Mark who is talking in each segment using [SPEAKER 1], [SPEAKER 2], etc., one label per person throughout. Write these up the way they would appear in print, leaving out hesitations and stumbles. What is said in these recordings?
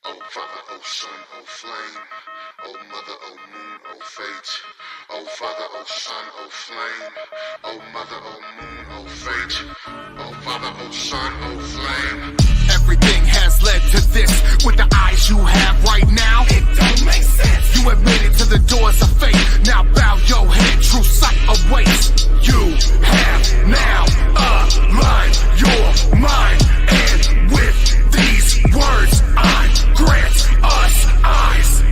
[SPEAKER 1] Oh Father, oh Son, oh Flame, oh Mother, oh Moon, oh Fate. Oh Father, oh Son, oh Flame, oh Mother, oh Moon, oh Fate. Oh Father, oh Son, oh Flame.
[SPEAKER 2] Everything has led to this. With the eyes you have right now, it don't make sense. You have made it to the doors of fate. Now bow your head, true sight awaits. You have now aligned your mind, and with these words I grant us eyes.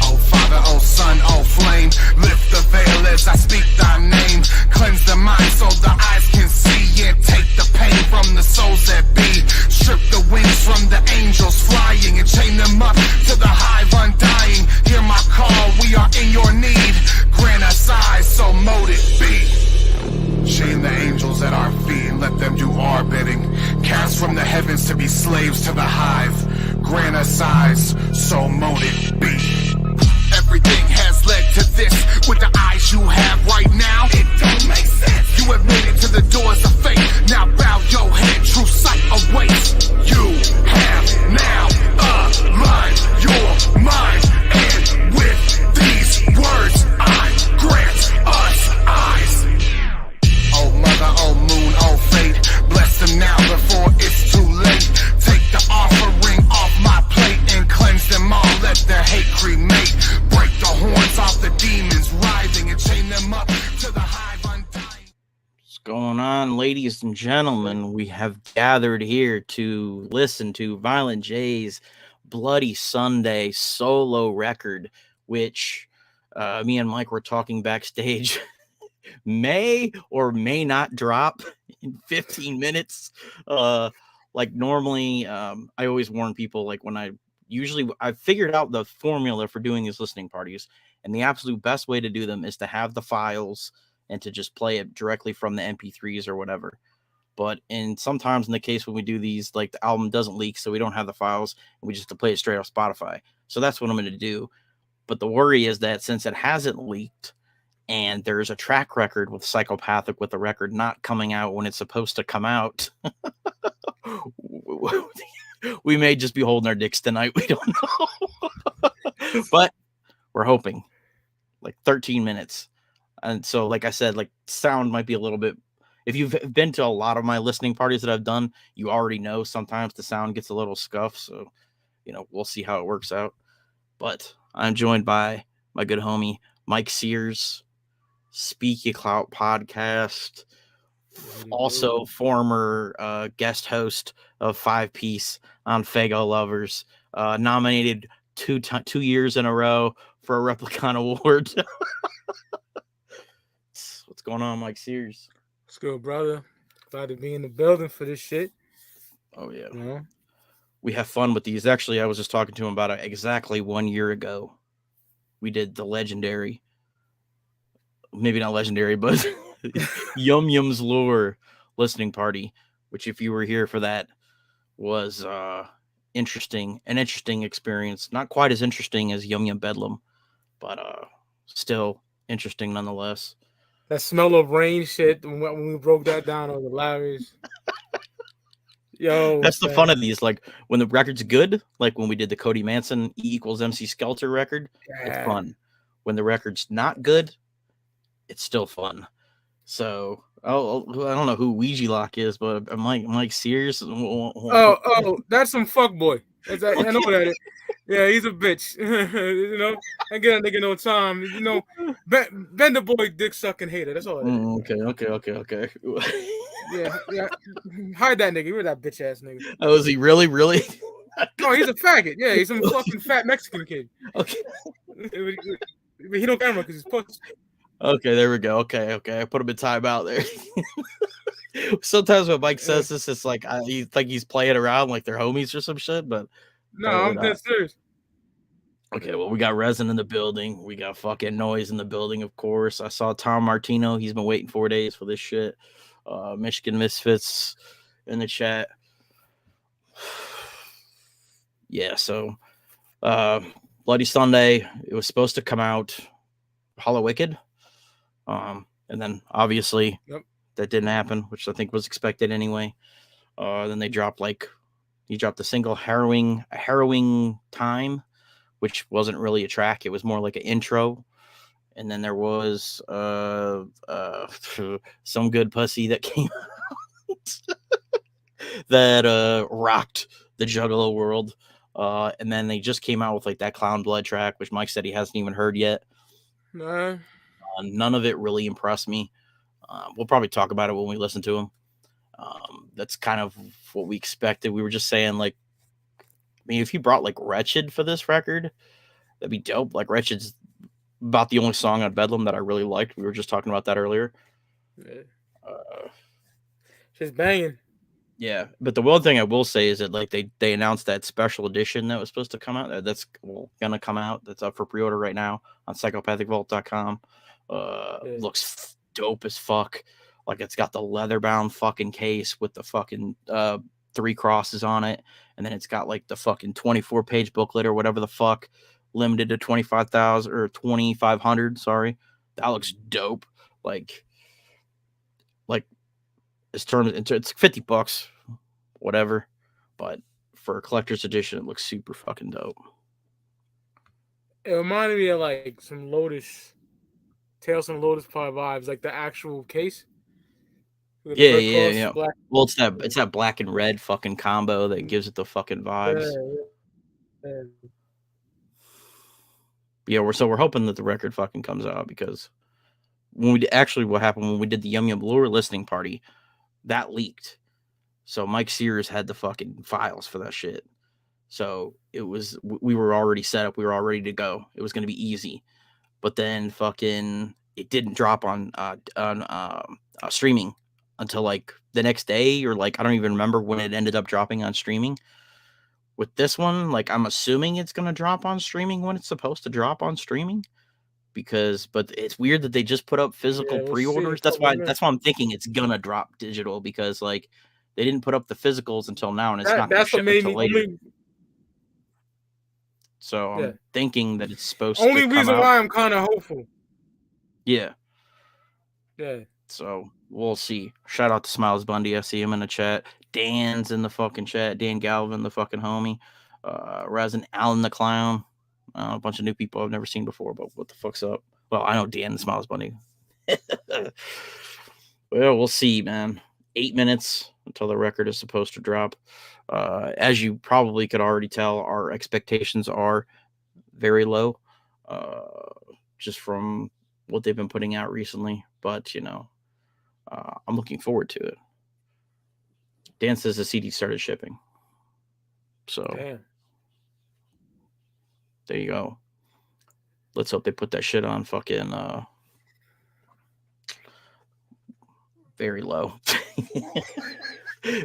[SPEAKER 2] Oh Father, oh Son, oh Flame, lift the veil as I speak thy name. Cleanse the mind so the eyes can see, and take the pain from the souls that be. Strip the wings from the angels flying, and chain them up to the hive undying. Hear my call, we are in your need. Grant us eyes, so mote it be. Chain the angels at our feet and let them do our bidding. Cast from the heavens to be slaves to the hive. Grant us eyes, so mote it be. Everything has led to this. With the eyes you have right now, it don't make sense. You have made it to the doors of fate. Now bow your head, true sight awaits. You have now aligned your mind, and with these words I grant us eyes. Oh Mother, oh Moon, oh Fate, bless them now before it's too late. Take the offering off my plate and cleanse them all, let their hate cremate. Break the horns off the demons writhing, and chain them up to the hive undying.
[SPEAKER 3] What's going on, ladies and gentlemen? We have gathered here to listen to Violent J's Bloody Sunday solo record, which me and Mike were talking backstage may or may not drop in 15 minutes. Like normally, I always warn people, like when I've figured out the formula for doing these listening parties, and the absolute best way to do them is to have the files and to just play it directly from the MP3s or whatever. But sometimes in the case when we do these, like the album doesn't leak, so we don't have the files, and we just have to play it straight off Spotify. So that's what I'm going to do. But the worry is that since it hasn't leaked, and there's a track record with Psychopathic with the record not coming out when it's supposed to come out, we may just be holding our dicks tonight. We don't know. But we're hoping. Like 13 minutes. And so, like I said, like sound might be a little bit... If you've been to a lot of my listening parties that I've done, you already know sometimes the sound gets a little scuffed. So, we'll see how it works out. But I'm joined by my good homie, Mike Sears, Speak Your Clout podcast, also former guest host of 5 Piece on Fago Lovers, nominated two years in a row for a Replicon Award. What's going on, Mike Sears?
[SPEAKER 4] What's good, brother? Glad to be in the building for this shit.
[SPEAKER 3] Oh, yeah.
[SPEAKER 4] Yeah.
[SPEAKER 3] We have fun with these. Actually, I was just talking to him about it exactly 1 year ago. We did the legendary, maybe not legendary, but Yum Yum's Lure listening party, which if you were here for that was an interesting experience. Not quite as interesting as Yum Yum Bedlam, but still interesting nonetheless.
[SPEAKER 4] That smell of rain shit, when we broke that down, was hilarious. Yo,
[SPEAKER 3] that's the fun of these. Like when the record's good, like when we did the Cody Manson E=MC Skelter record, It's fun. When the record's not good, it's still fun. So I don't know who Ouija Lock is, but Mike Sears.
[SPEAKER 4] That's some fuckboy. I know that. Yeah, he's a bitch. I get a nigga no time. Ben the boy dick sucking hater. That's all.
[SPEAKER 3] Okay.
[SPEAKER 4] Yeah. Hide that nigga. You're that bitch ass nigga.
[SPEAKER 3] Oh, is he really?
[SPEAKER 4] No, he's a faggot. Yeah, he's some fucking fat Mexican kid.
[SPEAKER 3] Okay.
[SPEAKER 4] He don't camera because he's pussy.
[SPEAKER 3] Okay, there we go. Okay. I put him in timeout there. Sometimes when Mike says this, it's like he's playing around like they're homies or some shit, but
[SPEAKER 4] no, I'm dead serious.
[SPEAKER 3] Okay, well, we got Resin in the building. We got fucking Noise in the building, of course. I saw Tom Martino. He's been waiting 4 days for this shit. Michigan Misfits in the chat. Yeah, so Bloody Sunday, it was supposed to come out Hollow Wicked. And then obviously that didn't happen, which I think was expected anyway. Then they dropped like He dropped the single Harrowing Time, which wasn't really a track. It was more like an intro. And then there was Some Good Pussy that came out that rocked the Juggalo world. And then they just came out with like that Clown Blood track, which Mike said he hasn't even heard yet.
[SPEAKER 4] Nah.
[SPEAKER 3] None of it really impressed me. We'll probably talk about it when we listen to him. That's kind of what we expected. We were just saying, like, I mean, if he brought like Wretched for this record, that'd be dope. Like, Wretched's about the only song on Bedlam that I really liked. We were just talking about that earlier.
[SPEAKER 4] Yeah. She's banging.
[SPEAKER 3] Yeah, but the one thing I will say is that like they announced that special edition that was supposed to come out. That's gonna come out. That's up for pre-order right now on psychopathicvault.com. Looks dope as fuck. Like, it's got the leather bound fucking case with the fucking 3 crosses on it, and then it's got like the fucking 24-page booklet or whatever the fuck, limited to 25,000 or 2,500. Sorry, that looks dope. Like it's turned into, it's $50, whatever, but for a collector's edition, it looks super fucking dope.
[SPEAKER 4] It reminded me of like some Lotus, Tales from Lotus Pod vibes, like the actual case.
[SPEAKER 3] Yeah. Well, it's that black and red fucking combo that gives it the fucking vibes. Yeah, we're hoping that the record fucking comes out, because what happened when we did the Yum Yum Lure listening party, that leaked. So Mike Sears had the fucking files for that shit. So we were already set up. We were all ready to go. It was going to be easy. But then fucking it didn't drop on streaming until like the next day, or like I don't even remember when it ended up dropping on streaming. With this one, like, I'm assuming it's going to drop on streaming when it's supposed to drop on streaming. But it's weird that they just put up physical pre-orders. That's why I'm thinking it's gonna drop digital, because like they didn't put up the physicals until now, and it's not gonna ship until later. So I'm thinking that it's supposed to come out.
[SPEAKER 4] Only reason why I'm kind of hopeful.
[SPEAKER 3] Yeah.
[SPEAKER 4] Yeah.
[SPEAKER 3] So we'll see. Shout out to Smiles Bundy. I see him in the chat. Dan's in the fucking chat. Dan Galvin, the fucking homie. Resin Allen the Clown. A bunch of new people I've never seen before, but what the fuck's up? Well, I know Dan the Smiles Bunny. Well, we'll see, man. 8 minutes until the record is supposed to drop. As you probably could already tell, our expectations are very low, just from what they've been putting out recently. But, I'm looking forward to it. Dan says the CD started shipping. So, there you go. Let's hope they put that shit on fucking very low.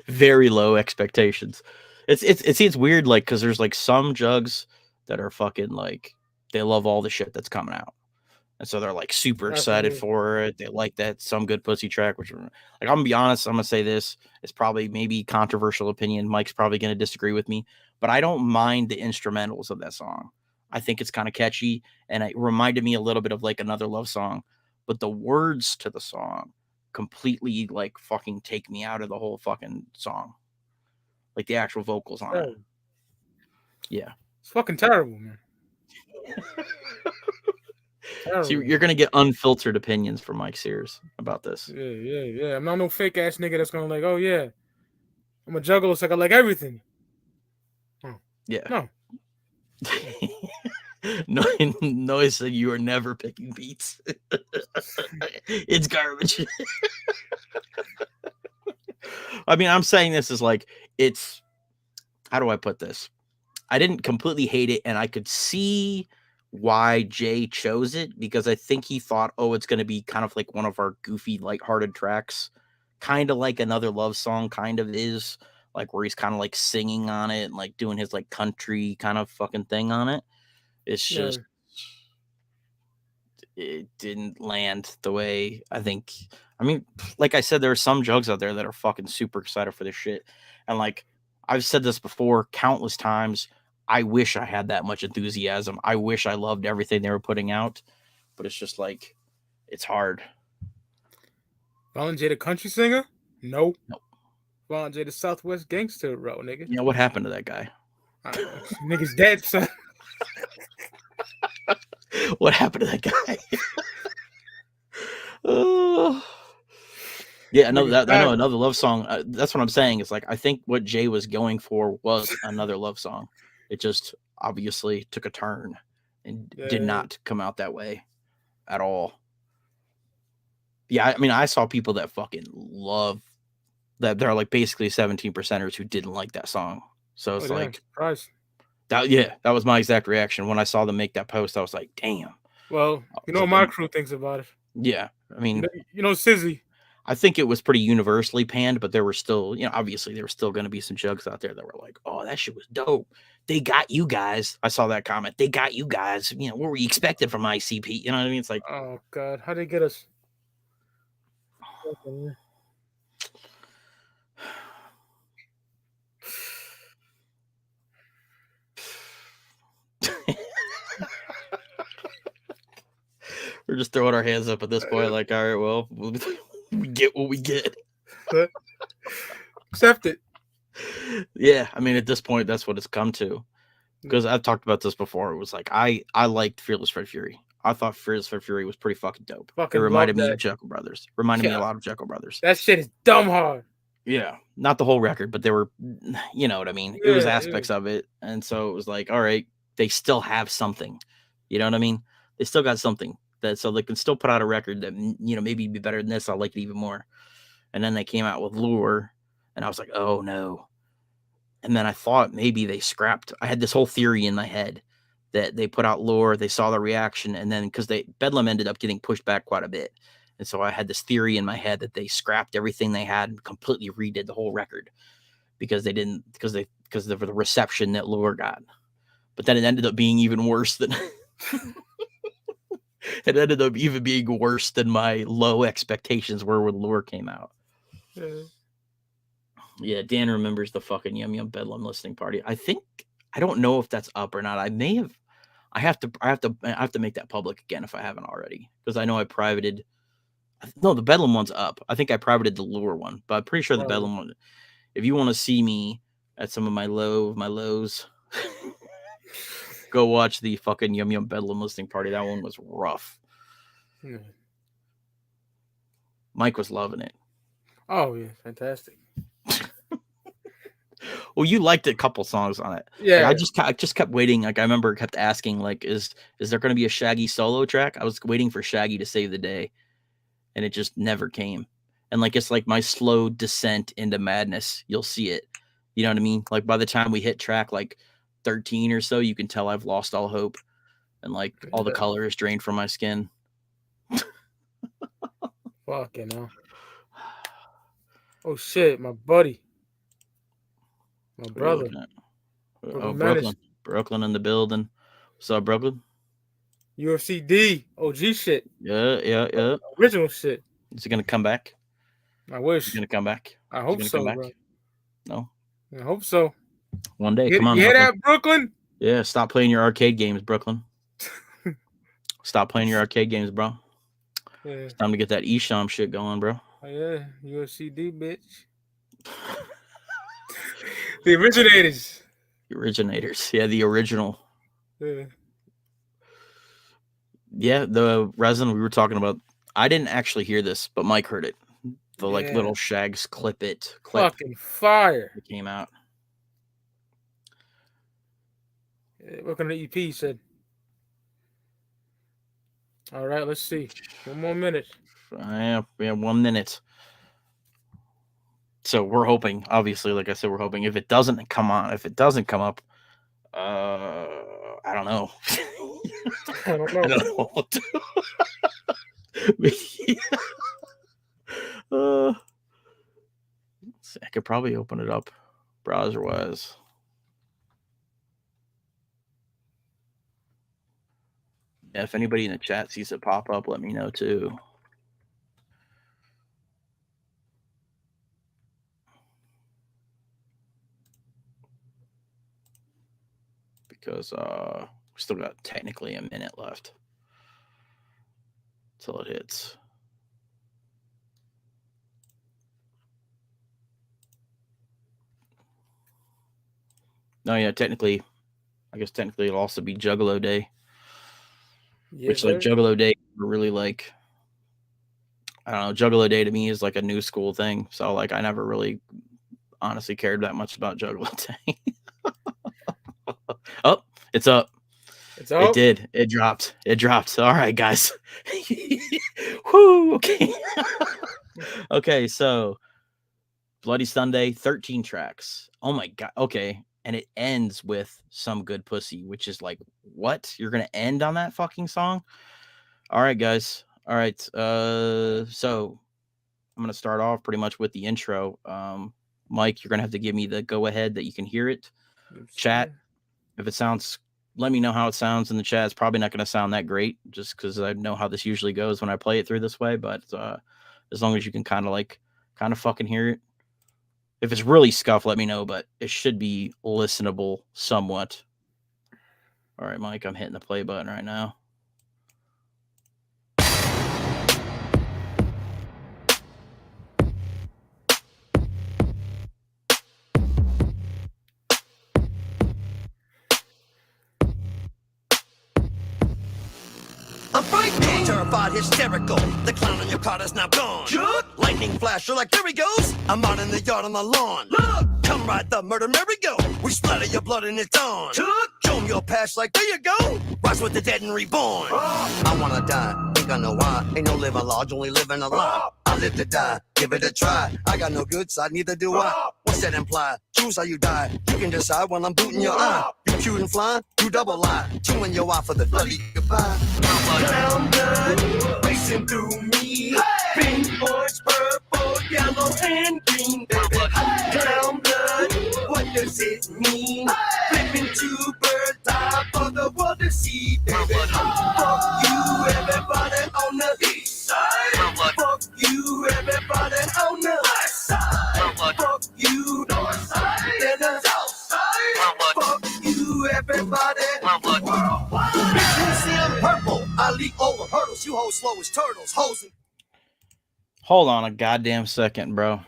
[SPEAKER 3] Very low expectations. It's weird, like, because there's like some jugs that are fucking like, they love all the shit that's coming out, and so they're like super excited for it. They like that Some Good Pussy track, which, like, I'm gonna be honest, I'm gonna say this, it's probably maybe controversial opinion. Mike's probably gonna disagree with me, but I don't mind the instrumentals of that song. I think it's kind of catchy, and it reminded me a little bit of like Another Love Song, but the words to the song completely like fucking take me out of the whole fucking song. Like the actual vocals on it. Yeah.
[SPEAKER 4] It's fucking terrible, man.
[SPEAKER 3] So you're going to get unfiltered opinions from Mike Sears about this.
[SPEAKER 4] Yeah. I'm not no fake ass nigga that's going to like, oh yeah, I'm a juggler, so I like everything.
[SPEAKER 3] Yeah. No. Noise said you are never picking beats. It's garbage. I mean, I'm saying this is like, it's, how do I put this? I didn't completely hate it, and I could see why Jay chose it, because I think he thought, oh, it's going to be kind of like one of our goofy, lighthearted tracks, kind of like Another Love Song kind of is, like where he's kind of like singing on it and like doing his like country kind of fucking thing on it. It's just, it didn't land the way I think. I mean, like I said, there are some jugs out there that are fucking super excited for this shit. And like, I've said this before countless times, I wish I had that much enthusiasm. I wish I loved everything they were putting out, but it's just like, it's hard.
[SPEAKER 4] Violent J, the country singer? No.
[SPEAKER 3] Nope.
[SPEAKER 4] Violent J, the Southwest Gangster, bro, nigga.
[SPEAKER 3] You know what happened to that guy?
[SPEAKER 4] Nigga's dead, son.
[SPEAKER 3] What happened to that guy? Oh. Yeah, I know another love song. That's what I'm saying. It's like I think what Jay was going for was another love song. It just obviously took a turn and did not come out that way at all. Yeah, I mean, I saw people that fucking love that. They're like basically 17%ers who didn't like that song. So it's like that. Yeah, that was my exact reaction when I saw them make that post. I was like, damn.
[SPEAKER 4] Well, you know what my crew thinks about it.
[SPEAKER 3] Yeah, I mean,
[SPEAKER 4] you know, Sizzy.
[SPEAKER 3] I think it was pretty universally panned, but there were still, obviously there were still going to be some jugs out there that were like, oh, that shit was dope. They got you guys. I saw that comment. They got you guys. What were you expecting from ICP? You know what I mean? It's like,
[SPEAKER 4] oh, God. How'd they get us?
[SPEAKER 3] We're just throwing our hands up at this point. Like, all right, well, we get what we get.
[SPEAKER 4] Accept it.
[SPEAKER 3] Yeah, I mean, at this point, that's what it's come to. Because I've talked about this before. It was like I liked Fearless Fred Fury. I thought Fearless Fred Fury was pretty fucking dope. It reminded me of Jekyll Brothers. Reminded me a lot of Jekyll Brothers.
[SPEAKER 4] That shit is dumb hard.
[SPEAKER 3] Yeah, not the whole record, but there were, you know what I mean? It was aspects of it. And so it was like, all right, they still have something. You know what I mean? They still got something. So they can still put out a record that, maybe be better than this. I like it even more. And then they came out with Lure, and I was like, oh no. And then I thought maybe they scrapped. I had this whole theory in my head that they put out Lure, they saw the reaction, and then because Bedlam ended up getting pushed back quite a bit. And so I had this theory in my head that they scrapped everything they had and completely redid the whole record because of the reception that Lure got. But then it ended up being even worse than it ended up even being worse than my low expectations were when Lure came out. Yeah, Dan remembers the fucking Yum Yum Bedlam listening party. I don't know if that's up or not. I have to make that public again if I haven't already, because I know I privated. No, the Bedlam one's up. I think I privated the Lure one, but I'm pretty sure the Bedlam one. If you want to see me at some of my lows, go watch the fucking Yum Yum Bedlam listening party. That one was rough. Mike was loving it.
[SPEAKER 4] Oh yeah, fantastic.
[SPEAKER 3] Well, you liked a couple songs on it.
[SPEAKER 4] Yeah,
[SPEAKER 3] like, I just kept waiting. Like I remember, kept asking, like, is there going to be a Shaggy solo track? I was waiting for Shaggy to save the day, and it just never came. And like it's like my slow descent into madness. You'll see it. You know what I mean? Like by the time we hit track like 13 or so, you can tell I've lost all hope, and like all the color is drained from my skin.
[SPEAKER 4] Fucking hell. Oh shit, my buddy. My brother.
[SPEAKER 3] Brooklyn in the building. What's up, Brooklyn?
[SPEAKER 4] UFC D. OG shit.
[SPEAKER 3] Yeah.
[SPEAKER 4] Original shit.
[SPEAKER 3] Is he gonna come back?
[SPEAKER 4] I wish.
[SPEAKER 3] He's gonna come back.
[SPEAKER 4] I hope so, bro.
[SPEAKER 3] No.
[SPEAKER 4] I hope so.
[SPEAKER 3] One day. Come on.
[SPEAKER 4] You hear that, Brooklyn?
[SPEAKER 3] Yeah, stop playing your arcade games, Brooklyn. Stop playing your arcade games, bro. Yeah. It's time to get that Esham shit going, bro.
[SPEAKER 4] Oh, yeah. UFC D, bitch. The originators.
[SPEAKER 3] Yeah, the original. Yeah, the resin we were talking about. I didn't actually hear this, but Mike heard it. The like little Shags clip.
[SPEAKER 4] Fucking fire.
[SPEAKER 3] It came out.
[SPEAKER 4] Working on the EP, he said. All right, let's see. One more minute.
[SPEAKER 3] Yeah, 1 minute. So we're hoping, obviously, like I said, we're hoping if it doesn't come up, I don't know.
[SPEAKER 4] I don't know
[SPEAKER 3] what to I could probably open it up browser-wise. Yeah, if anybody in the chat sees it pop up, let me know too. Because we still got technically a minute left till it hits. No, yeah, technically, I guess technically it'll also be Juggalo Day,
[SPEAKER 4] Yes,
[SPEAKER 3] which like
[SPEAKER 4] sir.
[SPEAKER 3] Juggalo Day really like I don't know. Juggalo Day to me is like a new school thing, so like I never really honestly cared that much about Juggalo Day. Oh, it's up.
[SPEAKER 4] It's
[SPEAKER 3] It
[SPEAKER 4] out.
[SPEAKER 3] did. It dropped. It dropped. All right, guys. Whoo. Okay. Okay. So Bloody Sunday, 13 tracks. Oh my god. Okay. And it ends with Some Good Pussy, which is like, what? You're gonna end on that fucking song? All right, guys. All right. So I'm gonna start off pretty much with the intro. Mike, you're gonna have to give me the go ahead that you can hear it.
[SPEAKER 4] Yes,
[SPEAKER 3] Chat,
[SPEAKER 4] sir.
[SPEAKER 3] if it sounds, let me know how it sounds in the chat. It's probably not gonna sound that great, just because I know how this usually goes when I play it through this way. But as long as you can kind of fucking hear it. If it's really scuffed, let me know. But it should be listenable somewhat. All right, Mike, I'm hitting the play button right now.
[SPEAKER 5] I'm frightened, terrified, hysterical. The clown in your car is now gone. Lightning flash, you're like, there he goes. I'm out in the yard on the lawn. Look, come ride the murder merry-go. We splatter your blood and it's on. Show 'em your past like, there you go. Rise with the dead and reborn. I wanna die, ain't got no why. Ain't no living large, only living alive. I live to die, give it a try. I got no good side, neither do I. What's that imply? Choose how you die. You can decide when I'm booting your eye. You cute and fly, you double lie. Chewing your eye for the bloody goodbye. Clown blood racing through me. Pink, orange, purple, yellow, and green. Baby, clown blood, what does it mean? Flipping two birds eye for the world to see. Baby, fuck you, everybody on the east side. Fuck you, everybody on the west side. Fuck you, north side and the south side. Fuck you, everybody worldwide. Bitch, you see I'm purple. I leap over hurdles. You hold slow as turtles. Hoes and
[SPEAKER 3] Hold on a goddamn second, bro.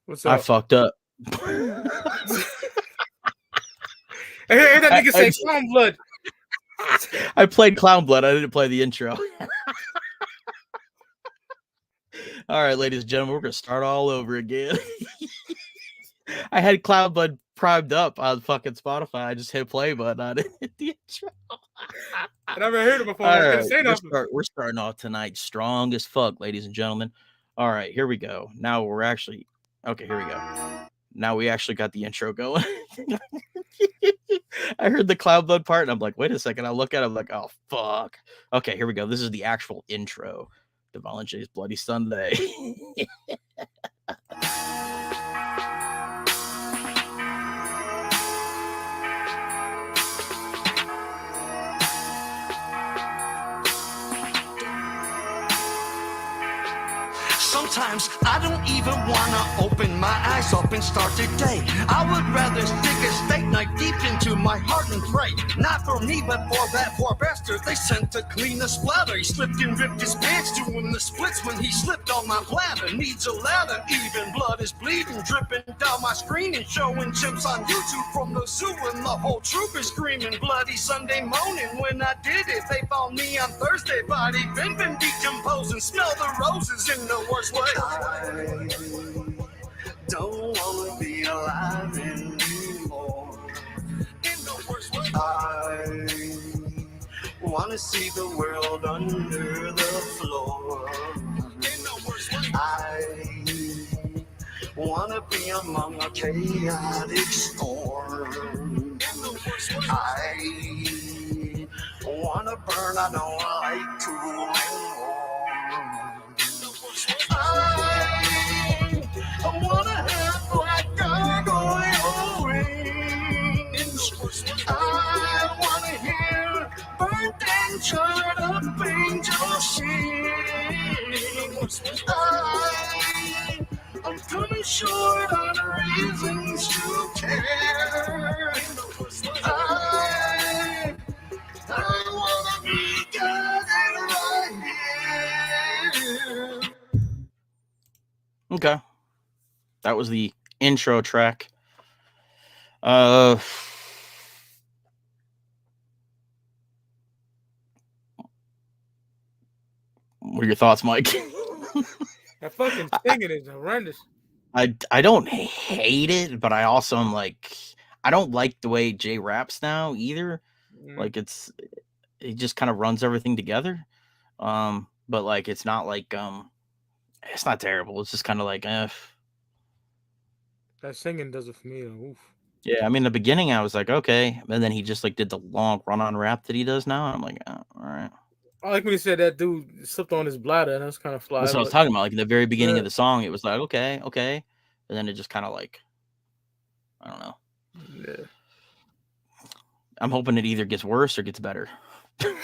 [SPEAKER 4] What's
[SPEAKER 3] I
[SPEAKER 4] up?
[SPEAKER 3] fucked up.
[SPEAKER 4] I hear that nigga
[SPEAKER 3] I-
[SPEAKER 4] say clown blood.
[SPEAKER 3] I played Clown Blood. I didn't play the intro. All right, ladies and gentlemen, we're gonna start all over again. I had Clown Blood primed up on fucking Spotify. I just hit play button on it. The intro.
[SPEAKER 4] I never heard it before.
[SPEAKER 3] All
[SPEAKER 4] I
[SPEAKER 3] right,
[SPEAKER 4] didn't say nothing.
[SPEAKER 3] we're starting off tonight strong as fuck, ladies and gentlemen. All right, here we go. Now we're actually okay. Here we go. Now we actually got the intro going. I heard the Cloud Blood part, and I'm like, wait a second. I look at it, I'm like, oh fuck. Okay, here we go. This is the actual intro to Violent J's Bloody Sunday.
[SPEAKER 5] sometimes I don't even wanna open my eyes up and start the day. I would rather stick a steak knife deep into my heart and pray. Not for me, but for that poor bastard they sent to clean a splatter. He slipped and ripped his pants, doing the splits when he slipped on my bladder. Needs a ladder, even blood is bleeding, dripping down my screen and showing chimps on YouTube from the zoo, and the whole troop is screaming bloody Sunday morning. When I did it, they found me on Thursday, body been decomposing, smell the roses in the worst way. I don't wanna be alive anymore. In the worst way. I wanna see the world under the floor. In the worst way. I wanna be among a chaotic storm. In the worst way. I wanna burn, I don't like cool and warm. I wanna have black gargoyle wings. I wanna hear burnt and charred up angel sing. I'm coming short on reasons to care. I wanna be guided right here.
[SPEAKER 3] Okay. That was the intro track. What are your thoughts, Mike?
[SPEAKER 4] That fucking singing is horrendous.
[SPEAKER 3] I don't hate it, but I also am like, I don't like the way Jay raps now either. Like it just kind of runs everything together. But like it's not like it's not terrible. It's just kind of like
[SPEAKER 4] That singing does it for me. Oof.
[SPEAKER 3] Yeah, I mean the beginning I was like, okay, and then he just like did the long run-on rap that he does now. And I'm like, oh, all right.
[SPEAKER 4] I like when he said that dude slipped on his bladder, and that's kind of fly.
[SPEAKER 3] That's what I was talking about. Like in the very beginning of the song, it was like, okay, and then it just kind of like, I don't know.
[SPEAKER 4] Yeah.
[SPEAKER 3] I'm hoping it either gets worse or gets better. So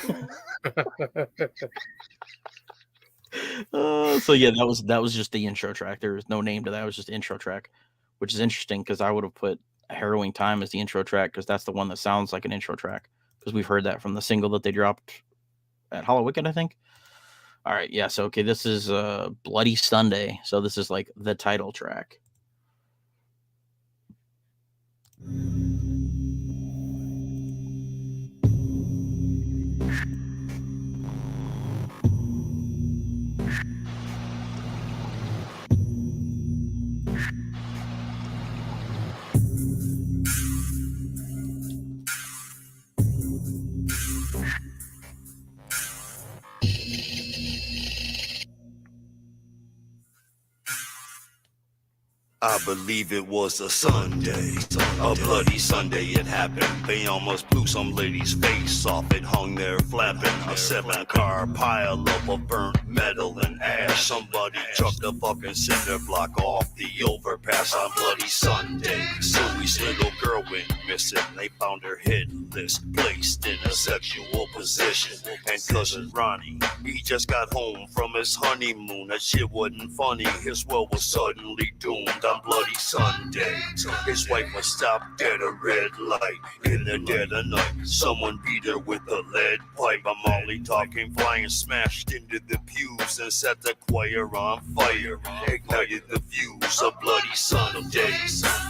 [SPEAKER 3] yeah, that was just the intro track. There was no name to that. It was just the intro track, which is interesting because I would have put Harrowing Time as the intro track because that's the one that sounds like an intro track because we've heard that from the single that they dropped at Hollow Wicked, I think. All right, yeah. So okay, this is Bloody Sunday. So this is like the title track.
[SPEAKER 5] I believe it was a Sunday, a bloody Sunday it happened. They almost blew some lady's face off, it hung there flapping. A 7-car pile up of burnt metal and ash. Somebody trucked a fucking cinder block off the overpass on bloody Sunday. Zoe's little girl went missing, they found her headless, placed in a sexual position. And cousin Ronnie, he just got home from his honeymoon. That shit wasn't funny, his world was suddenly doomed on bloody Sunday. His wife was stopped at a red light in the dead of night. Someone beat her with a lead pipe. I'm only talking flying, smashed into the pews and set the choir on fire. Ignited the fuse of bloody Sunday.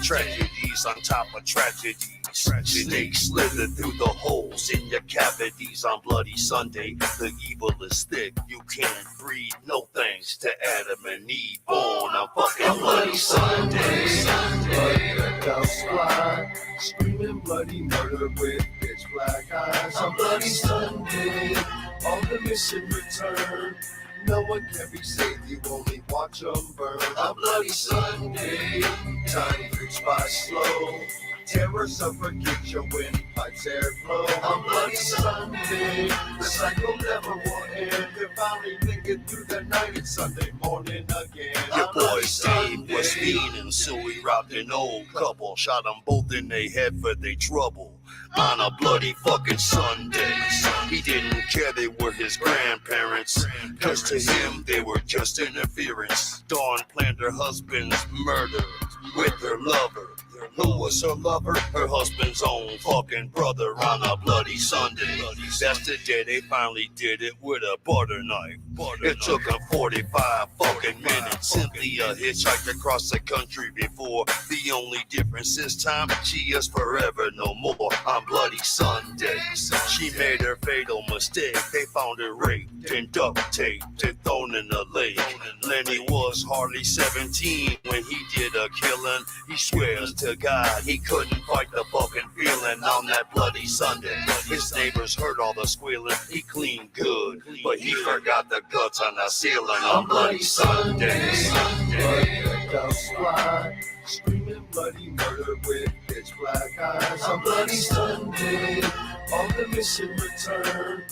[SPEAKER 5] Tragedies on top of tragedies. Snakes slither through the holes in your cavities on bloody Sunday. The evil is thick, you can't breathe. No thanks to Adam and Eve, born on fucking bloody Sunday.
[SPEAKER 2] Sunday, adults fly, screaming bloody murder with pitch black eyes. On bloody Sunday, all the missing return. No one can be saved, you only watch them burn. On bloody Sunday, time creeps by slow. Terror suffocates your windpipes airflow. On bloody Sunday, the cycle never will end. They're finally thinking through the night. It's Sunday morning again.
[SPEAKER 5] Your boy Dave was speeding, so he robbed an old couple. Shot them both in their head for their trouble. On a bloody fucking Sunday. He didn't care they were his grandparents, cause to him they were just interference. Dawn planned her husband's murder with her lover. Who was her lover? Her husband's own fucking brother on a bloody Sunday. That's the day they finally did it with a butter knife. It took them 45 fucking minutes. Cynthia hitchhiked across the country before. The only difference this time, she is forever no more on bloody Sunday. She made her fatal mistake. They found her raped and duct taped and thrown in a lake. Lenny was hardly 17 when he did a killing. He swears to God he couldn't fight the fucking feeling on that bloody Sunday. His neighbors heard all the squealing. He cleaned good, but he forgot the guts on the ceiling on bloody Sunday.
[SPEAKER 2] Sunday, adults fly, screaming bloody murder with pitch black eyes. On bloody Sunday, all the missing return.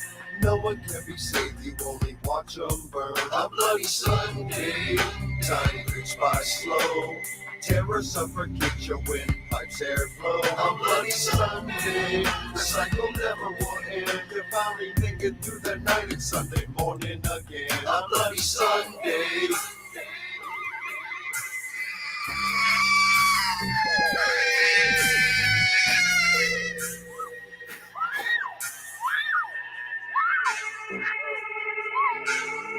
[SPEAKER 2] No one can be saved, you only watch them burn. On bloody Sunday, time creeps by slow. Terror suffocates your windpipes airflow. On bloody Sunday, the cycle never will end. They're finally thinking through the night. It's Sunday morning again. On bloody Sunday.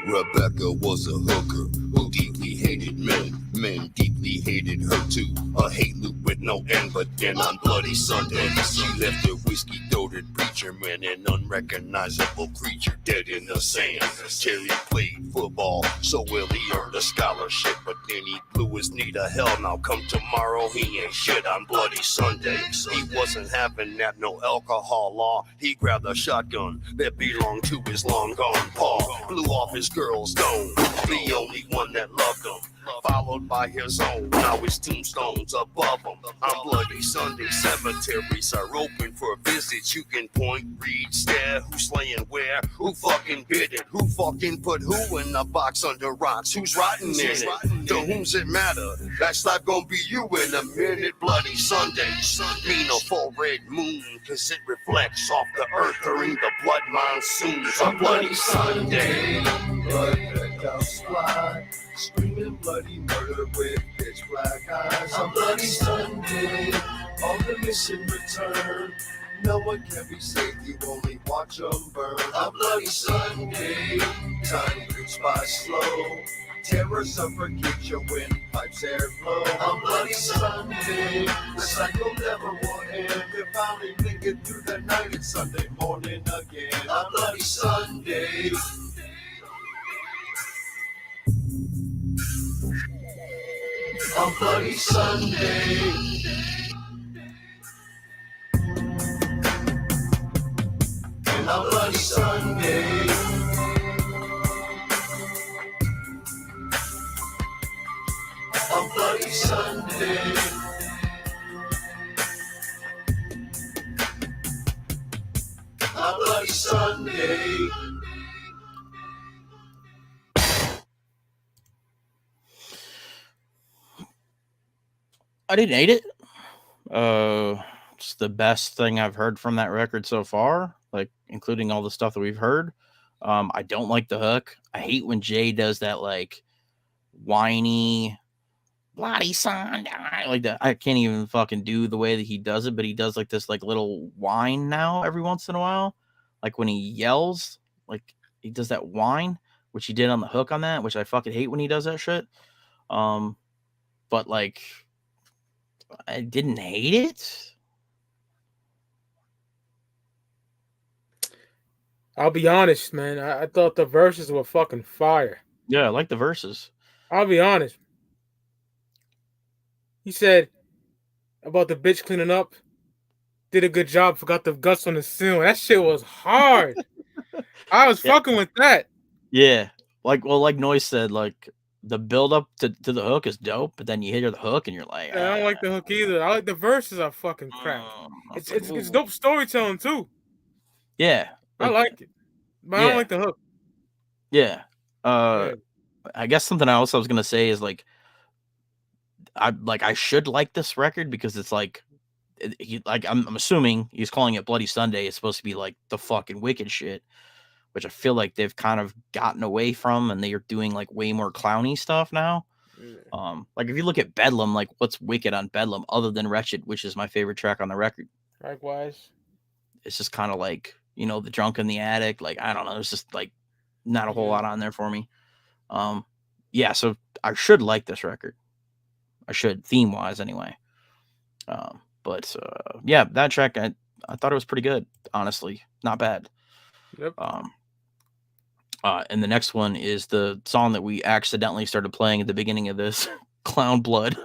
[SPEAKER 5] Rebecca was a hooker who deeply hated men. Men deeply hated her too. A hate loop with no end. But then on bloody Sunday, she left her whiskey-throated preacher fisherman, an unrecognizable creature dead in the sand. Terry played football, so well he earned a scholarship, but then he blew his knee to hell. Now come tomorrow, he ain't shit on Bloody Sunday. He wasn't having that no alcohol law. He grabbed a shotgun that belonged to his long gone paw, blew off his girl's dome, the only one that loved him, followed by his own. Now his tombstone's above him. On Bloody Sunday, cemeteries are open for visits. You can point, read, stare, who's slaying where, who fucking did it, who fucking put who in a box under rocks, who's rotting in it, to whom's it matter, that's not gonna be you in a minute. Bloody Sunday, mean a full red moon, cause it reflects off the earth during the blood monsoons. On Bloody Sunday,
[SPEAKER 6] blood cows fly, screaming bloody murder with pitch black eyes. On Bloody Sunday, all the missing return. No one can be saved, you only watch them burn. On Bloody Sunday, time creeps by slow. Terror suffocates your windpipes airflow. On Bloody Sunday, the cycle never will end. They finally make it through the night. It's Sunday morning again. On Bloody Sunday. On Bloody Sunday. And on Bloody Sunday. On Bloody Sunday. On Bloody Sunday.
[SPEAKER 3] I didn't hate it. It's the best thing I've heard from that record so far, like including all the stuff that we've heard. I don't like the hook. I hate when Jay does that like whiny bloody Sunday like that. I can't even fucking do the way that he does it, but he does like this like little whine now every once in a while. Like when he yells, like he does that whine, which he did on the hook on that, which I fucking hate when he does that shit. But like I didn't hate it.
[SPEAKER 4] I'll be honest, man. I thought the verses were fucking fire.
[SPEAKER 3] Yeah, I like the verses.
[SPEAKER 4] I'll be honest. He said about the bitch cleaning up, did a good job, forgot the guts on the ceiling. That shit was hard. I was fucking with that.
[SPEAKER 3] Yeah. Like Noise said, like the build up to the hook is dope, but then you hit the hook and you're like,
[SPEAKER 4] Yeah, I don't like the hook either. I like the verses are fucking crap. It's dope storytelling too.
[SPEAKER 3] Yeah.
[SPEAKER 4] I like it. But I don't like the hook.
[SPEAKER 3] Yeah. I guess something else I was gonna say is like I should like this record because it's like I'm assuming he's calling it Bloody Sunday. It's supposed to be like the fucking wicked shit, which I feel like they've kind of gotten away from, and they are doing like way more clowny stuff now. Like if you look at Bedlam, like what's wicked on Bedlam other than Wretched, which is my favorite track on the record.
[SPEAKER 4] Likewise.
[SPEAKER 3] It's just kind of like, you know, the Drunk in the Attic. Like, I don't know. There's just like not a whole lot on there for me. Yeah, so I should like this record. I should, theme wise anyway. But yeah, that track I thought it was pretty good, honestly. Not bad.
[SPEAKER 4] Yep.
[SPEAKER 3] And the next one is the song that we accidentally started playing at the beginning of this, Clown Blood.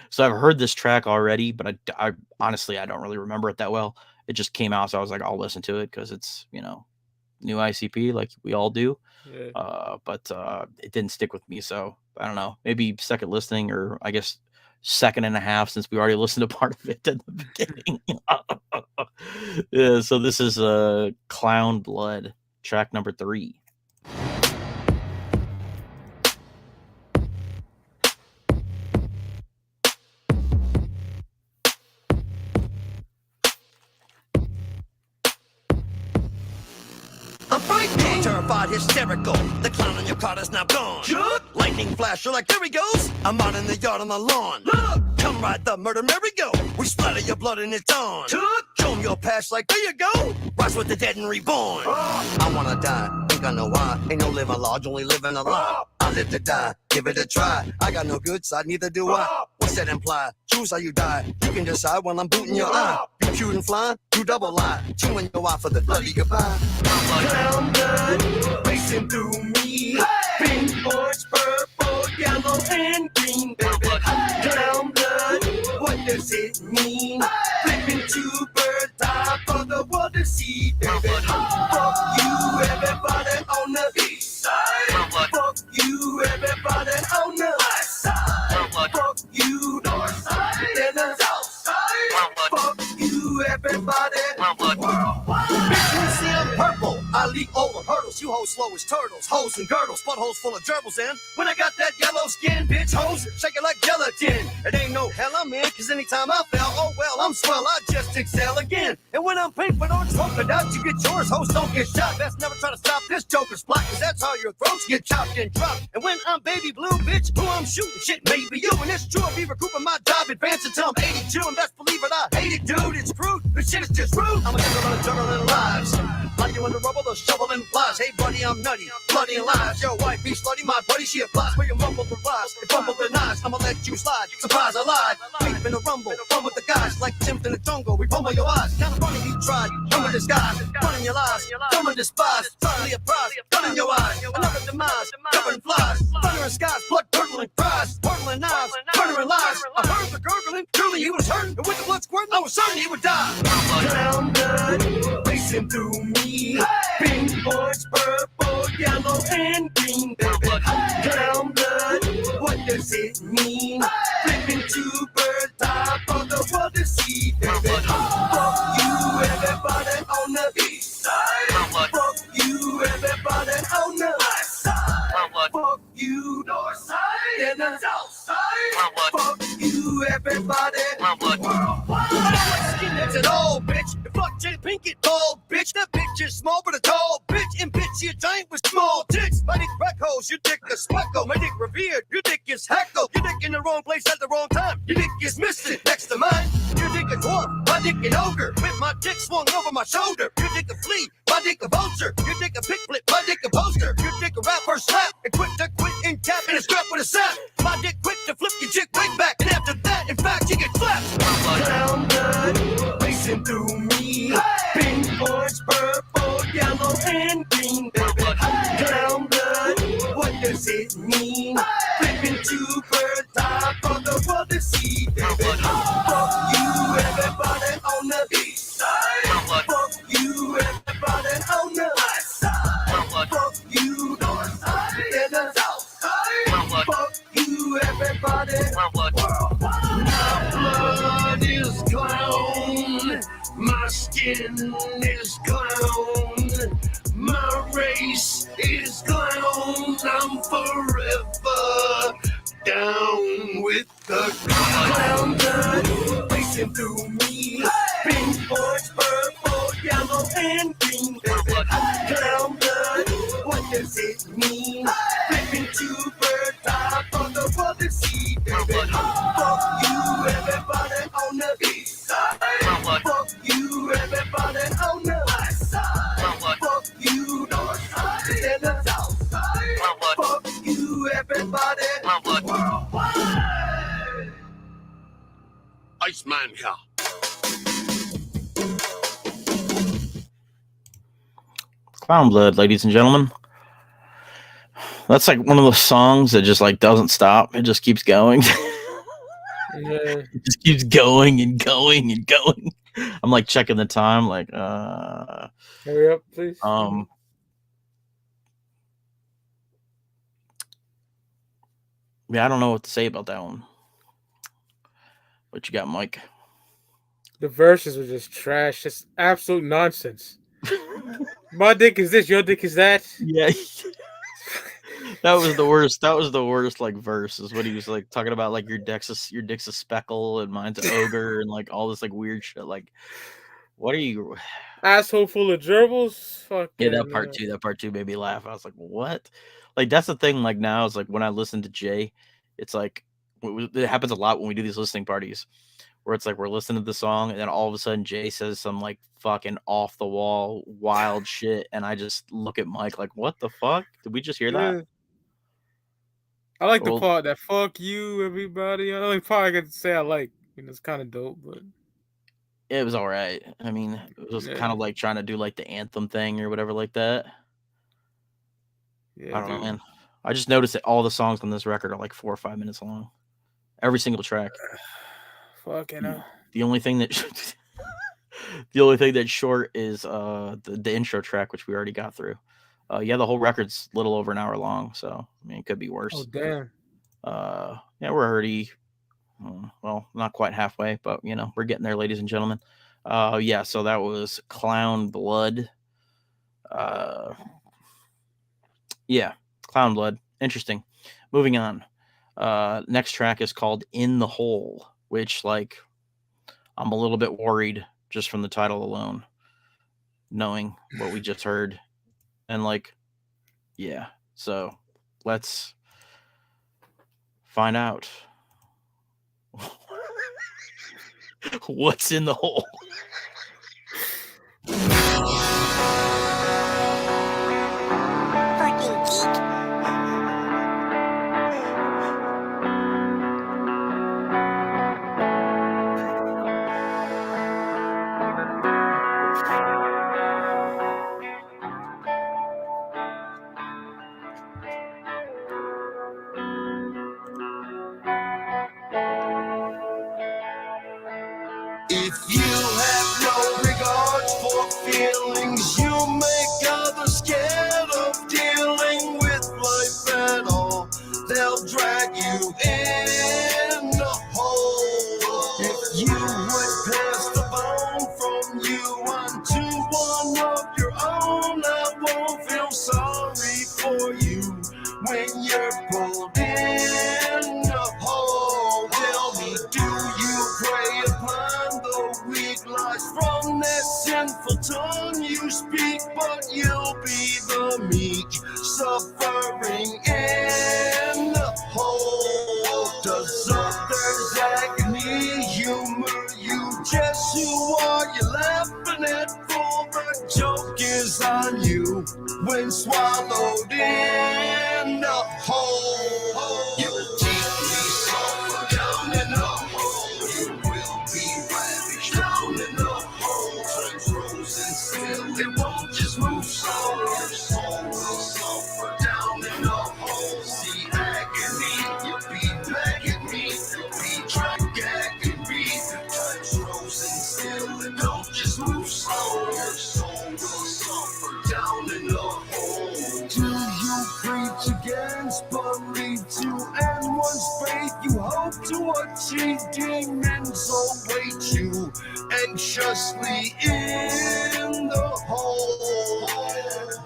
[SPEAKER 3] So I've heard this track already, but I honestly I don't really remember it that well. It just came out, so I was like, I'll listen to it because it's, you know, new ICP like we all do. Yeah. But it didn't stick with me, so I don't know. Maybe second listening, or I guess second and a half, since we already listened to part of it at the beginning. Yeah, so this is Clown Blood, track number 3.
[SPEAKER 5] I'm frightened, terrified, hysterical. The clown on your card is now gone. Lightning flash, you're like, there he goes. I'm out in the yard on the lawn. Look, come ride the murder merry-go. We splatter your blood and it's on. Show 'em your past like, there you go. Rise with the dead and reborn. I wanna die, think I know why. Ain't no living large, only living alive. I live to die, give it a try. I got no good side, neither do I. said imply, choose how you die. You can decide while I'm booting your eye. You cute and fly, you double lie. Chewing your eye for the bloody goodbye. Clown blood racing through me. Pink, orange, purple, yellow, and green, baby. Clown blood, what does it mean? Flipping two birds, eye for the world to see, baby. Fuck you, everybody on the east side. Fuck you, everybody on the west side. Fuck you, north side and the south side. Fuck you, everybody worldwide. Bitch, we see I'm purple. I leap over hurdles. You hoes slow as turtles. Hoes and girdles. Buttholes full of gerbils. And when I got that yellow skin, bitch, hoes shake it like gelatin. It ain't no hell I'm in, cause anytime I fell, oh well, I'm swell. I just excel again. And when I'm pink with orange polka dots, you get yours. Hoes don't get shot. Best never try to stop this joker's block, cause that's how your throats get chopped and dropped. And when I'm baby blue, bitch, who I'm shooting, shit, maybe you. And it's true, I'll be recouping my job advance until I'm 82. And best believe it, I hate it, dude. It's crude, this shit is just rude. I'm a juggling lives. Like you in the rubble, the shoveling flies. Hey, buddy, I'm nutty, bloody and lies. Yo, wife, be slutty, my buddy, she applies. Where you mumble the lies, you fumble the knives. I'ma let you slide. Surprise, I lied. We've been a rumble, run with the guys. Like Tim's in the jungle, we pummel your eyes. Kind of funny, you tried, come in disguise. Running your lies, come in despise. Suddenly a prize, gun in your eyes. Another demise, covered in flies. Thunder and skies, blood curdling cries. Hurtling knives, murdering lies. I heard the gurgling, truly he was hurting. And with the blood squirting, I was certain he would die. Clown blood racing through me. Pink, orange, purple, yellow, and green, baby. Clown blood, what does it mean? Flipping two birds, eye for the world to see, baby. Fuck you, everybody on the east side. Fuck you, everybody on the west side. Fuck you, north side and the south side. Fuck you, everybody worldwide. I don't like skinheads at all, bitch. The fuck Jay Pinkett bald, bitch. That bitch is small but a tall bitch. And bitch, you're giant with small tits. My dick crack holes, your dick is speckle. My dick revered, your dick is heckled. Your dick in the wrong place at the wrong time. Your dick is missing next to mine. Your dick a dwarf, my dick an ogre. With my dick swung over my shoulder. Your dick a flea, my dick a vulture. Your dick a pick flip, my dick a poster. Your dick a rapper slap. And quick to quit and tap and a scrap with a sap. My dick quick to flip your chick way back. And after that, in fact, you get flapped. Clown blood racing through me. Pink, orange, purple, yellow, and green, baby. Clown blood, what does it mean? Flipping two birds, eye for the world to see, baby. Fuck you, everybody on the east side. Fuck you, everybody on the west side. Fuck you, north side and the south side. Fuck you, everybody worldwide. My blood is clown. My skin is clown. My race is clown. I'm forever down with the clown blood racing through me. Pink, orange, purple, yellow, and green, baby. Clown blood, what does it mean? Flipping two birds, eye for the world to see, baby. Fuck you, everybody on the east side. Fuck you, everybody on the west side. Fuck you, north side and the south side. Fuck you, everybody worldwide.
[SPEAKER 2] Iceman here.
[SPEAKER 3] Clown Blood, ladies and gentlemen. That's like one of those songs that just like doesn't stop. It just keeps going.
[SPEAKER 4] Yeah.
[SPEAKER 3] It just keeps going and going and going. I'm like checking the time, like
[SPEAKER 4] Hurry up, please.
[SPEAKER 3] Yeah, I don't know what to say about that one. What you got, Mike?
[SPEAKER 4] The verses were just trash. Just absolute nonsense. My dick is this, your dick is that.
[SPEAKER 3] Yeah. That was the worst. That was the worst, like, verse is what he was like talking about, like your dick's a speckle and mine's an ogre and like all this like weird shit. Like, what are you?
[SPEAKER 4] Asshole full of gerbils. Fuck
[SPEAKER 3] Yeah, that part two made me laugh. I was like, what? Like, that's the thing. Like now, it's like when I listen to Jay, it's like it happens a lot when we do these listening parties, where it's like we're listening to the song and then all of a sudden Jay says some like fucking off the wall wild shit, and I just look at Mike like, what the fuck? Did we just hear that?
[SPEAKER 4] I like the
[SPEAKER 3] Well,
[SPEAKER 4] part that "fuck you, everybody." The only part I could say I like. It's kind of dope, but
[SPEAKER 3] it was all right. I mean, it was kind
[SPEAKER 4] yeah,
[SPEAKER 3] of like trying to do like the anthem thing or whatever like that.
[SPEAKER 4] yeah,
[SPEAKER 3] I don't know,
[SPEAKER 4] dude.
[SPEAKER 3] man. I just noticed that all the songs on this record are like 4 or 5 minutes long. Every single track.
[SPEAKER 4] Fucking hell.
[SPEAKER 3] The only thing that the only thing that's short is the intro track, which we already got through. Yeah, the whole record's a little over an hour long, so I mean it could be
[SPEAKER 4] Oh
[SPEAKER 3] worse.
[SPEAKER 4] damn.
[SPEAKER 3] Yeah, we're already well, not quite halfway, but we're getting there, ladies and gentlemen. Yeah, so that was Clown Blood. Yeah, Clown Blood. Interesting. Moving on. Next track is called In the Hole, which like I'm a little bit worried just from the title alone, knowing what we just heard. And like, yeah. So let's find out what's in the hole.
[SPEAKER 7] Fucking geek.
[SPEAKER 6] If you have no regard for feelings, you make others scared of dealing with life at all. They'll drag you in the hole. If you would pass the bone from you onto one of your own, I won't feel sorry for you when you're pulled in the hole. Tell me, do you prey upon the weak lies from that sinful tongue you speak? But you'll be the meek, suffering in the hole. Does others agony humor you? Just who are you laughing at? For the joke is on you when swallowed in the hole. You'll deeply suffer down in the hole. You will be ravished down in the hole. Time's frozen still, it won't just move slow. Your soul will suffer down in the hole. See agony, you'll be back at me. You'll be trying to gag and breathe. Time's frozen still, it don't just move slow. Your soul will suffer down in the hole. Do you preach against belief to end one's faith? You hope to achieve, demons await you anxiously in the hole.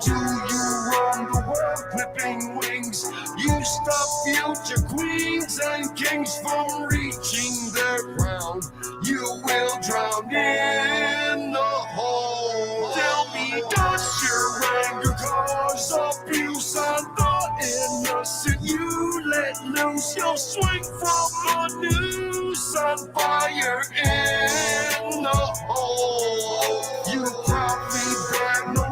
[SPEAKER 6] Do you roam the world clipping wings? You stop future queens and kings from reaching their crown. You will drown in the hole. Tell me, does your anger cause abuse? I thought innocent you let loose. You'll swing from a noose on fire in the hole. You probably bear no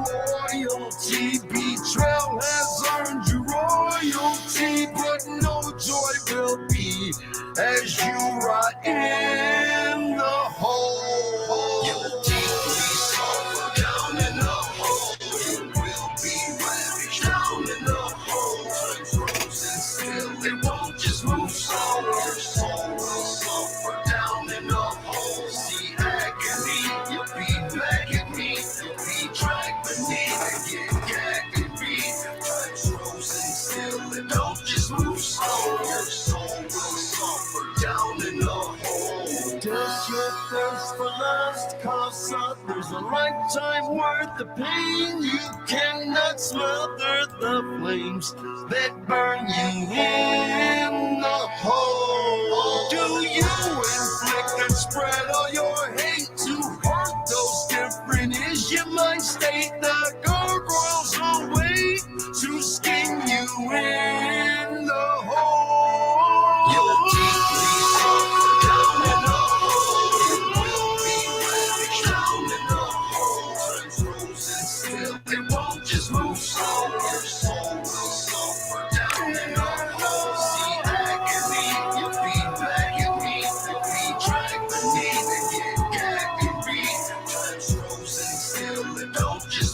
[SPEAKER 6] loyalty. Betrayal has earned you royalty, but no joy will be as you rot in the hole. You'll deeply suffer down in the hole. You will be ravished down in the hole. Time's frozen still, it won't just move slow. Your soul will suffer down in the hole. See agony, you'll be back at me. You'll be dragged beneath, get gagged and beat. Time's frozen still, it don't just move slow. Your soul will suffer down in the hole. Does your thirst for lust cause others a lifetime worth the pain? You cannot smother the flames that burn you in the hole. Do you inflict and spread all your hate to hurt those different? Is your mind state the gargoyles await to skin you in the hole? You'll deeply suffer down in the hole. You will be ravished down in the hole. Time's frozen still, it won't just move slow. Your soul will suffer down in the hole.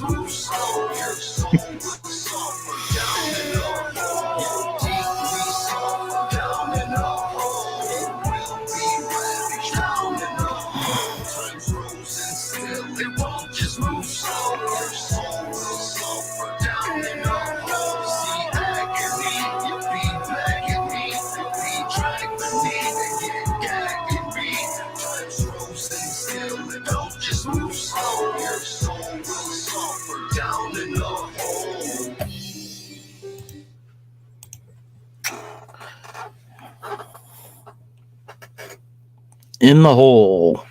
[SPEAKER 6] move slow. Your soul will suffer down in the hole. Deeply suffer down in the hole. It will be ravaged down in the hole. Time frozen still, it won't just move slow. Your soul will suffer down in the hole. See agony, you'll be black at me. You'll be dragged beneath and get gagged and beat. Time's frozen still, it don't just move slow. Your soul will suffer down in the hole.
[SPEAKER 3] In the hole.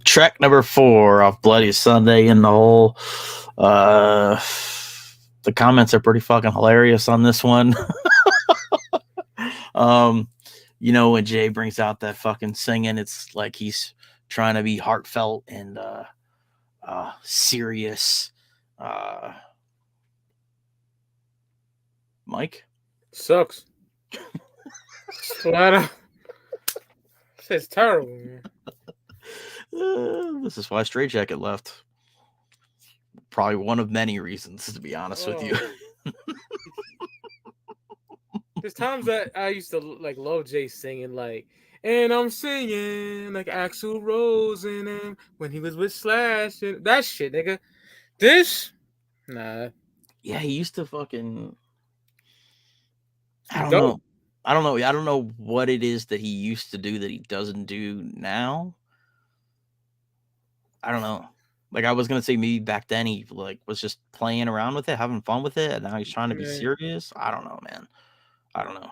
[SPEAKER 3] Track number 4 off Bloody Sunday, In the Hole. The comments are pretty fucking hilarious on this one. You know, when Jay brings out that fucking singing, it's like he's trying to be heartfelt and serious. Mike?
[SPEAKER 4] Sucks. Flat out. It's terrible, man.
[SPEAKER 3] This is why Straight Jacket left. Probably one of many reasons, to be honest with you.
[SPEAKER 4] There's times that I used to like love Jay singing like, and I'm singing like Axl Rose and him when he was with Slash and that shit, nigga. This, nah.
[SPEAKER 3] Yeah, he used to fucking. I
[SPEAKER 4] Dope.
[SPEAKER 3] don't know. I don't know what it is that he used to do that he doesn't do now. I don't know. Like I was gonna say, maybe back then he like was just playing around with it, having fun with it, and now he's trying to be
[SPEAKER 4] Yeah.
[SPEAKER 3] serious. I don't know, man. I don't know.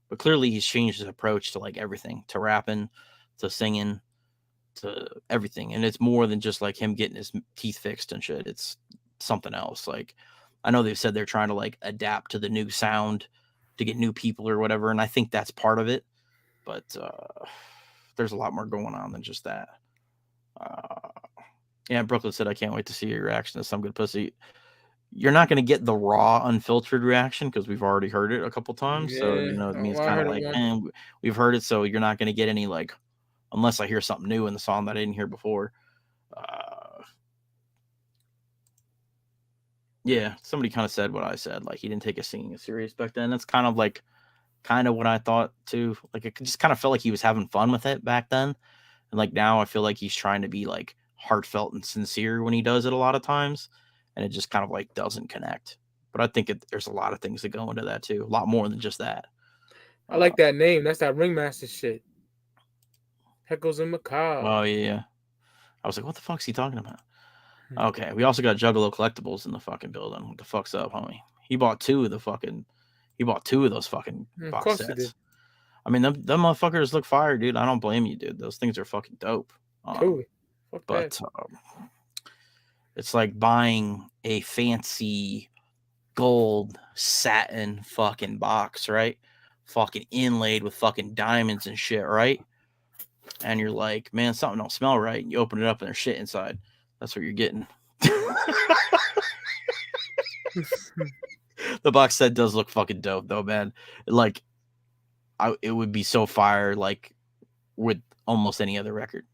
[SPEAKER 3] But clearly he's changed his approach to like everything, to rapping, to singing, to everything. And it's more than just like him getting his teeth fixed and shit. It's something else. Like I know they've said they're trying to like adapt to the new sound to get new people or whatever, and I think that's part of it. But there's a lot more going on than just that. Yeah, Brooklyn said, I can't wait to see your reaction to Some Good Pussy. You're not going to get the raw, unfiltered reaction because we've already heard it a couple times. So, you know, I mean, it's
[SPEAKER 4] I
[SPEAKER 3] kind of
[SPEAKER 4] heard it
[SPEAKER 3] like,
[SPEAKER 4] once.
[SPEAKER 3] we've heard it. So you're not going to get any, like, unless I hear something new in the song that I didn't hear before. Yeah, somebody kind of said what I said. Like, he didn't take his singing serious back then. That's kind of what I thought too. Like, it just kind of felt like he was having fun with it back then. And like now I feel like he's trying to be like heartfelt and sincere when he does it a lot of times. And it just kind of like doesn't connect. But I think there's a lot of things that go into that too. A lot more than just that.
[SPEAKER 4] I like that name. That's that Ringmaster shit. Heckles and Macabre.
[SPEAKER 3] Oh, yeah. I was like, what the fuck's he talking about? Okay, we also got Juggalo Collectibles in the fucking building. What the fuck's up, homie? He bought two of those fucking
[SPEAKER 4] Of
[SPEAKER 3] box
[SPEAKER 4] course he
[SPEAKER 3] sets.
[SPEAKER 4] did.
[SPEAKER 3] I mean, them motherfuckers look fire, dude. I don't blame you, dude. Those things are fucking dope.
[SPEAKER 4] Totally. Fuck
[SPEAKER 3] But
[SPEAKER 4] that.
[SPEAKER 3] it's like buying a fancy gold satin fucking box, right? Fucking inlaid with fucking diamonds and shit, right? And you're like, man, something don't smell right. And you open it up and there's shit inside. That's what you're getting. The box set does look fucking dope, though, man. Like, it would be so fire, like, with almost any other record.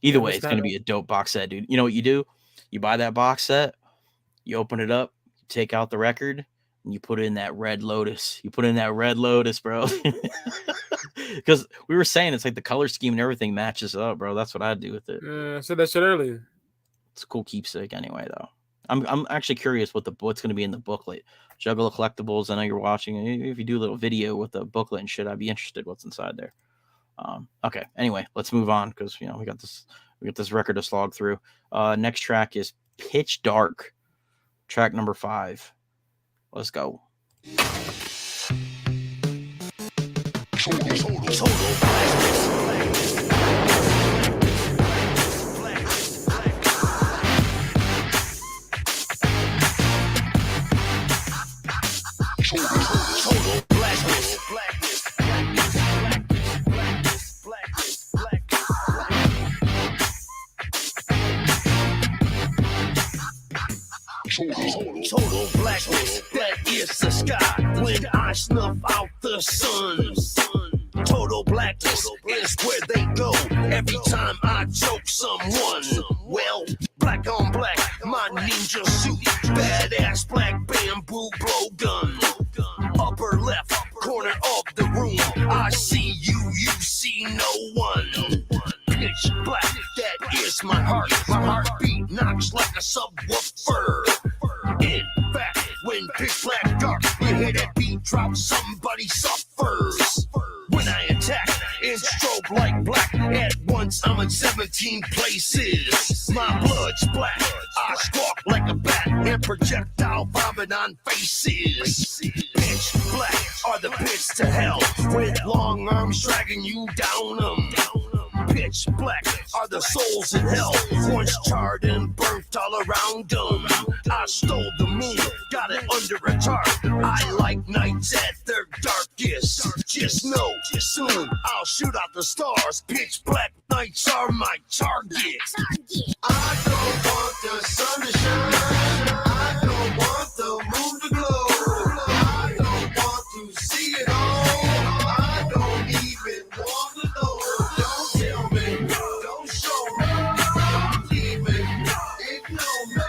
[SPEAKER 3] Either way, it's going to be a dope box set, dude. You know what you do? You buy that box set, you open it up, you take out the record, and you put in that Red Lotus. You put in that Red Lotus, bro. Because we were saying it's like the color scheme and everything matches up, bro. That's what I'd do with it.
[SPEAKER 4] I said that shit earlier.
[SPEAKER 3] It's a cool keepsake anyway, though. I'm actually curious what's going to be in the booklet. Juggalo Collectibles, I know you're watching. If you do a little video with the booklet and shit, I'd be interested what's inside there. Okay, anyway, let's move on because, you know, we got this record to slog through. Next track is Pitch Dark, track number 5. Let's go.
[SPEAKER 5] Total blackness, that is the sky when I snuff out the sun. Total blackness is where they go time I choke someone. Well, black on black, my ninja suit, badass black bamboo blowgun. Upper left corner of the room, I see you, you see no one. Pitch black, that is my heart. My heartbeat knocks like a subwoofer. In fact, when pitch black dark, you hear that beat drop, somebody suffers. When I attack, it's strobe like black. At once, I'm in 17 places. My blood's black. I squawk like a bat and projectile vomit on faces. Pitch black are the pits to hell, with long arms dragging you down them. Pitch black are the souls in hell, once charred and burnt all around them. I stole the moon, got it under a tarp. I like nights at their darkest. Just know, soon I'll shoot out the stars. Pitch black nights are my target.
[SPEAKER 6] I don't want the sun to shine. I don't want the moon to glow. I don't want to see it all. I don't even want to know. Don't tell me, don't show me, don't leave me, ignore me.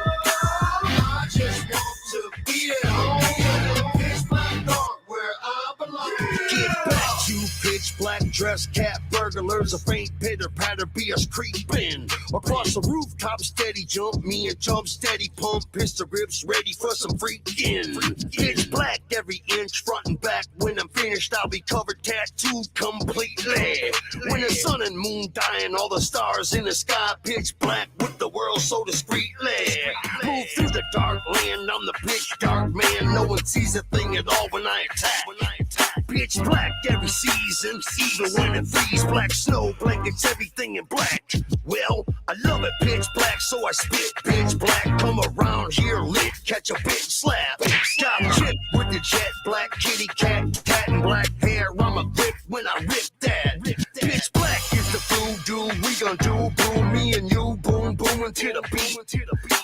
[SPEAKER 6] I just want to be at home in the pitch black dark where I belong.
[SPEAKER 5] Get back, you pitch black dress cat burglars. A faint pitter patter be us creeping across the rooftop. Steady jump, me and jump steady pump. Pistol grips ready for some freaking. Pitch black every inch front and back. When I'm finished, I'll be covered tattooed completely. When the sun and moon dying, all the stars in the sky. Pitch black with the world so discreetly. Move through the dark land, I'm the pitch dark man. No one sees a thing at all when I attack. Pitch black every season, even when it freezes. Black snow blankets everything in black. Well, I love it pitch black, so I spit pitch black. Come around here lit, catch a bitch slap. Got chipped with the jet black kitty cat, cat and black hair. I'm a grip when I rip that. Pitch black is the voodoo we gon' do. Boom, me and you, boom, booming to the beat.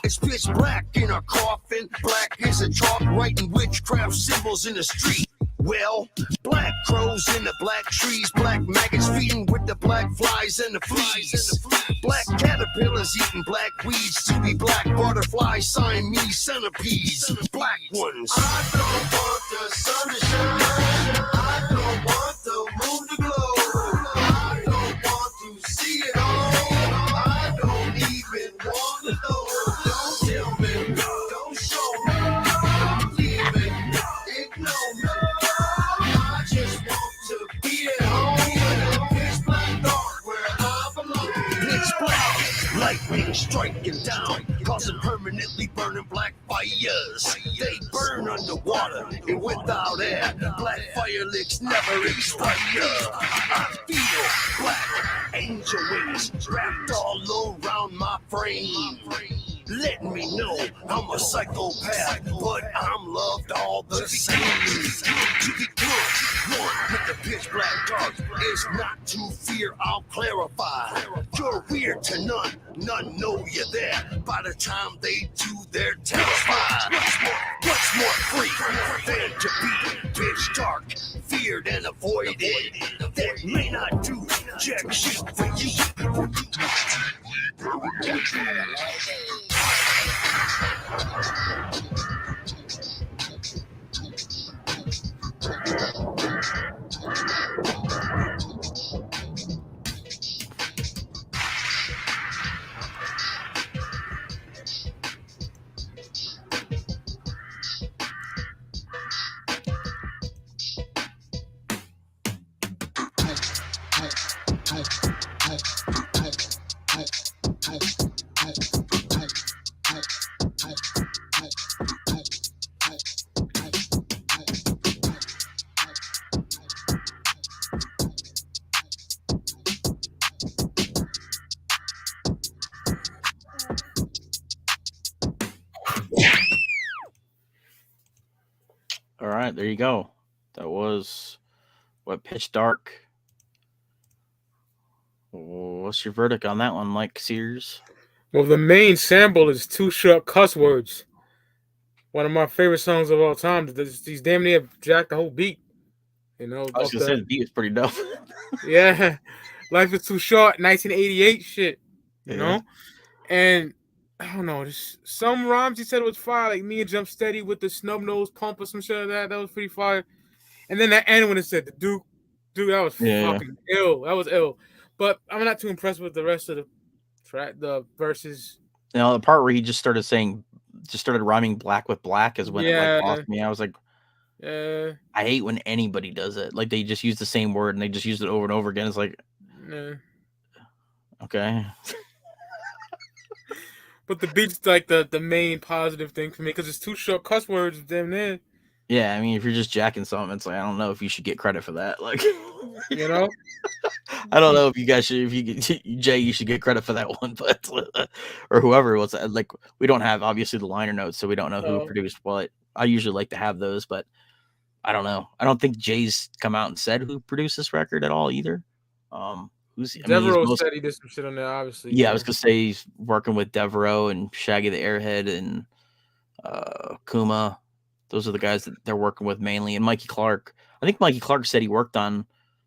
[SPEAKER 5] It's pitch black in our coffin. Black is a chalk writing witchcraft symbols in the street. Well, black crows in the black trees, black maggots feeding with the black flies and the fleas. Black caterpillars eating black weeds to be black butterflies, Siamese centipedes, black ones.
[SPEAKER 6] I don't want the sun to shine. I don't want the moon to glow. I don't want to see it all. I don't even want to know. Don't tell me, don't show me, don't leave me, ignore me. I just want to be at home in the pitch black dark where I belong.
[SPEAKER 5] Pitch black, lightning striking down, causing permanently burning black fires. They burn underwater and without air. Black fire licks never expire. I feel black angel wings wrapped all around my frame. Letting me know I'm a psychopath, but I'm loved all the same. To be good, one with the pitch black dark is not to fear, I'll clarify. You're weird to none, none know you're there. By the time they do, they're terrified. What's more free than to be pitch dark, feared and avoided? That may not do jack shit for you.
[SPEAKER 3] All right, there you go. That was what Pitch Dark. What's your verdict on that one, Mike Sears?
[SPEAKER 4] Well, the main sample is Two Short Cuss Words. One of my favorite songs of all time. These damn near jacked the whole beat. You know,
[SPEAKER 3] I was gonna say the beat is pretty dope.
[SPEAKER 4] Yeah, Life is Too Short, 1988 shit. You
[SPEAKER 3] Yeah.
[SPEAKER 4] know? And I don't know, some rhymes he said was fire, like me and Jump Steady with the snub nose pump or some shit like that. That was pretty fire. And then that end when it said the Duke, dude, that was
[SPEAKER 3] Yeah.
[SPEAKER 4] fucking ill. That was ill. But I'm not too impressed with the rest of the track, the verses.
[SPEAKER 3] You know, the part where he just started rhyming black with black is when it like
[SPEAKER 4] Yeah,
[SPEAKER 3] lost me. I was like,
[SPEAKER 4] yeah,
[SPEAKER 3] I hate when anybody does it. Like they just use the same word and they just use it over and over again. It's like,
[SPEAKER 4] yeah.
[SPEAKER 3] okay.
[SPEAKER 4] But the beat's like the main positive thing for me because it's 2 short cuss words, damn near.
[SPEAKER 3] Yeah, I mean, if you're just jacking something, it's like I don't know if you should get credit for that. Like,
[SPEAKER 4] You know?
[SPEAKER 3] I don't know if you guys should, if you Jay, you should get credit for that one, but or whoever it was. Like, we don't have obviously the liner notes, so we don't know who
[SPEAKER 4] Oh.
[SPEAKER 3] produced what. I usually like to have those, but I don't know. I don't think Jay's come out and said who produced this record at all either. Who's? I mean, he's
[SPEAKER 4] Devereaux
[SPEAKER 3] most.
[SPEAKER 4] said he did some shit on there, obviously.
[SPEAKER 3] Yeah, I was gonna say he's working with Devereaux and Shaggy the Airhead and Kuma. Those are the guys that they're working with mainly. And Mikey Clark. I think Mikey Clark said he worked on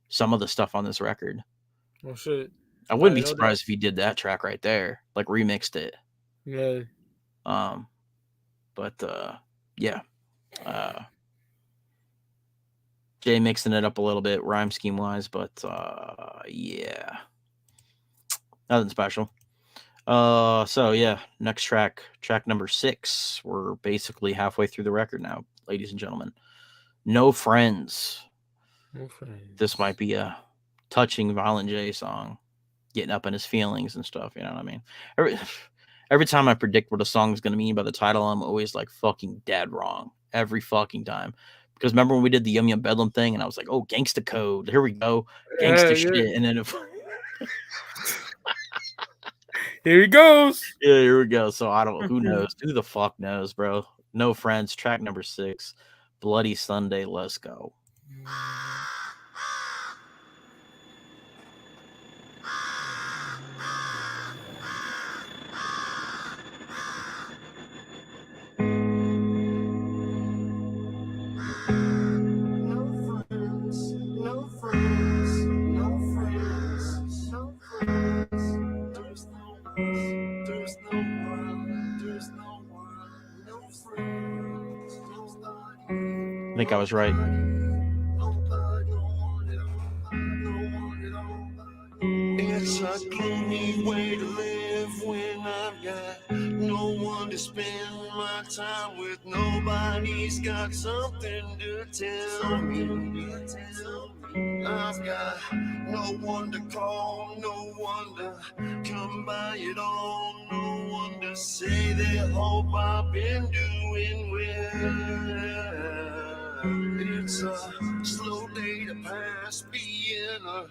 [SPEAKER 3] some of the stuff on this record.
[SPEAKER 4] Oh shit.
[SPEAKER 3] I wouldn't be
[SPEAKER 4] know
[SPEAKER 3] surprised if he did that track right there, like remixed it.
[SPEAKER 4] Yeah.
[SPEAKER 3] But yeah. Jay mixing it up a little bit, rhyme scheme wise, but yeah. Nothing special. So yeah, next track number 6. We're basically halfway through the record now, ladies and gentlemen. No Friends.
[SPEAKER 4] No friends.
[SPEAKER 3] This might be a touching Violent J song, getting up in his feelings and stuff. You know what I mean? Every time I predict what a song is going to mean by the title, I'm always like fucking dead wrong every fucking time. Because remember when we did the Yum Yum Bedlam thing, and I was like, "Oh, Gangsta Code, here we go, gangsta shit," and then
[SPEAKER 4] here he goes.
[SPEAKER 3] Yeah, here we go. So I don't. Who knows? Who the fuck knows, bro? No Friends. Track number 6. Bloody Sunday. Let's go.
[SPEAKER 6] No friends, no friends, no friends, no friends. There's no one, there's no one, there's no one, no friends, nobody.
[SPEAKER 3] I think I was right.
[SPEAKER 6] It's a gloomy way to live when I've got no one to spend my time with. Nobody's got something to tell me. I've got no one to call, no one to come by at all, no one to say they hope I've been doing well. It's a slow day to pass, being a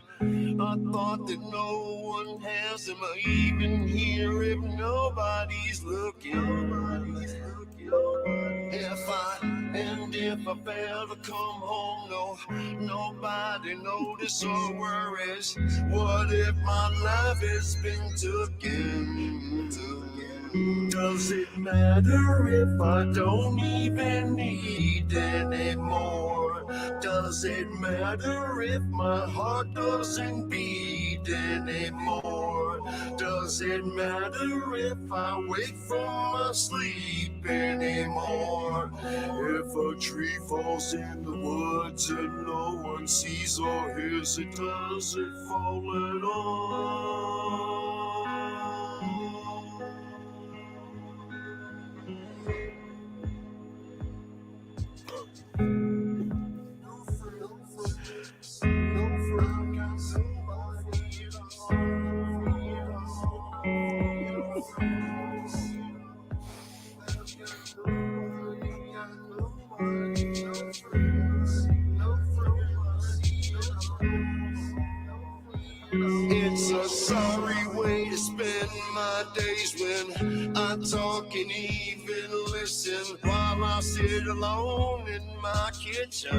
[SPEAKER 6] thought that no one has. Am I even here if nobody's looking? If I fail to come home, nobody notice or worries. What if my life has been taken? Does it matter if I don't even need anymore? Does it matter if my heart doesn't beat anymore? Does it matter if I wake from my sleep anymore? If a tree falls in the woods and no one sees or hears it, does it fall at all? It's a sorry way to spend my days when I talk and even listen while I sit alone in my kitchen.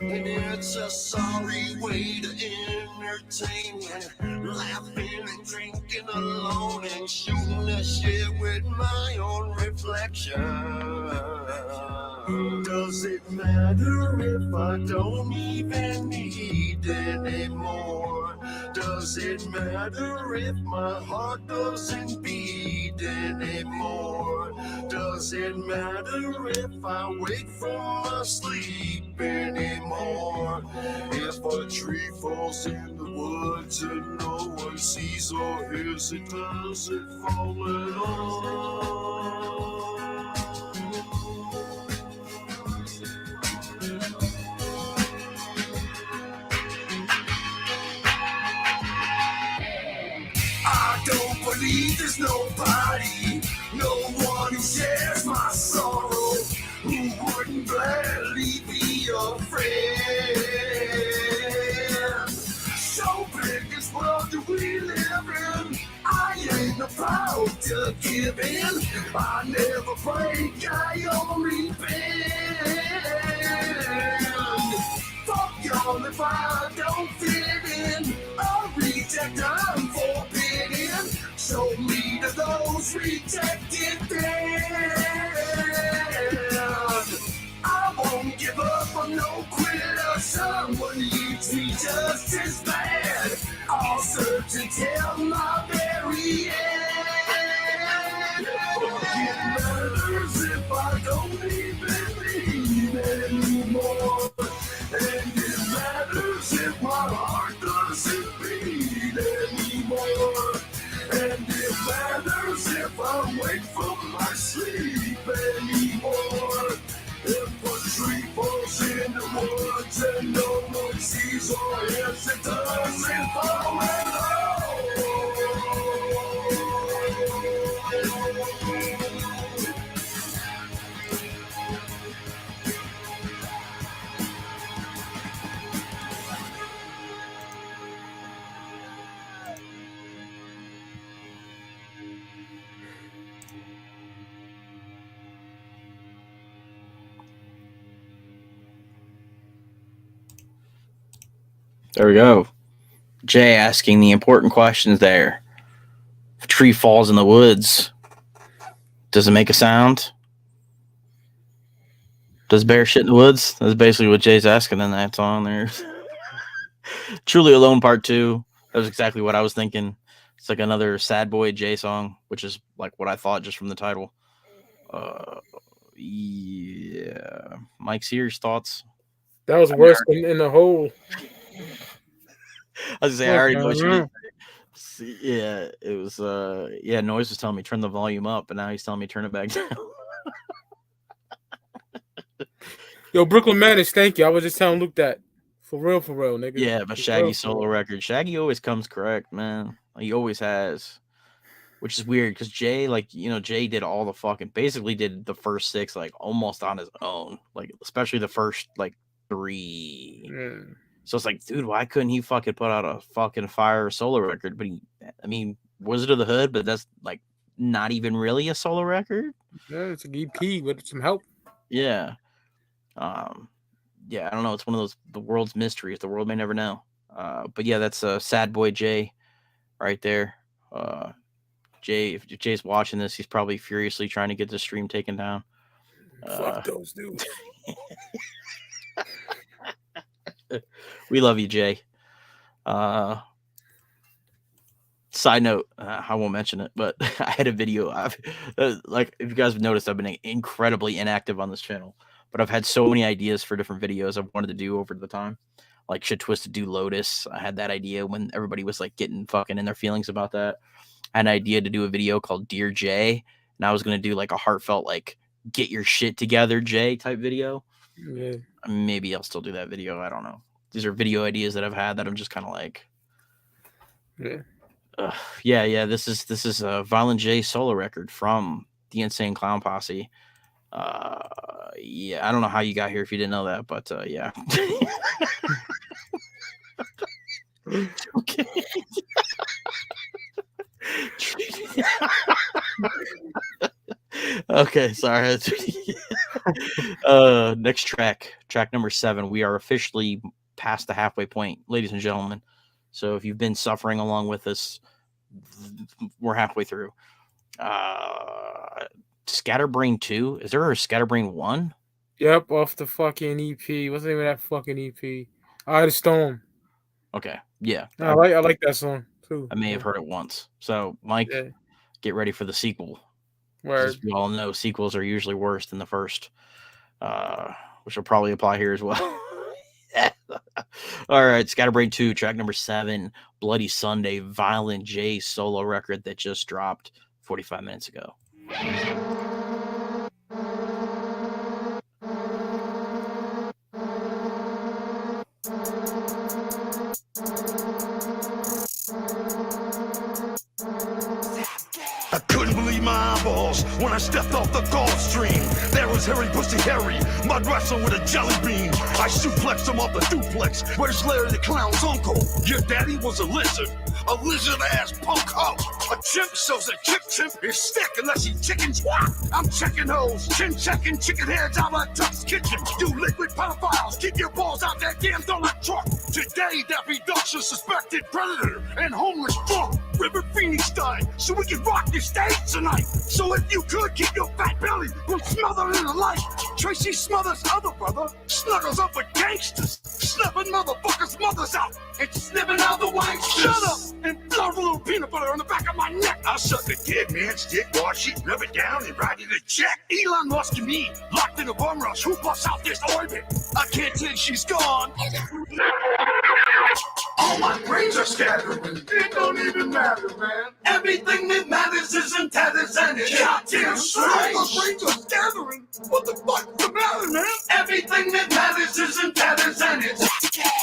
[SPEAKER 6] And it's a sorry way to entertain when laughing and drinking alone and shooting the shit with my own reflection. Does it matter if I don't even need anymore? Does it matter if my heart doesn't beat anymore? Does it matter if I wake from my sleep anymore? If a tree falls in the woods and no one sees or hears it, does it fall at all? I don't believe there's nobody, no one who shares my sorrow, who wouldn't gladly be a friend. So big this world that we live in, I ain't about to give in. I never break, I only bend. Fuck y'all if I don't fit in. A reject, I'm forbidden. Show me to those rejected then. I won't give up, I'm no quitter. Someone needs me just as bad. I'll search until my very end. It matters if I don't even believe anymore. And it matters if my heart doesn't beat anymore. And it matters if I wake from my sleep anymore. If a tree falls in the woods and no one sees or hears it, doesn't fall at all.
[SPEAKER 3] There we go. Jay asking the important questions there. If a tree falls in the woods, does it make a sound? Does bear shit in the woods? That's basically what Jay's asking in that song there. Truly Alone Part 2. That was exactly what I was thinking. It's like another sad boy Jay song, which is like what I thought just from the title. Yeah. Mike Sears, thoughts?
[SPEAKER 4] That was worse than in the whole.
[SPEAKER 3] I was gonna say, I already know what you mean. Yeah, it was. Yeah, Noise was telling me turn the volume up, and now he's telling me turn it back down.
[SPEAKER 4] Yo, Brooklyn Manage, thank you. I was just telling Luke that. For real, nigga.
[SPEAKER 3] Yeah, but Shaggy solo record. Shaggy always comes correct, man. He always has. Which is weird because Jay, like, you know, Jay did all the fucking, basically did the first 6 like almost on his own, like especially the first like 3.
[SPEAKER 4] Mm.
[SPEAKER 3] So it's like, dude, why couldn't he fucking put out a fucking fire solo record? But he, I mean, Wizard of the Hood, but that's like not even really a solo record.
[SPEAKER 4] Yeah, it's an EP with some help.
[SPEAKER 3] Yeah. Yeah, I don't know. It's one of those, the world's mysteries. The world may never know. But yeah, that's a Sad Boy Jay right there. Jay, if Jay's watching this, he's probably furiously trying to get the stream taken down.
[SPEAKER 4] Fuck those dudes.
[SPEAKER 3] We love you, Jay. Side note, I won't mention it, but I had a video. Like, if you guys have noticed, I've been incredibly inactive on this channel, but I've had so many ideas for different videos I've wanted to do over the time. Like, Shit Twisted do Lotus. I had that idea when everybody was like getting fucking in their feelings about that. I had an idea to do a video called Dear Jay, and I was going to do like a heartfelt, like, get your shit together, Jay type video.
[SPEAKER 4] Yeah.
[SPEAKER 3] Maybe I'll still do that video. I don't know. These are video ideas that I've had that I'm just kind of like, yeah. This is a Violent J solo record from the Insane Clown Posse. Yeah, I don't know how you got here if you didn't know that, but yeah. Okay. Okay, sorry. Next track number 7. We are officially past the halfway point, ladies and gentlemen. So if you've been suffering along with us, we're halfway through. Scatterbrain 2. Is there a Scatterbrain 1?
[SPEAKER 4] Yep, off the fucking EP. What's the name of that fucking EP? Eye of the Storm.
[SPEAKER 3] Okay, yeah,
[SPEAKER 4] I like that song too.
[SPEAKER 3] I may have heard it once. So, Mike,
[SPEAKER 4] Yeah.
[SPEAKER 3] get ready for the sequel. 'Cause
[SPEAKER 4] Word.
[SPEAKER 3] as we all know, sequels are usually worse than the first, which will probably apply here as well. All right, Scatterbrain 2, track number 7, Bloody Sunday, Violent J solo record that just dropped 45 minutes ago.
[SPEAKER 5] I couldn't believe my eyeballs when I stepped off the Gulf Stream. There was Harry Pussy Harry, mud wrestling with a jelly bean. I suplexed him off the duplex. Where's Larry the Clown's uncle? Your daddy was a lizard-ass punk hoe. A chimp shows a chimp is sick unless he chicken swat. I'm checking hoes, chin-checking chicken heads out of Duck's kitchen. You liquid pedophiles, keep your balls out that damn donut truck. Today, Daffy Duck's a suspected predator and homeless drunk. River Phoenix died, so we can rock the stage tonight. So if you could, keep your fat belly from smothering in the light. Tracy Smothers' other brother snuggles up with gangsters, snuffing motherfuckers' mothers out and sniffing out the wanksters. Shut up and blow a little peanut butter on the back of my neck. I'll suck a dead man's dick, wash it, rub it down, and write it a check. Elon Musk and me, locked in a bum rush. Who busts out this orbit? I can't take she's gone. All my brains are scattering. It don't even matter, man. Everything that matters is in tatters and it's goddamn straight. My brains are scattering. What the fuck's the matter, man? Everything that matters is in tatters and it's.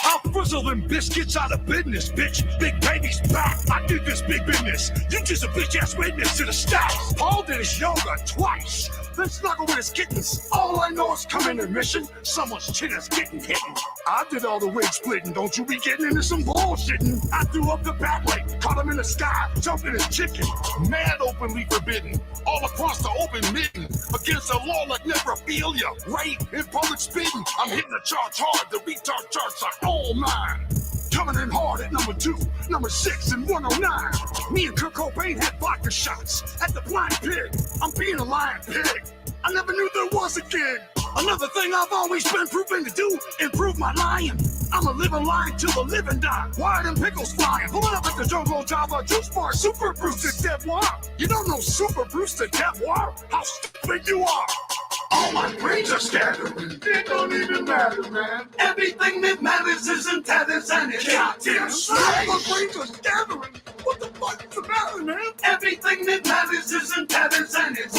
[SPEAKER 5] I'll frizzle them biscuits out of business, bitch. Big baby's back. I did this big business. You just a bitch ass witness to the stats. Paul did his yoga twice. Then snuggle with his kittens. All I know is coming in mission. Someone's chin is getting hidden. I did all the wig splitting. Don't you be getting into some bullshitting. I threw up the bat leg, caught him in the sky, jumping his chicken. Mad openly forbidden. All across the open mitten. Against the law like necrophilia. Rape and public spitting. I'm hitting the charge hard. The retard charts are all mine. Coming in hard at number 2, number 6, and 109. Me and Kurt Cobain had vodka shots at the Blind Pig. I'm being a lying pig. I never knew there was a kid. Another thing I've always been proving to do, improve my lying. I'm a living lie till the living die. Why are them pickles flying? Pulling up at the Jungle Java Juice Bar, Super Bruce to Devoir. You don't know Super Bruce to Devoir? How stupid you are! All my brains are scattering. It don't even matter, man. Everything that matters is in tatters and it's goddamn straight. My brains are scattering. What the fuck's the matter, man? Everything that matters is in tatters and it's.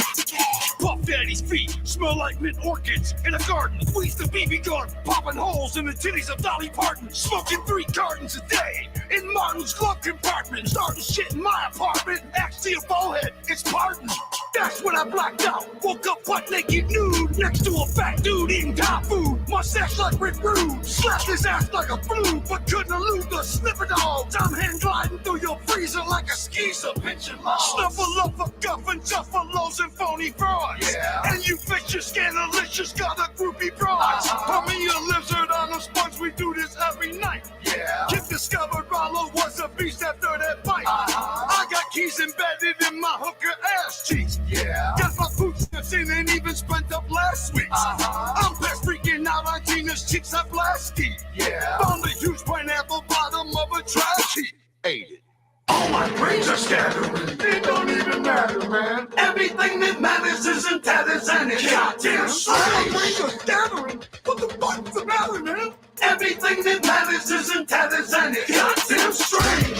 [SPEAKER 5] Puff Daddy's feet smell like mint orchids in a garden. Squeeze the BB gun, popping holes in the titties of Dolly Parton. Smoking 3 cartons a day in Martin's glove compartment. Starting shit in my apartment. Axe to your forehead, it's pardon. That's when I blacked out. Woke up butt naked nude next to a fat dude eating dog food. Mustache like Rick Rude. Slapped his ass like a flu, but couldn't elude the sniffer dogs. I'm hand gliding through your freezer like a skeezer pinching logs. Snuffle up for guff and juffalos and phony frauds. Yeah. And you bitches scandalicious got a groupie broad. For me a lizard on a sponge, we do this every night. Yeah. Kid discovered Rollo was a beast after that fight. I got keys embedded in my hooker ass cheeks. Yeah. Got my boots in and even spent up last week. I'm past freaking out on Gina's cheeks at Blasky. Yeah. Found a huge pineapple bottom of a trash heap. Ate it. All my brains are scattering. It don't even matter, man. Everything that matters is in tatters and it's goddamn straight. All my brains are scattering. What the fuck's the matter, man? Everything that matters is in tatters and it's goddamn straight.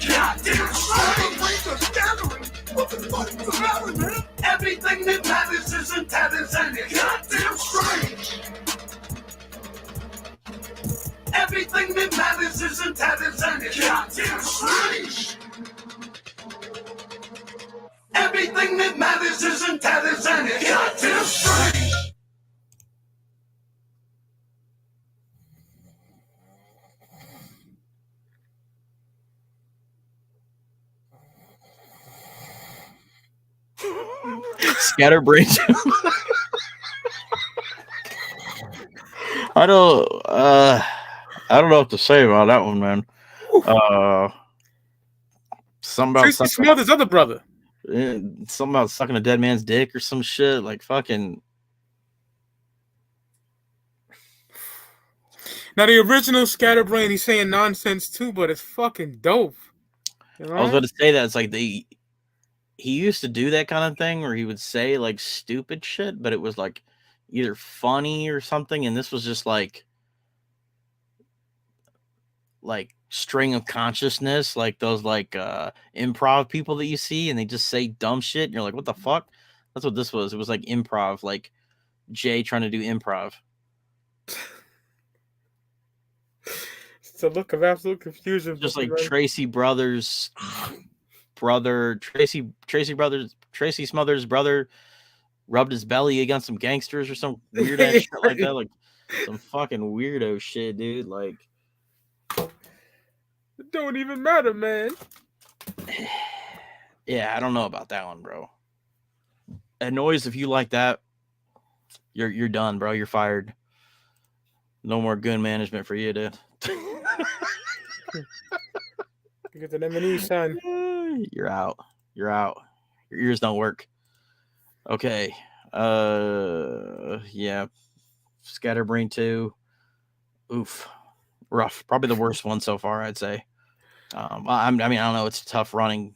[SPEAKER 5] Goddamn straight. All my brains are scattering. What the fuck's the matter, man? Everything that matters is in tatters and it's goddamn straight. Everything that matters is in tatters and it's goddamn straight. Everything that matters is in tatters and it's goddamn straight.
[SPEAKER 3] Scatterbrain. I don't know what to say about that one, man. Something about
[SPEAKER 4] Tracy Smothers' other brother.
[SPEAKER 3] Something about sucking a dead man's dick or some shit. Like fucking.
[SPEAKER 4] Now the original Scatterbrain, he's saying nonsense too, but it's fucking dope. You know?
[SPEAKER 3] I was about to say that it's like he used to do that kind of thing where he would say like stupid shit, but it was like either funny or something, and this was just like string of consciousness, like those like improv people that you see, and they just say dumb shit, and you're like, what the fuck? That's what this was. It was like improv, like Jay trying to do improv.
[SPEAKER 4] It's a look of absolute confusion.
[SPEAKER 3] Just like Tracy Brothers' brother, Tracy Smothers' brother rubbed his belly against some gangsters or some weird ass shit like that. Like some fucking weirdo shit, dude. Like,
[SPEAKER 4] it don't even matter, man.
[SPEAKER 3] Yeah, I don't know about that one, bro. And Noise, if you like that, you're done, bro. You're fired. No more goon management for you, dude.
[SPEAKER 4] You get the M&E, son.
[SPEAKER 3] You're out. You're out. Your ears don't work. Okay. Yeah. Scatterbrain 2. Oof. Rough. Probably the worst one so far, I'd say. I mean, I don't know. It's tough running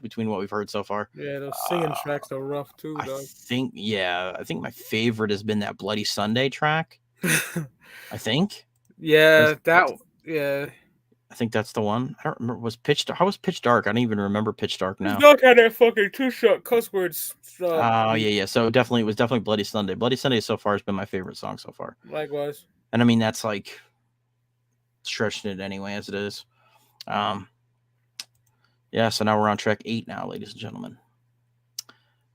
[SPEAKER 3] between what we've heard so far.
[SPEAKER 4] Yeah, those singing tracks are rough too, though.
[SPEAKER 3] I think my favorite has been that Bloody Sunday track. I think.
[SPEAKER 4] Yeah, yeah.
[SPEAKER 3] I think that's the one. I don't remember. How was Pitch Dark? I don't even remember Pitch Dark now.
[SPEAKER 4] Look at that fucking two-shot cuss words.
[SPEAKER 3] Oh, yeah. So it was definitely Bloody Sunday. Bloody Sunday so far has been my favorite song so far.
[SPEAKER 4] Likewise.
[SPEAKER 3] And I mean, that's like stretching it anyway as it is. Yeah, so now we're on track 8 now, ladies and gentlemen.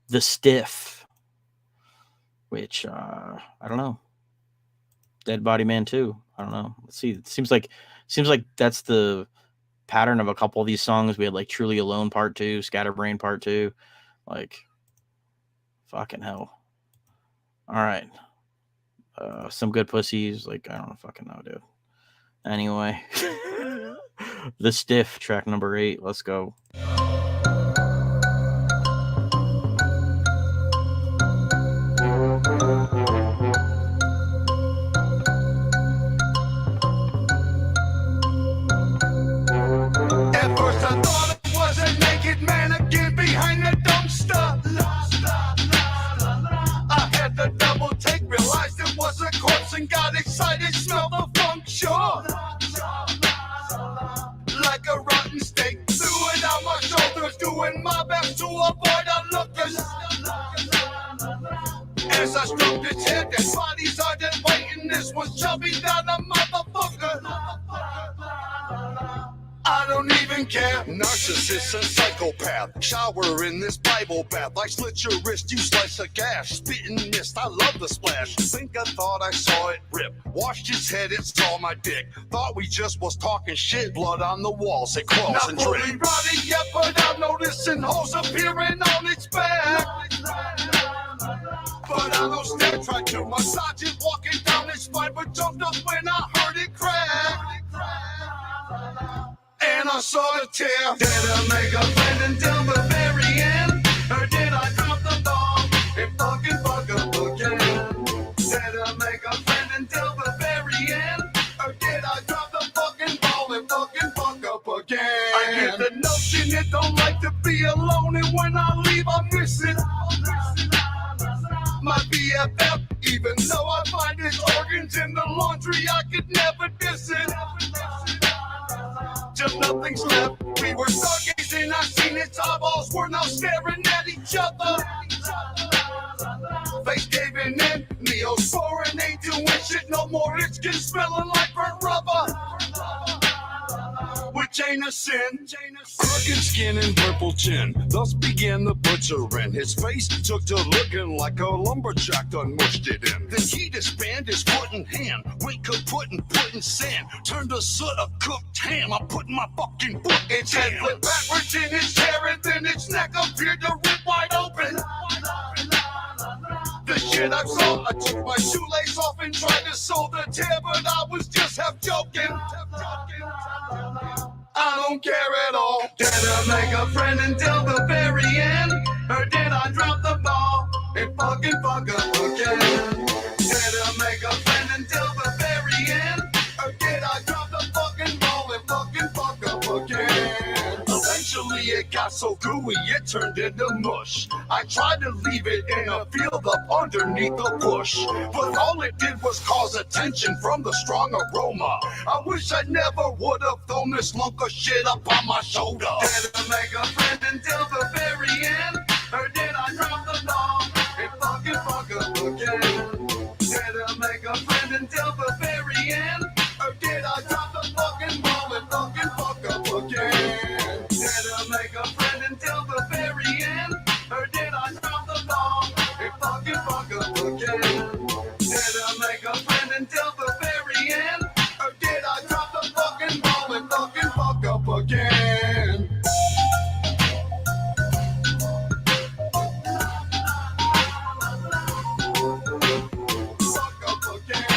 [SPEAKER 3] The Stiff, which I don't know. Dead Body Man 2. I don't know. Let's see. It seems like that's the pattern of a couple of these songs. We had like Truly Alone Part 2, Scatterbrain Part 2. Like, fucking hell. All right. Some Good Pussies. Like, I don't fucking know, dude. Anyway. The Stiff, track number 8. Let's go.
[SPEAKER 2] Got excited, smell the funk, sure. Like a rotten steak, threw it on my shoulders, doing my best to avoid onlookers. As I stroked its head, that body started waiting. This was chubby down a motherfucker. I don't even care. Narcissist and psychopath. Shower in this Bible bath. I slit your wrist, you slice a gash. Spitting mist, I love the splash. Think I thought I saw it rip. Washed his head, it saw my dick. Thought we just was talking shit. Blood on the walls, it crawls and drips. Not fully rotted yet, but I'm noticing holes appearing on its back. But I don't stand, tried to massage it, walking down its spine, but jumped up when I heard it crack. And I saw the tear. Did I make a friend until the very end? Or did I drop the bomb and fucking fuck up again? Did I make a friend until the very end? Or did I drop the fucking ball and fucking fuck up again? I get the notion it don't like to be alone, and when I leave I miss it. My BFF, even though I find his organs in the laundry, I could never diss it. Just nothing's left. We were stargazing, I seen its eyeballs. We're now staring at each other. Face caving in, Neosporin ain't doing shit no more. It's just smelling like burnt rubber. Which ain't a sin. Crooked skin and purple chin. Thus began the butcherin'. His face took to looking like a lumberjack done mushed it in. Then he disbanded his foot in hand. Went kaput and put in sand. Turned a soot of cooked ham. I put my fucking foot in its head flipped backwards in his chair, and then its neck appeared to rip wide open. The shit I saw, I took my shoelace off and tried to sew the tear, but I was just half joking. I don't care at all. Did I make a friend until the very end?
[SPEAKER 6] Or did I drop the ball and fucking fuck up again? Did I make a friend until the very end? Or did I drop the fucking ball and fucking fuck up again? Eventually it got so gooey it turned into mush. I tried to leave it in a field up underneath the bush, but all it did was cause attention from the strong aroma. I wish I never would have thrown this lunk of shit up on my shoulder. Did I make a friend until the very end? Or did I drop the ball and fucking fuck up again? Did I make a friend until the very end? Or did I drop the fucking ball and fucking fuck up again? Did I make a friend until the very end? Or did I drop the ball and fucking fuck up again? Did I make a friend until the very end? Or did I drop the fucking ball and fucking fuck up again? Fuck up again.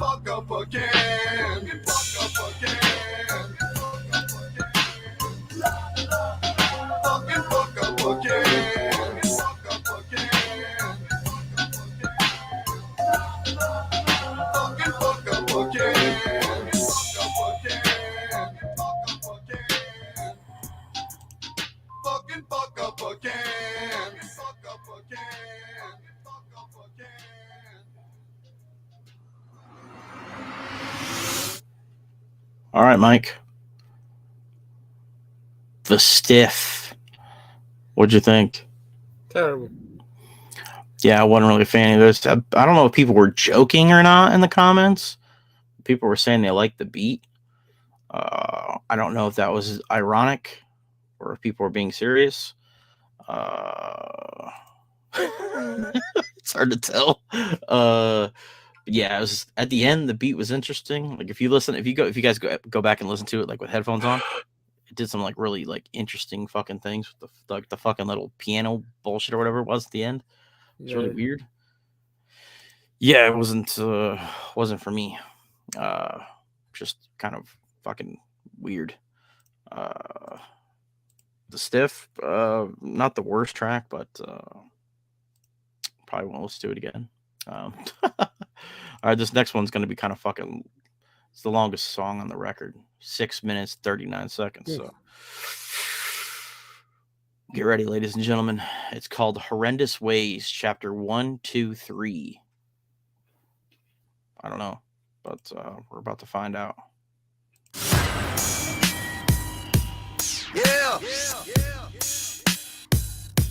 [SPEAKER 6] Fuck up again. Fucking fuck up again. Fuck up again. Fucking fuck up again. Fuck up again. Fuck up again. Fucking fuck up again. Fuck up again. Fuck up again.
[SPEAKER 3] All right, Mike. The Stiff. What'd you think?
[SPEAKER 4] Terrible.
[SPEAKER 3] Yeah, I wasn't really a fan of this. I don't know if people were joking or not in the comments. People were saying they liked the beat. I don't know if that was ironic or if people were being serious. It's hard to tell. Yeah, it was at the end. The beat was interesting. Like if you guys go back and listen to it like with headphones on, it did some like really like interesting fucking things with the fucking little piano bullshit or whatever it was at the end. It's really weird. Yeah, it wasn't for me. Just kind of fucking weird. The Stiff, not the worst track, but probably won't listen to it again. All right, this next one's going to be kind of fucking. It's the longest song on the record, 6 minutes 39 seconds. So get ready, ladies and gentlemen. It's called "Horrendous Ways," Chapter 1, 2, 3. I don't know, but we're about to find out.
[SPEAKER 5] Yeah.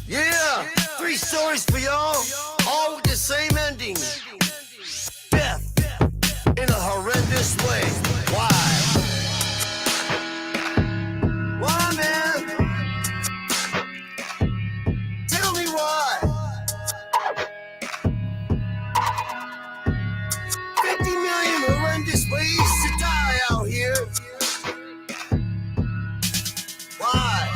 [SPEAKER 5] Yeah. 3 stories for y'all, all with the same ending. Death in a horrendous way. Why? Why, man? Tell me why. 50 million horrendous ways to die out here. Why?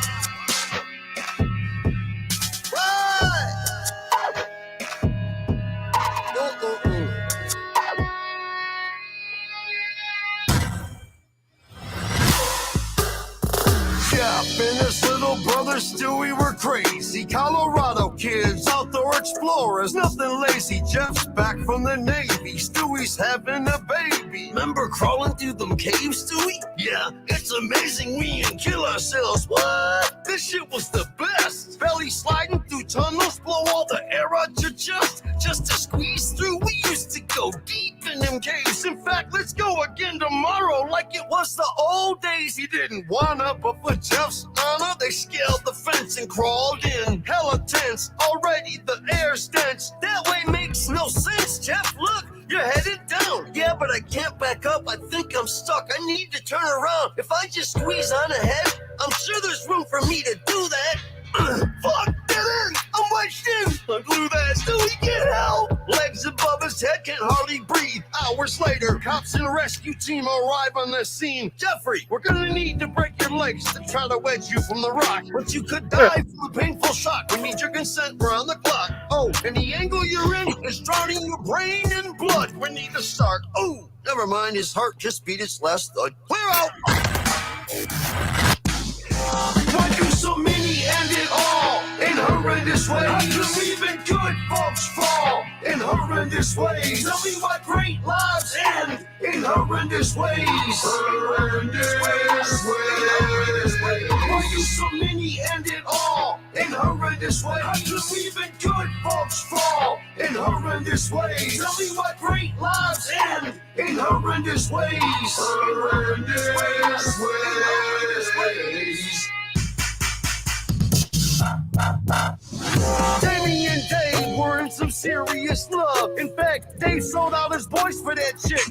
[SPEAKER 5] And his little brother Stewie were crazy Colorado kids, outdoor explorers, nothing lazy. Jeff's back from the Navy, Stewie's having a baby. Remember crawling through them caves, Stewie? Yeah, it's amazing we didn't kill ourselves. What? This shit was the best. Belly sliding through tunnels, blow all the air out your chest just to squeeze through. We used to go deep in them caves. In fact, let's go again tomorrow like it was the old days. He didn't wanna, but for Jeff's honor, they scaled the fence and crawled in. Hella tense, already the air's dense. That way makes no sense, Jeff. Look, you're headed down. Yeah, but I can't back up. I think I'm stuck. I need to turn around. If I just squeeze on ahead, I'm sure there's room for me to do that. Fuck, dead end. I'm wedged in. Undo that. Stewie, get help. Legs above his head, can hardly breathe. Hours later, cops and rescue team arrive on the scene. Jeffrey, we're gonna need to break your legs to try to wedge you from the rock. But you could die from a painful shock. We need your consent. We're on the clock. Oh, and the angle you're in is drowning your brain in blood. We need to start. Oh, never mind. His heart just beat its last thud. Clear out.
[SPEAKER 6] Why do so many end it all in horrendous ways? How do even good folks fall in horrendous ways? Tell me why great lives end in horrendous ways. Horrendous ways. Why do so many end it all in horrendous ways? How do even good folks fall in horrendous ways? Tell me why great lives end in horrendous ways. Horrendous ways. Jamie and Dave were in some serious love. In fact, Dave sold out his voice for that chick.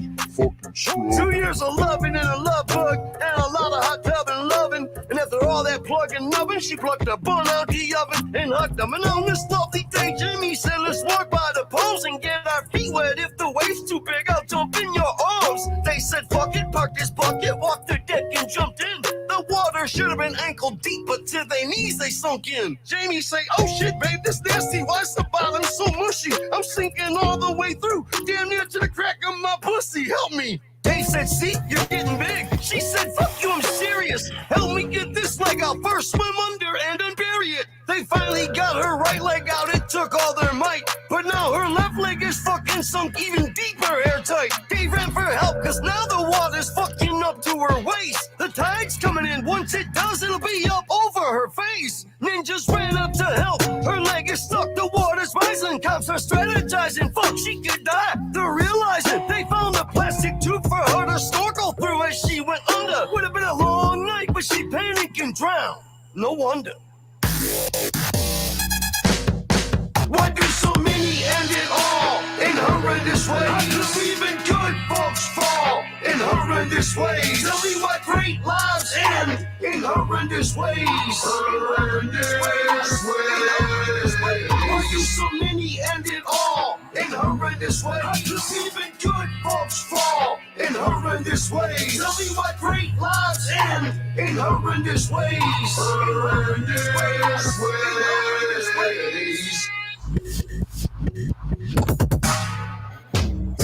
[SPEAKER 6] 2 years of loving and a love bug, and a lot of hot tub and loving. And after all that plugging nubbin, she plucked a bun out the oven and hugged them. And on this lovely day, Jamie said, let's walk by the poles and get our feet wet. If the wave's too big, I'll jump in your arms. They said, fuck it, park this bucket, walked the deck and jumped in. The water should have been ankle deep, but to their knees they sunk in. Jamie say, oh shit, babe, this nasty. Why's the bottom so mushy? I'm sinking all the way through, damn near to the crack of my pussy. Help me. Dave said, see, you're getting big. She said, fuck you, I'm serious. Help me get this leg out first, swim under and unbury it. They finally got her right leg out, it took all their might. But now her left leg is fucking sunk even deeper airtight. Dave ran for help, cause now the water's fucking up to her waist. The tide's coming in, once it does, it'll be up over her face. Ninjas ran up to help, her leg is stuck, the water's rising. Cops are strategizing, fuck, she could die. They're realizing they found a plastic tube for her to snorkel through as she went under. Would have been a long night, but she panicked and drowned. No wonder. Why do so many end it all in horrendous ways? How do even good folks fall in horrendous ways? Tell me why great lives end in horrendous ways. Horrendous ways. Why do so many end it all in horrendous ways? How do even good folks fall in horrendous ways? Tell me why great lives end in horrendous ways. Horrendous ways.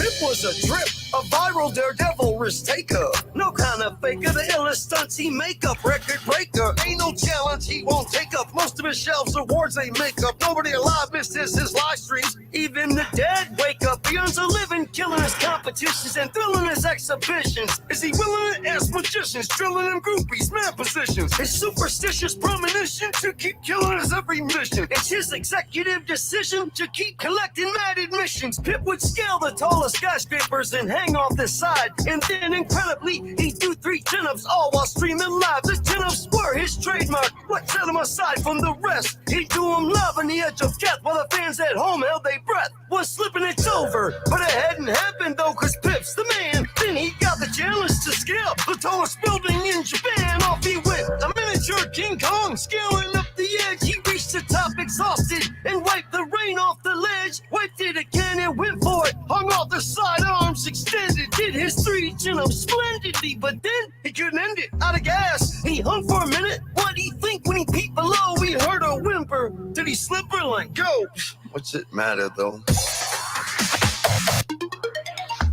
[SPEAKER 6] It was a trip, a viral daredevil risk taker. No kind of faker, the illest stunts he make up. Record breaker, ain't no challenge he won't take up. Most of his shelves awards they make up. Nobody alive misses his live streams. Even the dead wake up. He earns a living killing his competitions and thrilling his exhibitions. Is he willing to ask magicians, drilling them groupies, man positions? His superstitious premonition to keep killing his every mission. It's his executive decision to keep collecting mad admissions. Pip would scale the tallest skyscrapers and hang off the side. And then incredibly, he'd do 3 chin-ups all while streaming live. The chin-ups were his trademark. What set him aside from the rest? He'd do them live on the edge of death while the fans at home held their breath. Was slipping, it's over. But it hadn't happened though, cause Pip's the man. Then he got the challenge to scale the tallest building in Japan. Off he went, a miniature King Kong, scaling up the edge. He reached the top exhausted and wiped the rain off the ledge. Wiped it again and went for it. Hung off the side, arms extended. Did his 3 chin-ups splendidly, but then he couldn't end it. Out of gas, he hung for a minute. What'd he think when he peeped below? He heard a whimper. Did he slip or let go?
[SPEAKER 7] What's it matter though?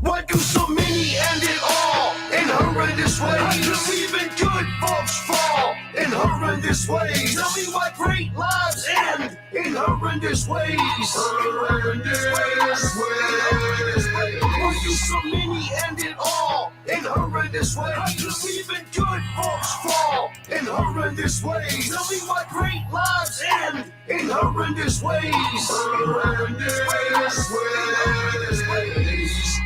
[SPEAKER 6] Why do so many end it all in horrendous ways? How do even good folks fall in horrendous ways? Tell me why great lives end in horrendous ways. Horrendous ways. Why do so many end it all in horrendous ways? How do even good folks fall in horrendous ways? Tell me why great lives end in horrendous ways. Horrendous ways. In horrendous ways.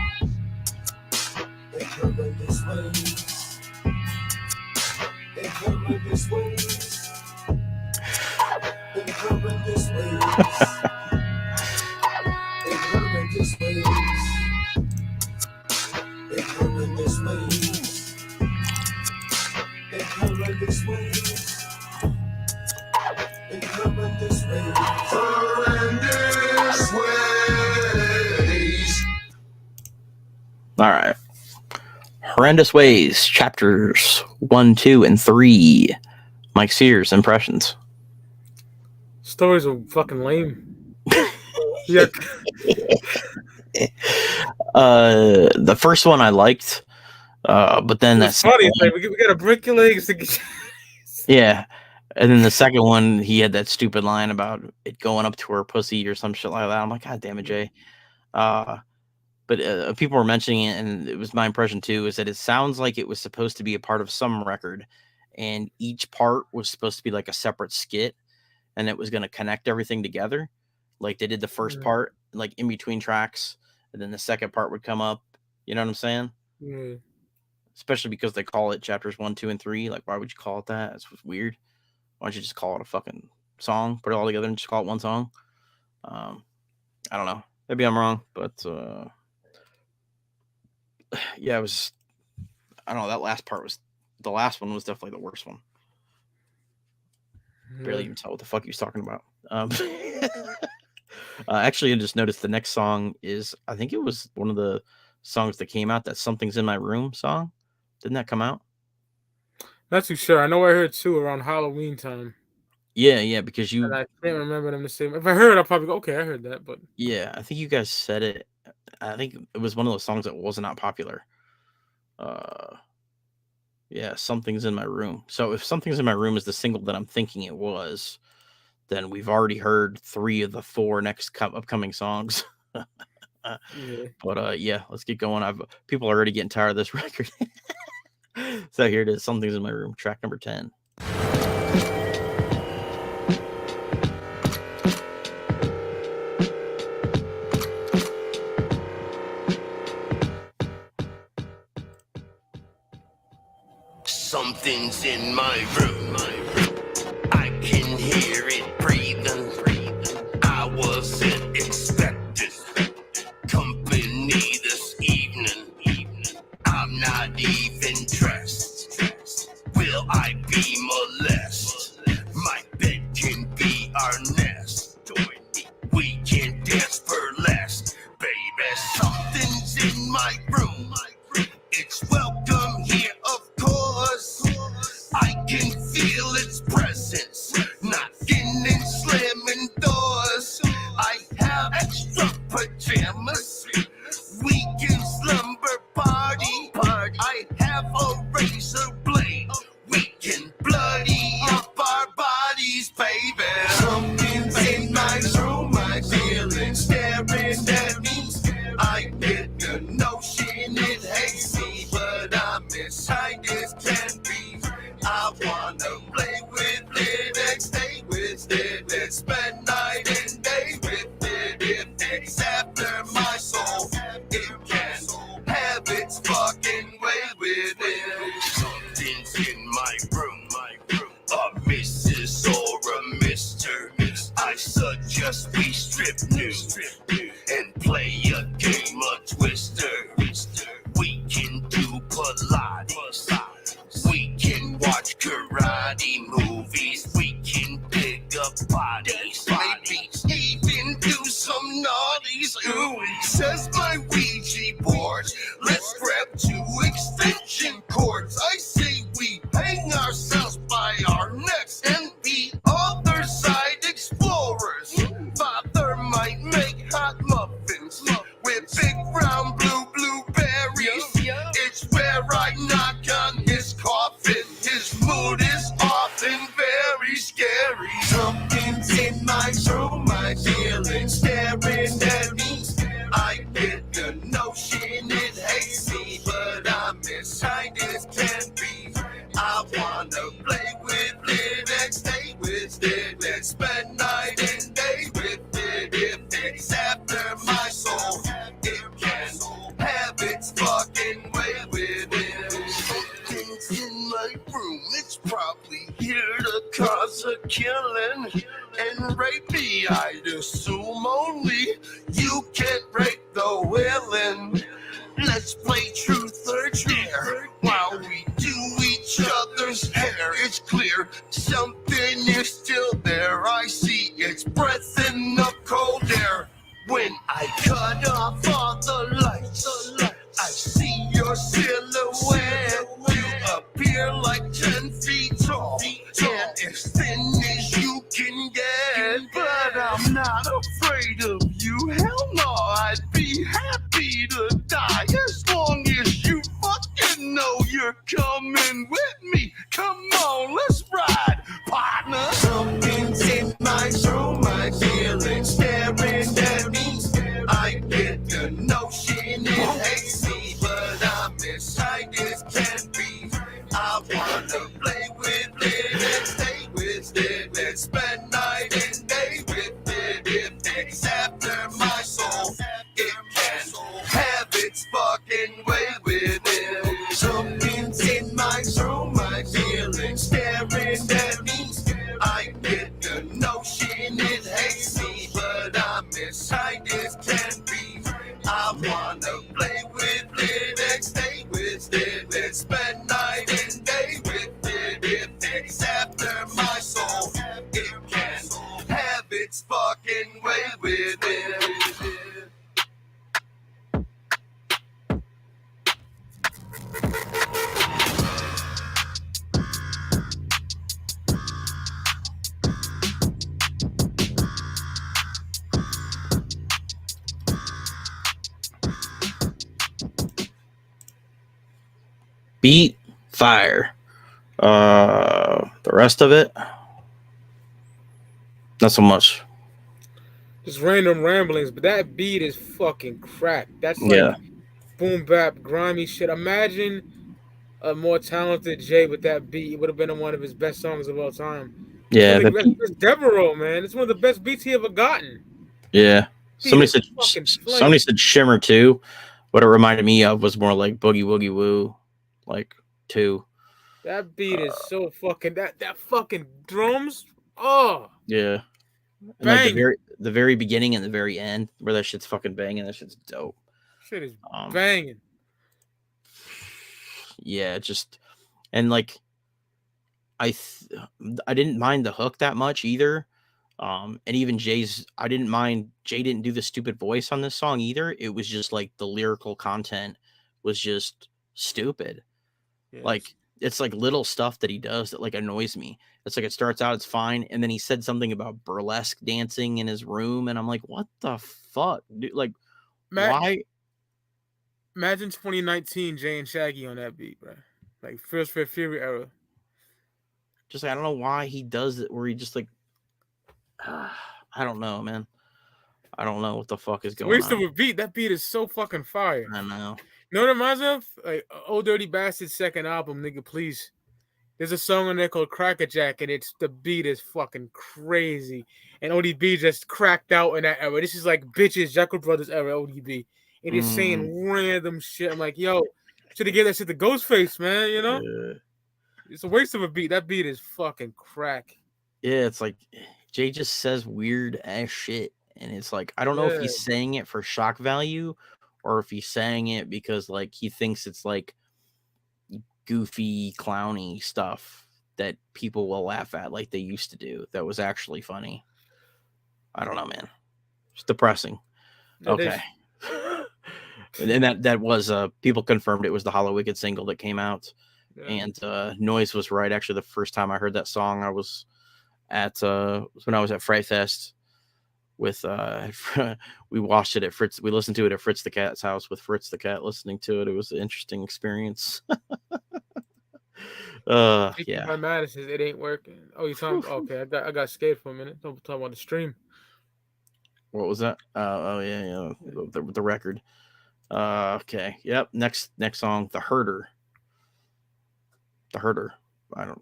[SPEAKER 6] In horrendous ways. In horrendous ways. In horrendous ways. In horrendous ways. In horrendous ways. In horrendous ways. Horrendous ways.
[SPEAKER 3] All right. Horrendous Ways, chapters 1, 2, and 3. Mike Sears, impressions.
[SPEAKER 4] Stories are fucking lame. Yeah.
[SPEAKER 3] The first one I liked, but then
[SPEAKER 4] It's funny. It's like we gotta break your legs to get.
[SPEAKER 3] Yeah. And then the second one, he had that stupid line about it going up to her pussy or some shit like that. I'm like, God damn it, Jay. But people were mentioning it, and it was my impression too, is that it sounds like it was supposed to be a part of some record, and each part was supposed to be like a separate skit, and it was going to connect everything together. Like they did the first part, like in between tracks, and then the second part would come up. You know what I'm saying?
[SPEAKER 4] Yeah.
[SPEAKER 3] Especially because they call it chapters 1, 2, and 3. Like, why would you call it that? It's weird. Why don't you just call it a fucking song? Put it all together and just call it one song. I don't know. Maybe I'm wrong, but yeah, it was. I don't know. That last part was the last one was definitely the worst one. Barely even tell what the fuck he was talking about. Actually, I just noticed the next song is, I think it was one of the songs that came out, that Something's in My Room song. Didn't that come out?
[SPEAKER 4] Not too sure. I know I heard two around Halloween time.
[SPEAKER 3] Yeah, because
[SPEAKER 4] And I can't remember them the same. If I heard it, I'll probably go, okay, I heard that. But
[SPEAKER 3] yeah, I think you guys said it. I think it was one of those songs that wasn't that popular. Yeah, Something's in My Room. So if Something's in My Room is the single that I'm thinking it was, then we've already heard 3 of the 4 next upcoming songs.
[SPEAKER 4] yeah.
[SPEAKER 3] But yeah, let's get going. People are already getting tired of this record. So here it is, Something's in My Room, track number 10.
[SPEAKER 5] Something's in my room. I can hear it breathing. I wasn't expecting company this evening. I'm not even dressed. Will I be molested? My bed can be our nest. We can dance burlesque. Baby, something's in my room. It's welcome here, of course. I can feel its presence, knocking and slamming doors. I have extra pajamas. We can slumber party. I have a razor blade. We can bloody up our bodies, baby. Something's in my room. My feelings staring at me. I get the notion it hates me, but I'm as tight as can be. I wanna play with it and stay with it and spend night and day with it. If it's after my soul, it can have its fucking way with it. Something's in my room. A Mrs. or a Mr. I suggest we strip nude and play a game of Twister. We can do Pilates. We can watch karate movies. We can pick up bodies. Maybe even do some naughties. Ooh, it says my Ouija board. Let's grab 2 extension cords. I say we hang ourselves by our necks and be other side explorers. Father might make hot muffins with big brown blueberries. It's where I knock on his coffin. His mood is often very scary. Something's in my room. My feelings staring at me. I get the notion it hates me, but I'm as tight as can be. I wanna play with it and stay with it and spend night and day with it. If it's after my soul, it can have its fucking way with it. Something's in my room. It's probably here to cause a killing and rape me. I'd assume only you can rape the willing. Let's play truth or dare while we do each other's hair. It's clear something is still there. I see its breath in the cold air. When I cut off all the lights, I see your silhouette. You appear like 10 feet tall and as thin as you can get. But I'm not afraid of you. Hell no, I'd be happy to die as long as you fucking know you're coming with me. Come on, let's ride.
[SPEAKER 6] get the notion it hates me, but I'm as tight as can be. I wanna play with it and stay with it and spend night and day with it. If it's after my soul, it can have its fucking way with it. Something's in my soul, my feelings staring at me. I get the notion it hates me, but I'm as tight as can be. I wanna play with it and stay with it and spend night and day with it. If it's after my soul, it can have its fucking way with it.
[SPEAKER 3] Beat fire. The rest of it, not so much.
[SPEAKER 4] Just random ramblings, but that beat is fucking crack. That's like
[SPEAKER 3] Yeah.
[SPEAKER 4] boom bap, grimy shit. Imagine a more talented Jay with that beat. It would have been one of his best songs of all time.
[SPEAKER 3] Yeah,
[SPEAKER 4] It's
[SPEAKER 3] the
[SPEAKER 4] like,
[SPEAKER 3] beat,
[SPEAKER 4] it's Devereaux, man. It's one of the best beats he ever gotten.
[SPEAKER 3] yeah.
[SPEAKER 4] Beat
[SPEAKER 3] Somebody
[SPEAKER 4] is
[SPEAKER 3] said
[SPEAKER 4] fucking
[SPEAKER 3] somebody
[SPEAKER 4] flame.
[SPEAKER 3] said Shimmer 2. What it reminded me of was more like Boogie Woogie Woo, like 2.
[SPEAKER 4] That beat is so fucking that fucking drums. Oh,
[SPEAKER 3] Yeah. And like
[SPEAKER 4] bang!
[SPEAKER 3] the very beginning and the very end where that shit's fucking banging, that shit's dope.
[SPEAKER 4] Shit is
[SPEAKER 3] Um,
[SPEAKER 4] banging.
[SPEAKER 3] Yeah, just and like I didn't mind the hook that much either. And even I didn't mind Jay didn't do the stupid voice on this song either. It was just like the lyrical content was just stupid.
[SPEAKER 4] Yes.
[SPEAKER 3] Like it's like little stuff that he does that like annoys me. It's like it starts out, it's fine, and then he said something about burlesque dancing in his room, and I'm like, what the fuck, dude? Like, why?
[SPEAKER 4] Imagine 2019 Jay and Shaggy on that beat, bro. Like First Fit Fury era.
[SPEAKER 3] Just like, I don't know why he does it, where he just like, I don't know, man. I don't know what the fuck is going
[SPEAKER 4] Waste of
[SPEAKER 3] on.
[SPEAKER 4] a beat. That beat is so fucking fire.
[SPEAKER 3] I know.
[SPEAKER 4] You know what it reminds me of? Like Old Dirty Bastard's second album, nigga, please. There's a song on there called Crackerjack, and the beat is fucking crazy. And ODB just cracked out in that era. This is like bitches, Jackal Brothers era ODB. And it's saying random shit. I'm like, yo, should have given that shit to Ghostface, man, you know?
[SPEAKER 3] Yeah.
[SPEAKER 4] It's a waste of a beat. That beat is fucking crack.
[SPEAKER 3] Yeah, it's like Jay just says weird ass shit. And it's like, I don't know if he's saying it for shock value or if he's saying it because like he thinks it's like goofy, clowny stuff that people will laugh at like they used to do. That was actually funny. I don't know, man. It's depressing. Okay. And that was people confirmed it was the Hollow Wicked single that came out. Yeah. And Noise was right. Actually, the first time I heard that song, I was at when I was at Fright Fest with we watched it at Fritz. We listened to it at Fritz the Cat's house with Fritz the Cat listening to it. It was an interesting experience. Yeah.
[SPEAKER 4] My Madison, it ain't working. Oh, you talking? Okay, I got scared for a minute. Don't talk about the stream.
[SPEAKER 3] What was that? Oh yeah. The record. Okay. Yep. Next song, The Herder. The Herder. I don't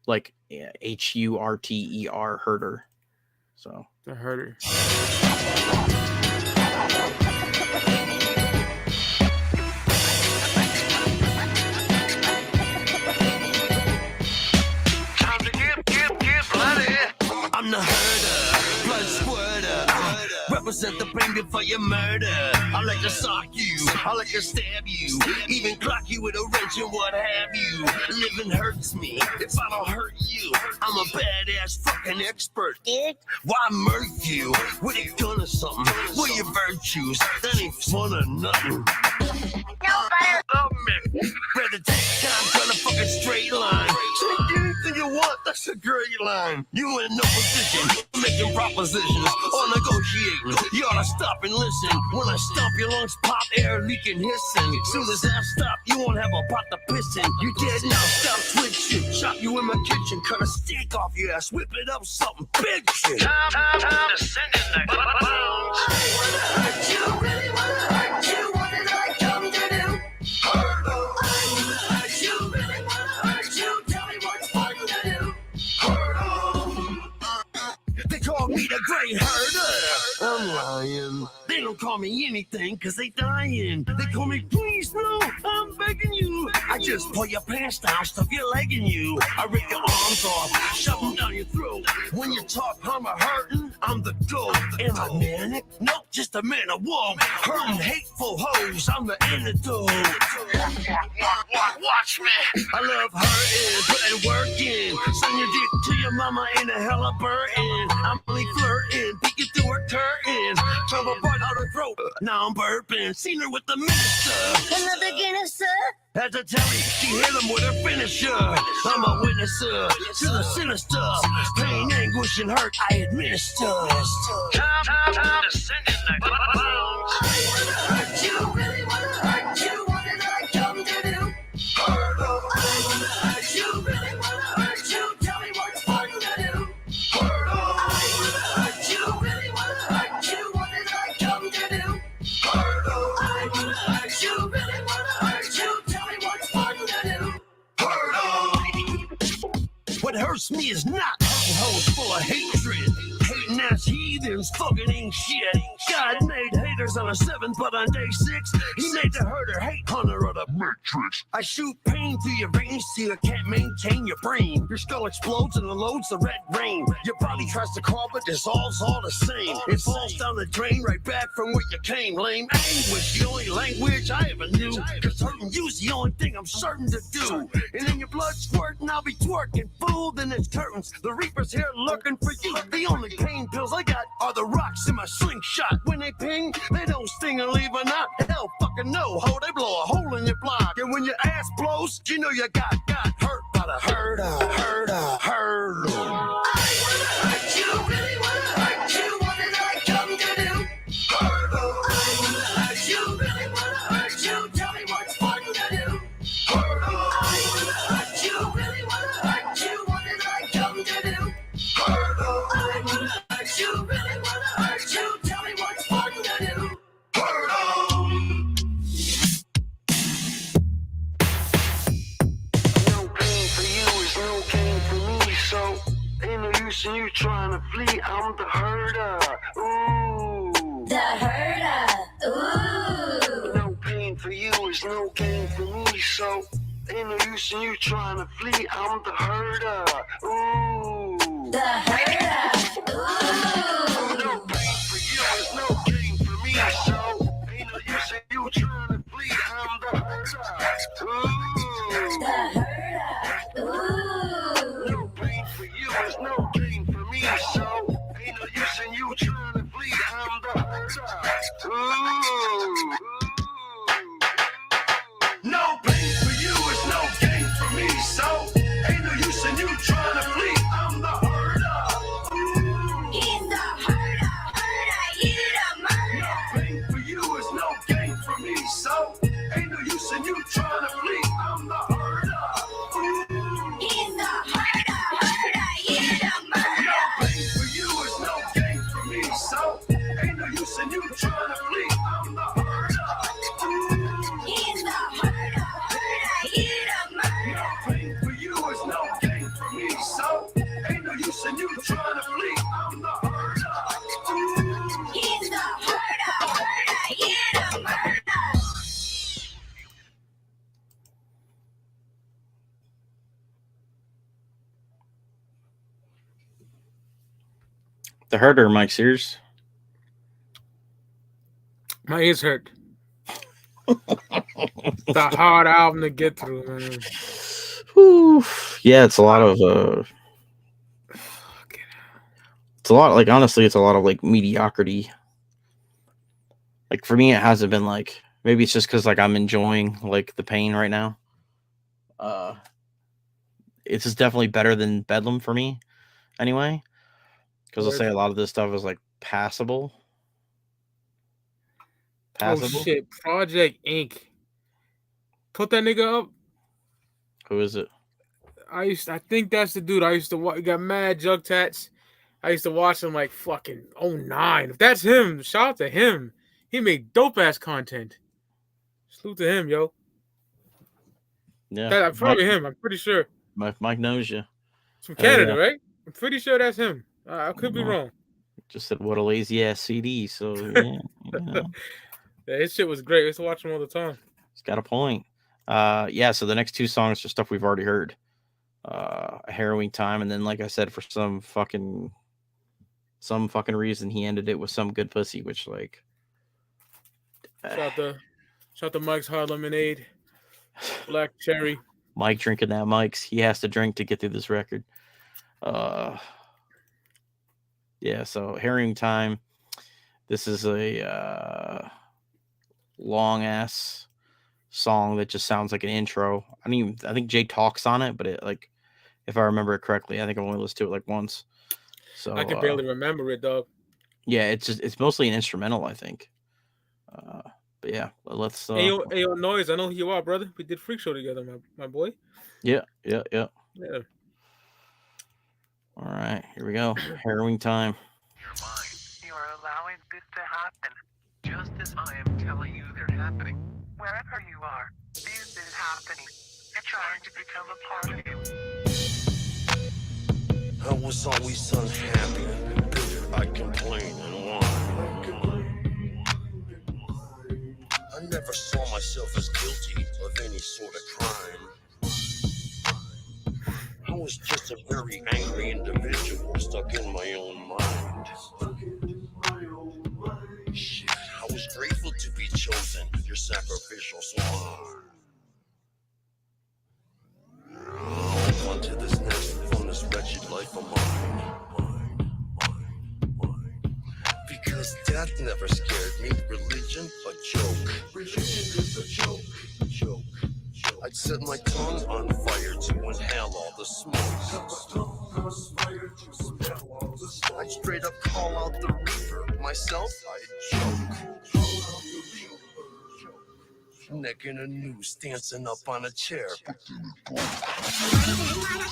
[SPEAKER 3] like HURTER Herder. So
[SPEAKER 4] The Herder.
[SPEAKER 5] I'm the herder, blood squirter. Represent the pain before you murder. I like to sock you, I like to stab you, even clock you with a wrench and what have you. Living hurts me if I don't hurt you. I'm a badass fucking expert, dude. Why murk you with a gun or something? What are your virtues? That ain't fun or nothing. Nobody love me. Rather take time on a fucking straight line. Take anything you want, that's a great line. You in no position, making propositions or negotiating. You ought to stop and listen. When I stomp your lungs, pop, air leaking, hissing. Soon as I stop, you won't have a pot to piss in. You dead now, stop twitching. Chop you in my kitchen, cut a steak off your ass, whip it up, something big shit. Time to send it next. I wanna hurt you, really wanna call me anything, cause they dying. They call me, please, no, I'm begging you. I just pull your pants down, stuff your leg in you. I rip your arms off, shove them down your throat. When you talk, I'm a hurtin', I'm the goat. Am I manic? Nope, just a man of woe. Hurting hateful hoes, I'm the antidote. Watch me. I love hurting, putting work in. Send your dick to your mama in a hella burden. I'm only flirting, peeking through her curtains. Trouble part out her throat, now I'm burping. Seen her with the minister. In the beginning, sir. Had to tell me, she hit him with her finisher. I'm a witness to the sinister. Pain, anguish, and hurt I administer. Time to send it like bombs. I wanna hurt you, really wanna hurt you. What did I come to do? I wanna hurt you, really wanna hurt you. Tell me what's fun to do. I wanna hurt you, really wanna hurt you. What did I come to do? I wanna hurt you, really wanna hurt you. Tell me what's fun to do. What hurts me is not hurting hoes full of hatred. Hating ass heathens fucking ain't shit. God made haters on a 7, but on day 6, he made the herder hate hunter of the matrix. I shoot pain through your veins till you can't maintain your brain. Your skull explodes and unloads the red rain. Your body tries to crawl but dissolves all the same. It falls down the drain right back from where you came. Lame anguish, the only language I ever knew. Cause hurting you's the only thing I'm certain to do. And then your blood squirting, I'll be twerking. Fool, then it's curtains. The reaper's here lurking for you. The only pain pills I got are the rocks in my slingshot. When they ping, they don't sting and leave a knot. Hell fucking no, ho, they blow a hole in your block. And when your ass blows, you know you got hurt by the herder. I wanna hurt you, really wanna hurt you. What did I come to do? I wanna hurt you, really wanna hurt you. Tell me what's fun to do. I wanna hurt you, really wanna hurt you. What did I come to do? I wanna hurt you, really wanna hurt you. Tell me what's fun to do. No pain for you is no gain for me, so ain't no use in you trying to flee. I'm the herder. Ooh.
[SPEAKER 8] The herder. Ooh.
[SPEAKER 5] No pain for you is no gain for me, so ain't no use in you trying to flee. I'm the herder. Ooh.
[SPEAKER 8] The herder. Ooh.
[SPEAKER 5] No pain for you is no gain for me, so ain't no use in you trying to flee. I'm the herder. Ooh.
[SPEAKER 8] The herder. Ooh.
[SPEAKER 5] No pain for you is no gain for me, so ain't no use in you trying to flee. I'm the herder. Ooh. No pain for you is no gain for me, so ain't no use in you trying to flee. I'm the herder.
[SPEAKER 8] He's the herder. Herder, you the murder.
[SPEAKER 5] No pain for you is no gain for me, so ain't no use in you trying to flee. I'm the herder.
[SPEAKER 8] He's the herder. Herder, you the murder.
[SPEAKER 5] No pain for you is no gain for me, so ain't no use in you trying to flee. I'm the herder.
[SPEAKER 8] He's the herder. Herder, you the murder.
[SPEAKER 5] No pain for you is no gain for me, so ain't no use in you trying to flee. I'm the herder.
[SPEAKER 8] He's the herder. Herder, you the murder.
[SPEAKER 3] The herder, Mike Sears.
[SPEAKER 4] My ears hurt. It's a hard album to get through, man.
[SPEAKER 3] Whew. Yeah, it's a lot of it's a lot, like, honestly, it's a lot of like mediocrity. Like, for me, it hasn't been like, maybe it's just because like I'm enjoying like the pain right now. It's just definitely better than Bedlam for me, anyway. Because I'll say a lot of this stuff is like passable.
[SPEAKER 4] Oh shit! Project Inc. Put that nigga up.
[SPEAKER 3] Who is it?
[SPEAKER 4] I think that's the dude I used to watch. He got mad jug tats. I used to watch him like fucking 09. If that's him, shout out to him. He made dope ass content. Salute to him, yo.
[SPEAKER 3] Yeah,
[SPEAKER 4] That's probably him. I'm pretty sure.
[SPEAKER 3] Mike knows you.
[SPEAKER 4] It's from Canada, right? I'm pretty sure that's him. I could be wrong.
[SPEAKER 3] just said what a lazy ass CD. So yeah,
[SPEAKER 4] Yeah, his shit was great. I used to watch him all the time.
[SPEAKER 3] he's got a point. Yeah. So the next two songs are stuff we've already heard. Harrowing Time, and then like I said, for some fucking reason, he ended it with Some Good Pussy, which like.
[SPEAKER 4] Shout to Mike's Hard Lemonade, Black Cherry.
[SPEAKER 3] Mike drinking that Mike's. He has to drink to get through this record. Yeah, so Harrowing Time. This is a long ass song that just sounds like an intro. I think Jay talks on it, but it like, if I remember it correctly, I think I've only listened to it like once. So
[SPEAKER 4] I can barely remember it, dog.
[SPEAKER 3] Yeah, it's mostly an instrumental, I think. But yeah, let's.
[SPEAKER 4] Ayo, Noise. I know who you are, brother. We did Freak Show together, my boy.
[SPEAKER 3] Yeah.
[SPEAKER 4] Yeah.
[SPEAKER 3] All right, here we go. Harrowing Time.
[SPEAKER 9] Your mind. You are allowing this to happen, just as I am telling you they're happening. Wherever you are, this is happening. You're trying to become a part of you.
[SPEAKER 5] I was always unhappy, bitter, I complained and whined. I never saw myself as guilty of any sort of crime. I was just a very angry individual stuck in my own mind. Shit, I was grateful to be chosen, your sacrificial swan. On to this next from this wretched life of mine. Because death never scared me. Religion, a joke. Religion is a joke. I'd set my tongue on fire to inhale all the smoke. I'd straight up call out the reaper. Myself, I'd joke. Neck in a noose, dancing up on a chair.
[SPEAKER 8] I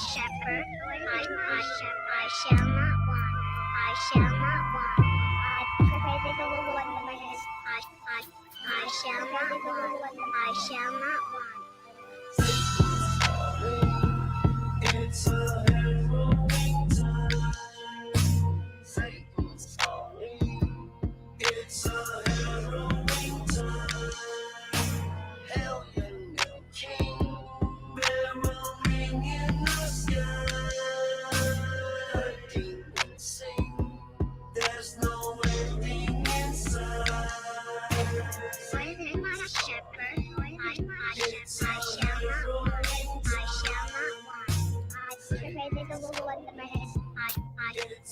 [SPEAKER 8] shall not want. I shall not want. I shall not want. I shall not want.
[SPEAKER 6] It's a harrowing time. Satan's calling. It's a harrowing time. Hell and no king. Barreling in the sky. Demons sing. There's no ending inside.
[SPEAKER 8] I'm not a shepherd. I shall not want. I shall not want.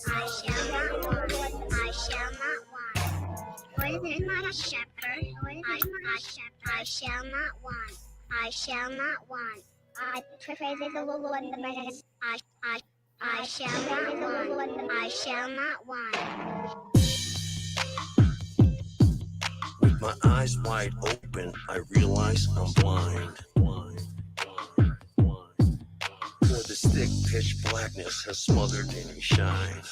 [SPEAKER 8] I shall not want. I shall not want. I'm not a shepherd. I shall not want. I shall not want. I praise the Lord. I shall not want. I shall not want.
[SPEAKER 5] With my eyes wide open, I realize I'm blind. For this thick pitch blackness has smothered any shine.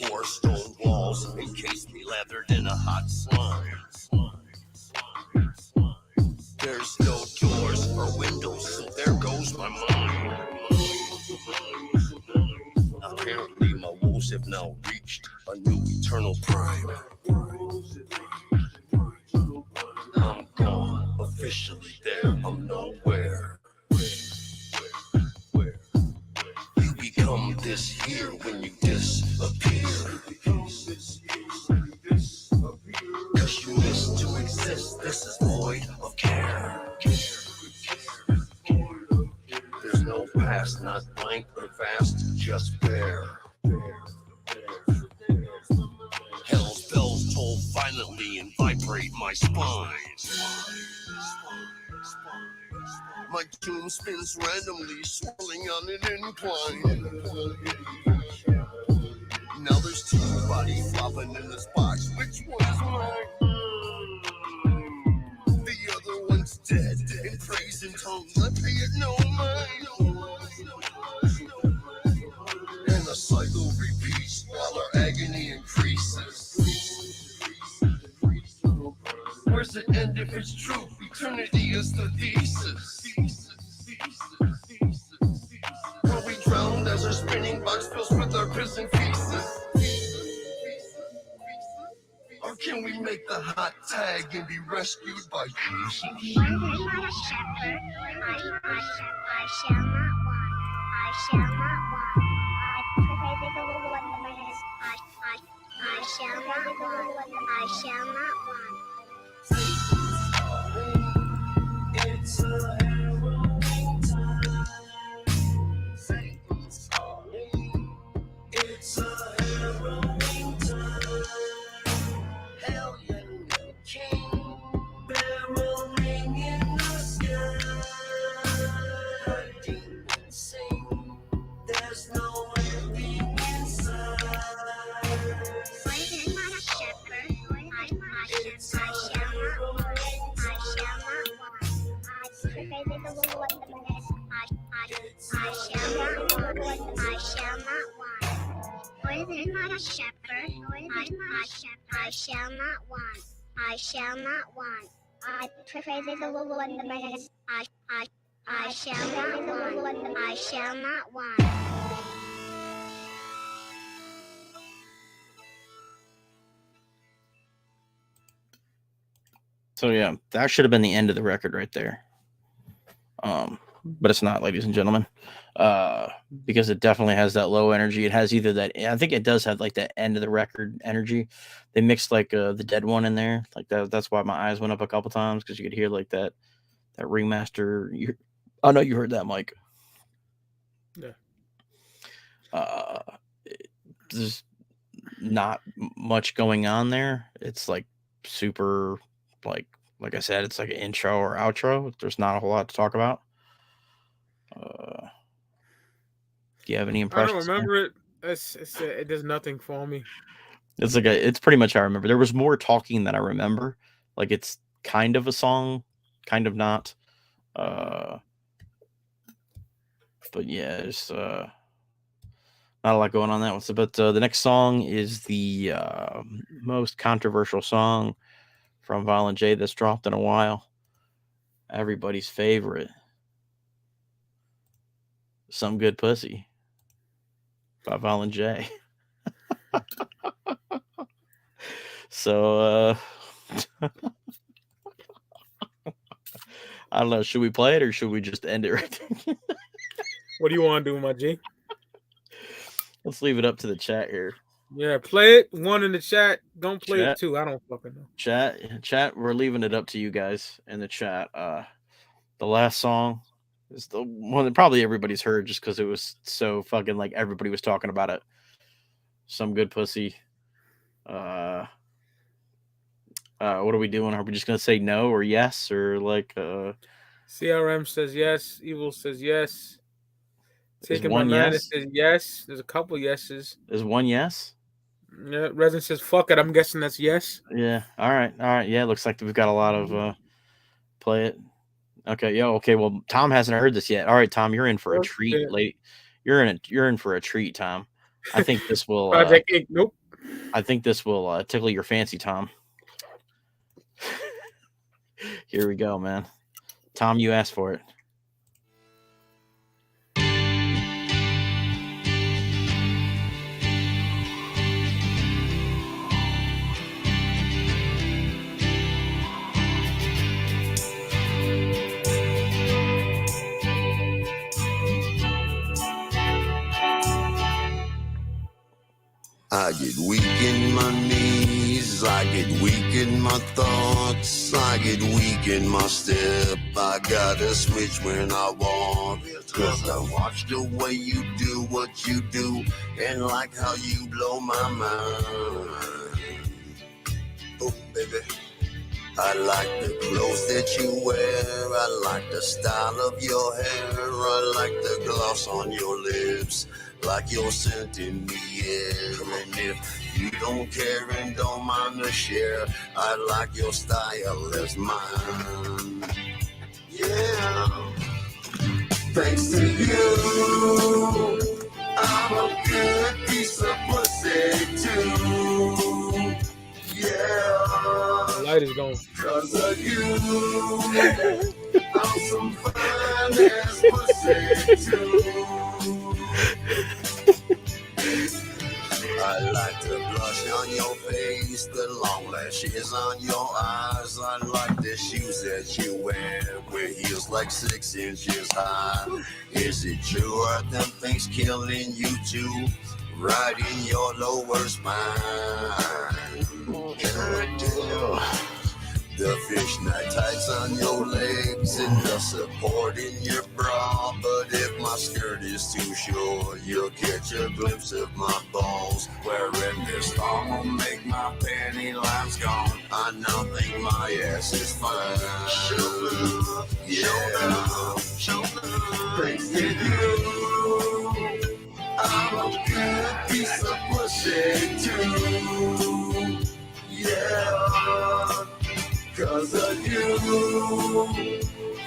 [SPEAKER 5] 4 stone walls encased me, lathered in a hot slime. There's no doors or windows, so there goes my mind. Apparently my woes have now reached a new eternal prime. I'm gone, officially there, I'm nowhere. You become this here when you disappear. Cause you miss to exist, this is void of care. There's no past, not blank or vast, just bare. Hell's bells toll violently and vibrate my spine. My tomb spins randomly, swirling on an incline. Now there's 2 bodies flopping in this box. Which one's mine? The other one's dead. In praise and tongues, I pay it no mind. And the cycle repeats while our agony increases. Where's it end if it's true? Eternity is the thesis. Are we drowned as
[SPEAKER 6] Cars are spinning, bugs filled with our prison feces. Or can we make the hot tag and be rescued by Jesus?
[SPEAKER 8] One is not a shepherd. I shall not want. I shall not want. I shall not want. I shall not want.
[SPEAKER 6] It's a harrowing time. Satan's calling. It's a harrowing time. Hell, you new king. Barrel ring in the sky. Demons sing. There's no ending inside.
[SPEAKER 8] One is not a shepherd. I shall not want. I shall not want. I shall not want. I shall not want. One is not a shepherd. I shall not want. I shall not want. I praise the Lord in the mess. I shall not want. I shall not want.
[SPEAKER 3] So yeah, that should have been the end of the record right there. But it's not, ladies and gentlemen. Because it definitely has that low energy. It has either that, I think it does have like that end of the record energy. They mixed like the dead one in there. Like that's why my eyes went up a couple times, because you could hear like that ringmaster. I know you heard that, Mike.
[SPEAKER 4] Yeah.
[SPEAKER 3] There's not much going on there. It's like super, like I said, it's like an intro or outro. There's not a whole lot to talk about. Do you have any impressions?
[SPEAKER 4] I don't remember it. It does nothing for me.
[SPEAKER 3] It's pretty much how I remember. There was more talking than I remember. Like it's kind of a song, kind of not. But yeah, there's not a lot going on that one. But the next song is the most controversial song from Violent J that's dropped in a while. Everybody's favorite. Some Good Pussy by Violent J. So I don't know, should we play it or should we just end it right there?
[SPEAKER 4] What do you want to do, my G?
[SPEAKER 3] Let's leave it up to the chat here.
[SPEAKER 4] Yeah, play it. One in the chat. Don't play
[SPEAKER 3] Chat.
[SPEAKER 4] it two. I don't fucking know.
[SPEAKER 3] Chat, we're leaving it up to you guys in the chat. The last song is the one that probably everybody's heard just because it was so fucking like everybody was talking about it. Some Good Pussy. What are we doing? Are we just gonna say no or yes or like
[SPEAKER 4] CRM says yes, Evil says yes. Taking
[SPEAKER 3] one
[SPEAKER 4] my man
[SPEAKER 3] yes?
[SPEAKER 4] says yes. There's a couple yeses.
[SPEAKER 3] Is one yes?
[SPEAKER 4] Yeah, Resin says fuck it. I'm guessing that's yes.
[SPEAKER 3] Yeah. All right. Yeah, looks like we've got a lot of play it. Okay, okay. Well, Tom hasn't heard this yet. All right, Tom, you're in for a treat, late. You're in for a treat, Tom. I think this will
[SPEAKER 4] Project Inc. Nope.
[SPEAKER 3] I think this will tickle your fancy, Tom. Here we go, man. Tom, you asked for it.
[SPEAKER 7] I get weak in my knees, I get weak in my thoughts, I get weak in my step. I gotta switch when I walk, 'cause I watch the way you do what you do, and like how you blow my mind. Oh, baby. I like the clothes that you wear, I like the style of your hair, I like the gloss on your lips, like you're scent in the air. And if you don't care and don't mind to share, I like your style as mine. Yeah. Thanks to you, I'm a good piece of pussy too. Yeah.
[SPEAKER 4] The light is going.
[SPEAKER 6] 'Cause of you, I'm some fine ass pussy too.
[SPEAKER 7] lashes on your eyes. I like the shoes that you wear with heels like 6 inches high. Is it true or them things killing you too? Right in your lower spine. The fishnet tights on your legs and the support in your bra. But if my skirt is too short, you'll catch a glimpse of my balls. Wearing this thong will make my panty lines gone. I now think my ass is fine. Yeah. Thanks to you, I'm a good piece of pussy too. Yeah. Cause of you,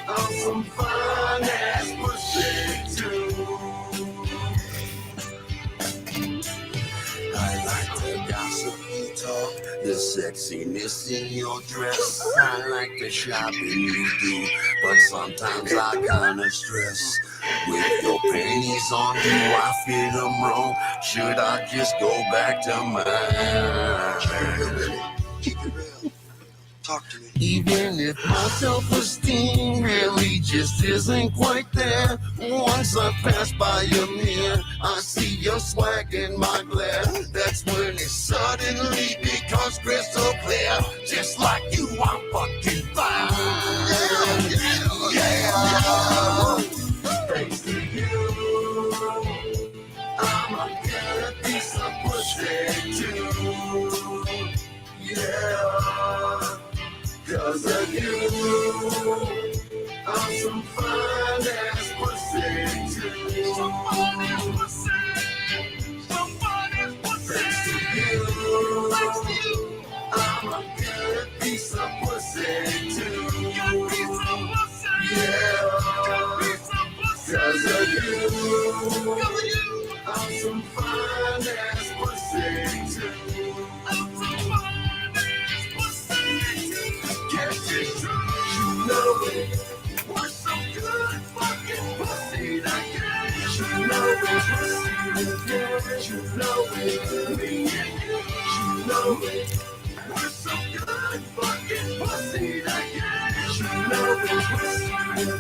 [SPEAKER 7] I'm some fine ass pussy too. I like the gossip you talk, the sexiness in your dress. I like the shopping you do, but sometimes I kinda stress. With your panties on, do I fit them wrong? Should I just go back to mine? Keep it real. Talk to me. Even if my self-esteem really just isn't quite there, once I pass by your mirror, I see your swag in my glare. That's when it suddenly becomes crystal clear. Just like you, I'm fucking fine. Yeah. Thanks to you, I'm a good piece of pussy too. Yeah. Cause of you, I'm some fine ass pussy too. Some fine ass pussy. Some fine ass pussy. Thanks to you, I'm a good piece of pussy too. Good piece of pussy. Yeah. Good piece of pussy. Cause of you, I'm some fine ass pussy too. I'm some fine ass pussy too. Yes, it's true. You know it. We're so good fucking pussy that yes. You know it. Yes, you know it. Me and you. You know it. We're so good fucking pussy that yes. You know it.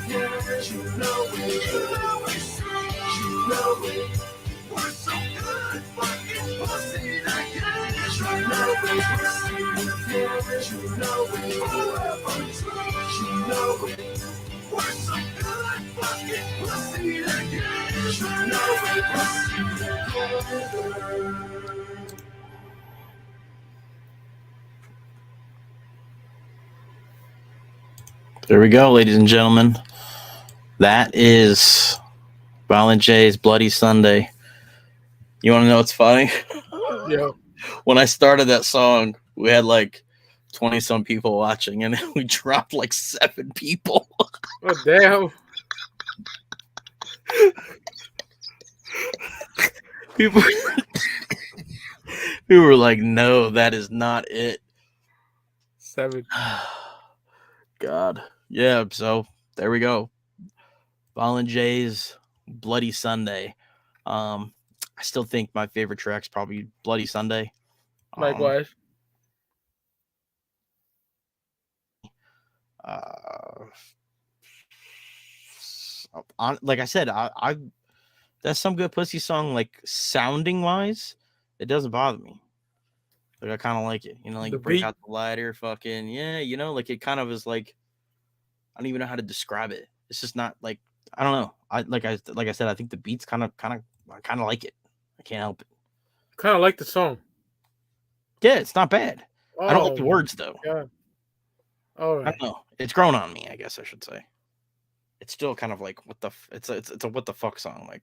[SPEAKER 7] Yes, you know it. You know it's true. You know it. We're so good fucking pussy that yes. You know it. Yes, you know it. Forever true. You know it. We're so good fucking pussy that yes. You know it.
[SPEAKER 3] There we go, ladies and gentlemen. That is Violent J's Bloody Sunday. You want to know what's funny?
[SPEAKER 4] Yeah.
[SPEAKER 3] When I started that song, we had like 20 some people watching, and we dropped like 7 people.
[SPEAKER 4] Oh, damn.
[SPEAKER 3] people, people were like, no, that is not it.
[SPEAKER 4] 7.
[SPEAKER 3] God. Yeah, so there we go. Violent J's Bloody Sunday. I still think my favorite track's probably Bloody Sunday.
[SPEAKER 4] Likewise.
[SPEAKER 3] Like I said, I that's some good pussy song. Like sounding wise, it doesn't bother me. Like I kind of like it. You know, like
[SPEAKER 4] The
[SPEAKER 3] you break
[SPEAKER 4] beat.
[SPEAKER 3] out the lighter, fucking yeah. You know, like it kind of is like I don't even know how to describe it. It's just not like I don't know. I said, I think the beats I kind of like it. I can't help it.
[SPEAKER 4] Kind of like the song.
[SPEAKER 3] Yeah, it's not bad. I don't like the
[SPEAKER 4] Oh,
[SPEAKER 3] words though.
[SPEAKER 4] God. All
[SPEAKER 3] I
[SPEAKER 4] right.
[SPEAKER 3] don't know. It's grown on me, I guess I should say. It's still kind of like what the it's a what the fuck song like.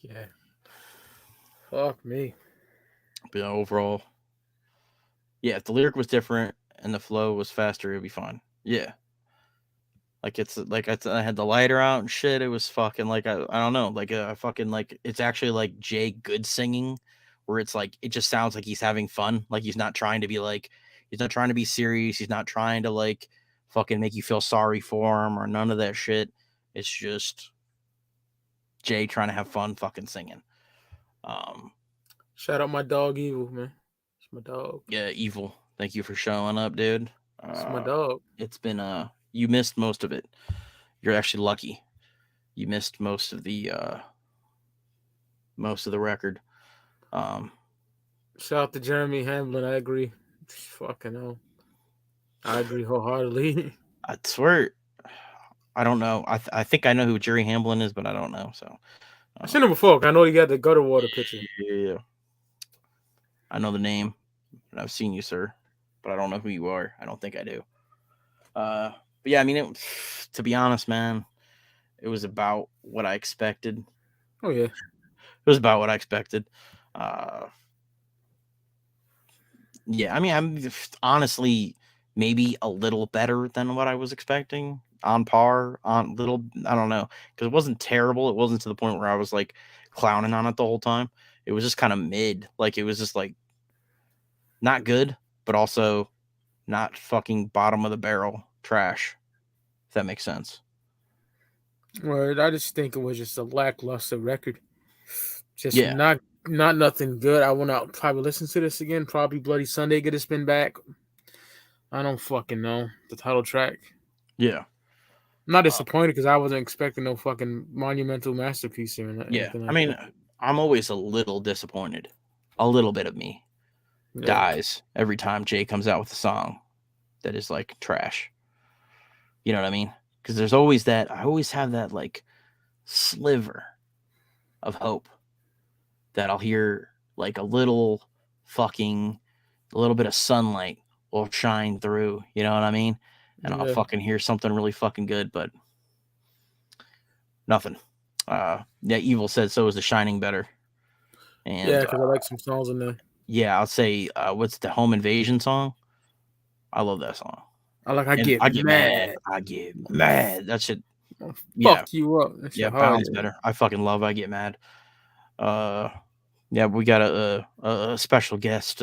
[SPEAKER 4] Yeah. Fuck me.
[SPEAKER 3] But overall, yeah, if the lyric was different and the flow was faster, it'd be fine. Yeah. Like it's like I had the lighter out and shit. It was fucking like I don't know, like I fucking like it's actually like Jay Good singing, where it's like it just sounds like he's having fun. Like he's not trying to be like he's not trying to be serious. He's not trying to like fucking make you feel sorry for him or none of that shit. It's just Jay trying to have fun fucking singing.
[SPEAKER 4] Shout out my dog Evil, man. He's my dog.
[SPEAKER 3] Yeah, Evil. Thank you for showing up, dude.
[SPEAKER 4] It's my dog.
[SPEAKER 3] It's been you missed most of it. You're actually lucky. You missed most of the record.
[SPEAKER 4] Shout out to Jeremy Hamlin. I agree. Fucking hell. I agree wholeheartedly.
[SPEAKER 3] I swear, I don't know. I think I know who Jerry Hamblin is, but I don't know. So
[SPEAKER 4] I seen him before. I know he got the gutter water picture.
[SPEAKER 3] yeah, I know the name, and I've seen you, sir, but I don't know who you are. I don't think I do. But yeah, I mean, to be honest, man, it was about what I expected.
[SPEAKER 4] Oh yeah,
[SPEAKER 3] it was about what I expected. Yeah, I mean, I'm honestly maybe a little better than what I was expecting. On par, on little, I don't know, because it wasn't terrible. It wasn't to the point where I was like clowning on it the whole time. It was just kind of mid. Like it was just like not good, but also not fucking bottom of the barrel trash. If that makes sense.
[SPEAKER 4] well, I just think it was just a lackluster record. Just
[SPEAKER 3] Yeah.
[SPEAKER 4] not nothing good. I want to probably listen to this again. Probably Bloody Sunday. Get a spin back. I don't fucking know the title track.
[SPEAKER 3] Yeah.
[SPEAKER 4] I'm not disappointed because I wasn't expecting no fucking monumental masterpiece or anything.
[SPEAKER 3] Yeah.
[SPEAKER 4] Like
[SPEAKER 3] I mean,
[SPEAKER 4] that.
[SPEAKER 3] I'm always a little disappointed. A little bit of me dies every time Jay comes out with a song that is like trash. You know what I mean? Because there's always that. I always have that like sliver of hope that I'll hear like a little bit of sunlight will shine through. You know what I mean? And I'll fucking hear something really fucking good, but nothing. Yeah, Evil said so is The Shining better. And
[SPEAKER 4] yeah, because I like some songs in there.
[SPEAKER 3] Yeah, I'll say what's the Home Invasion song? I love that song.
[SPEAKER 4] I get mad.
[SPEAKER 3] I get mad. That shit.
[SPEAKER 4] Fuck you up. That
[SPEAKER 3] Yeah,
[SPEAKER 4] shit
[SPEAKER 3] Bounce
[SPEAKER 4] hard.
[SPEAKER 3] better. I fucking love I Get Mad. Yeah, we got a special guest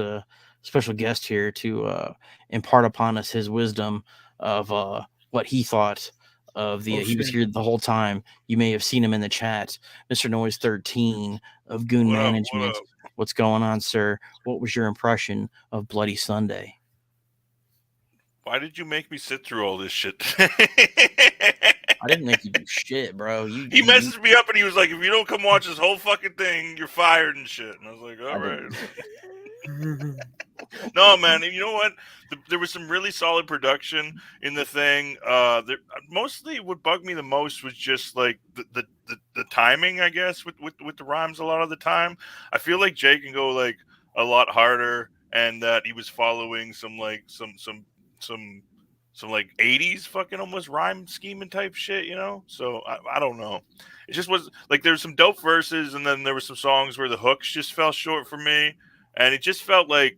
[SPEAKER 3] here to impart upon us his wisdom of what he thought of the he was here the whole time. You may have seen him in the chat, Mr. Noise 13 of Goon
[SPEAKER 10] What up,
[SPEAKER 3] Management.
[SPEAKER 10] what up?
[SPEAKER 3] What's going on, sir? What was your impression of Bloody Sunday?
[SPEAKER 10] Why did you make me sit through all this shit?
[SPEAKER 3] I didn't make you do shit, bro.
[SPEAKER 10] He messaged me up and he was like, "If you don't come watch this whole fucking thing, you're fired and shit." And I was like, "All right." No, man. And you know what? There was some really solid production in the thing. Mostly, what bugged me the most was just like the timing, I guess, with the rhymes. A lot of the time, I feel like Jay can go like a lot harder, and that he was following some like some like 80s fucking almost rhyme scheming type shit, you know? So I don't know. It just was like there's some dope verses, and then there were some songs where the hooks just fell short for me, and it just felt like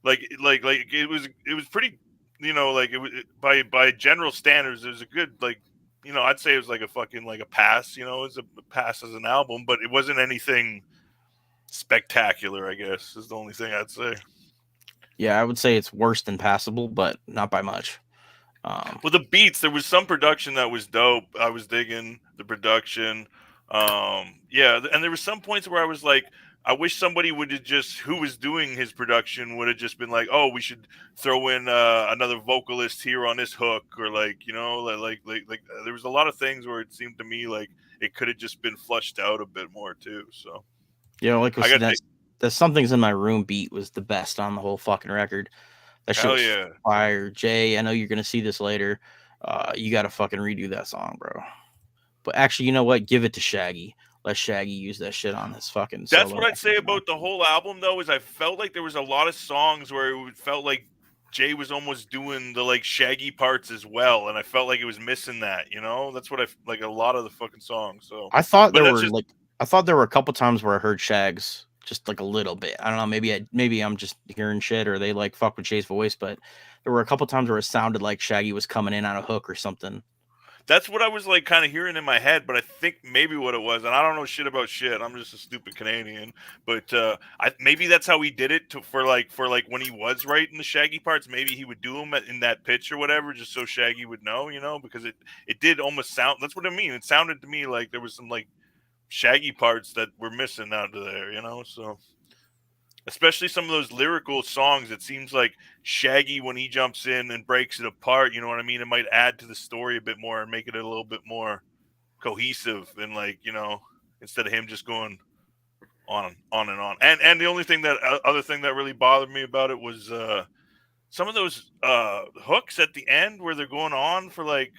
[SPEAKER 10] it was pretty, you know, like by general standards, it was a good, like, you know, I'd say it was like a fucking like a pass, you know, it's a pass as an album, but it wasn't anything spectacular, I guess, is the only thing I'd say.
[SPEAKER 3] Yeah, I would say it's worse than passable, but not by much.
[SPEAKER 10] Well, the beats, there was some production that was dope. I was digging the production. Yeah, and there were some points where I was like, I wish somebody would have just, who was doing his production, would have just been like, oh, we should throw in another vocalist here on this hook, or like, you know, like there was a lot of things where it seemed to me like it could have just been flushed out a bit more too. So
[SPEAKER 3] yeah, like I said, that Something's in My Room beat was the best on the whole fucking record. That shit was fire. Jay, I know you're gonna see this later. You gotta fucking redo that song, bro. But actually, you know what? Give it to Shaggy. Let Shaggy use that shit on this fucking.
[SPEAKER 10] That's what I'd say about the whole album, though, is I felt like there was a lot of songs where it felt like Jay was almost doing the like Shaggy parts as well, and I felt like it was missing that. You know, that's what I like a lot of the fucking songs. So
[SPEAKER 3] I thought there were a couple times where I heard Shags just like a little bit. I don't know. Maybe I'm just hearing shit, or they like fuck with Jay's voice. But there were a couple times where it sounded like Shaggy was coming in on a hook or something.
[SPEAKER 10] That's what I was like kind of hearing in my head, but I think maybe what it was, and I don't know shit about shit. I'm just a stupid Canadian, but maybe that's how he did it for when he was writing the Shaggy parts. Maybe he would do them in that pitch or whatever, just so Shaggy would know, you know, because it did almost sound. That's what I mean. It sounded to me like there was some like Shaggy parts that were missing out of there, you know. So especially some of those lyrical songs. It seems like Shaggy, when he jumps in and breaks it apart, you know what I mean? It might add to the story a bit more and make it a little bit more cohesive, and like, instead of him just going on and on. And the only thing that other thing that really bothered me about it was some of those hooks at the end where they're going on for like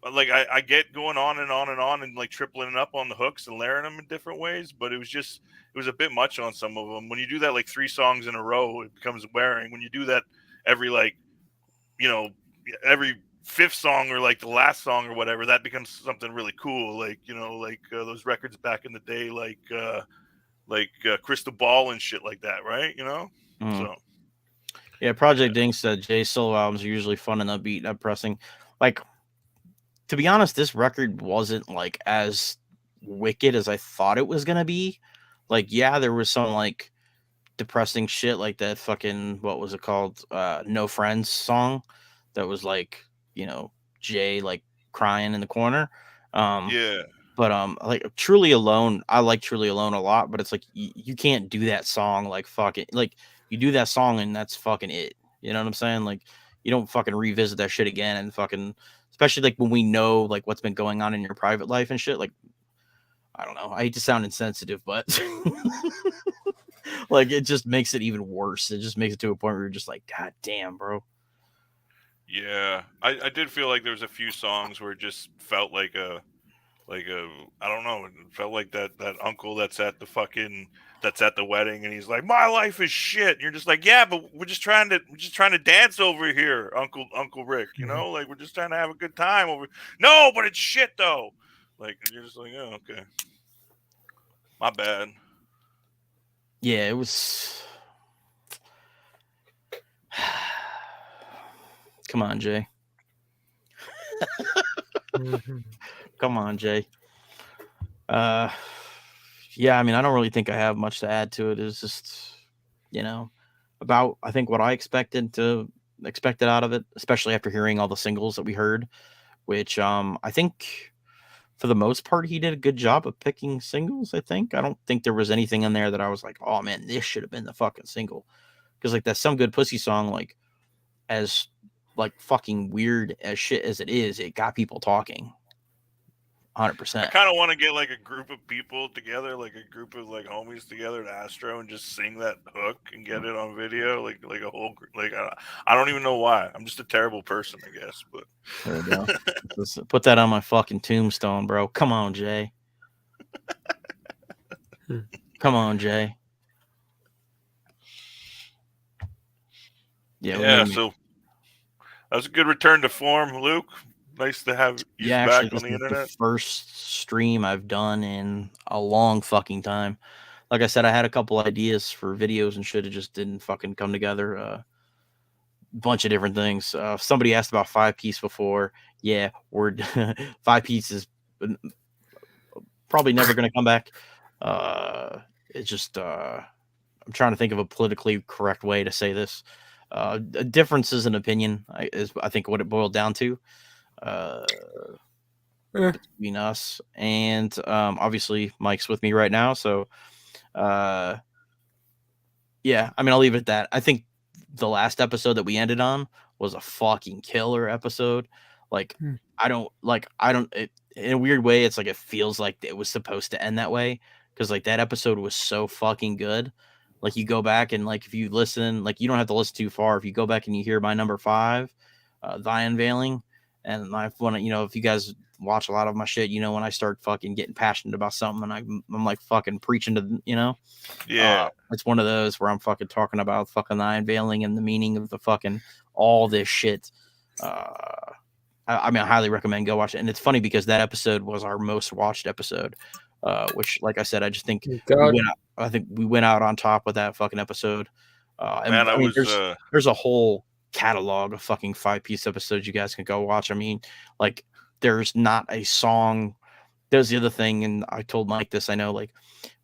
[SPEAKER 10] I get going on and on and on and like tripling up on the hooks and layering them in different ways, but it was a bit much on some of them. When you do that like 3 songs in a row, it becomes wearing. When you do that every like, you know, every fifth song or like the last song or whatever, that becomes something really cool. Like, like those records back in the day, like Crystal Ball and shit like that, right? So
[SPEAKER 3] Yeah, Project Dink said Jay's solo albums are usually fun and upbeat, depressing. Like, to be honest, this record wasn't like as wicked as I thought it was gonna be. Like, yeah, there was some like depressing shit like that fucking, what was it called? No Friends song that was like, Jay like crying in the corner. Um
[SPEAKER 10] yeah,
[SPEAKER 3] but like Truly Alone, I like Truly Alone a lot, but it's like you can't do that song like fucking like you do that song and that's fucking it. You know what I'm saying? Like you don't fucking revisit that shit again and fucking, especially like when we know like what's been going on in your private life and shit. Like I don't know. I hate to sound insensitive, but like it just makes it even worse. It just makes it to a point where you're just like, God damn, bro.
[SPEAKER 10] yeah. I did feel like there was a few songs where it just felt like a I don't know, it felt like that uncle that's at the wedding, and he's like, my life is shit. And you're just like, yeah, but we're just trying to dance over here, Uncle Rick. Like we're just trying to have a good time over. No, but it's shit though. Like and you're just like, oh, okay, my bad.
[SPEAKER 3] Yeah, it was. Come on, Jay. Come on, Jay. Yeah, I mean, I don't really think I have much to add to it. It's just, about I think what I expected out of it, especially after hearing all the singles that we heard, which I think for the most part he did a good job of picking singles. I think I don't think there was anything in there that I was like, oh man, this should have been the fucking single, because like that Some Good Pussy song, like as like fucking weird as shit as it is, it got people talking.
[SPEAKER 10] I
[SPEAKER 3] 100%.
[SPEAKER 10] kind of want to get like a group of people together, like a group of like homies together at Astro, and just sing that hook and get it on video, like a whole like I don't even know why. I'm just a terrible person, I guess. But
[SPEAKER 3] There we go. Put that on my fucking tombstone, bro. Come on, Jay. Come on, Jay.
[SPEAKER 10] yeah, so that was a good return to form, Luke. Nice to have you
[SPEAKER 3] Actually,
[SPEAKER 10] back on
[SPEAKER 3] this
[SPEAKER 10] the
[SPEAKER 3] is the
[SPEAKER 10] internet.
[SPEAKER 3] first stream I've done in a long fucking time. Like I said, I had a couple ideas for videos and shit. It just didn't fucking come together. Bunch of different things. Somebody asked about 5-piece before. Yeah, we're 5-piece is probably never going to come back. It's just I'm trying to think of a politically correct way to say this. Differences in opinion is I think what it boiled down to. Between us and obviously Mike's with me right now, so yeah, I mean I'll leave it at that. I think the last episode that we ended on was a fucking killer episode. Like I don't in a weird way, it's like it feels like it was supposed to end that way, because like that episode was so fucking good. Like you go back and like if you listen, like you don't have to listen too far. If you go back and you hear my number 5, Thy Unveiling, and I want to, if you guys watch a lot of my shit, when I start fucking getting passionate about something and I'm like fucking preaching to,
[SPEAKER 10] Yeah,
[SPEAKER 3] it's one of those where I'm fucking talking about fucking the unveiling and the meaning of the fucking all this shit. I mean, I highly recommend go watch it. And it's funny because that episode was our most watched episode, which, like I said, I just think we went out on top with that fucking episode. And
[SPEAKER 10] man,
[SPEAKER 3] I mean,
[SPEAKER 10] was
[SPEAKER 3] there's a whole catalog of fucking 5-piece episodes you guys can go watch. I mean, like there's not a song. There's the other thing, and I told Mike this. I know, like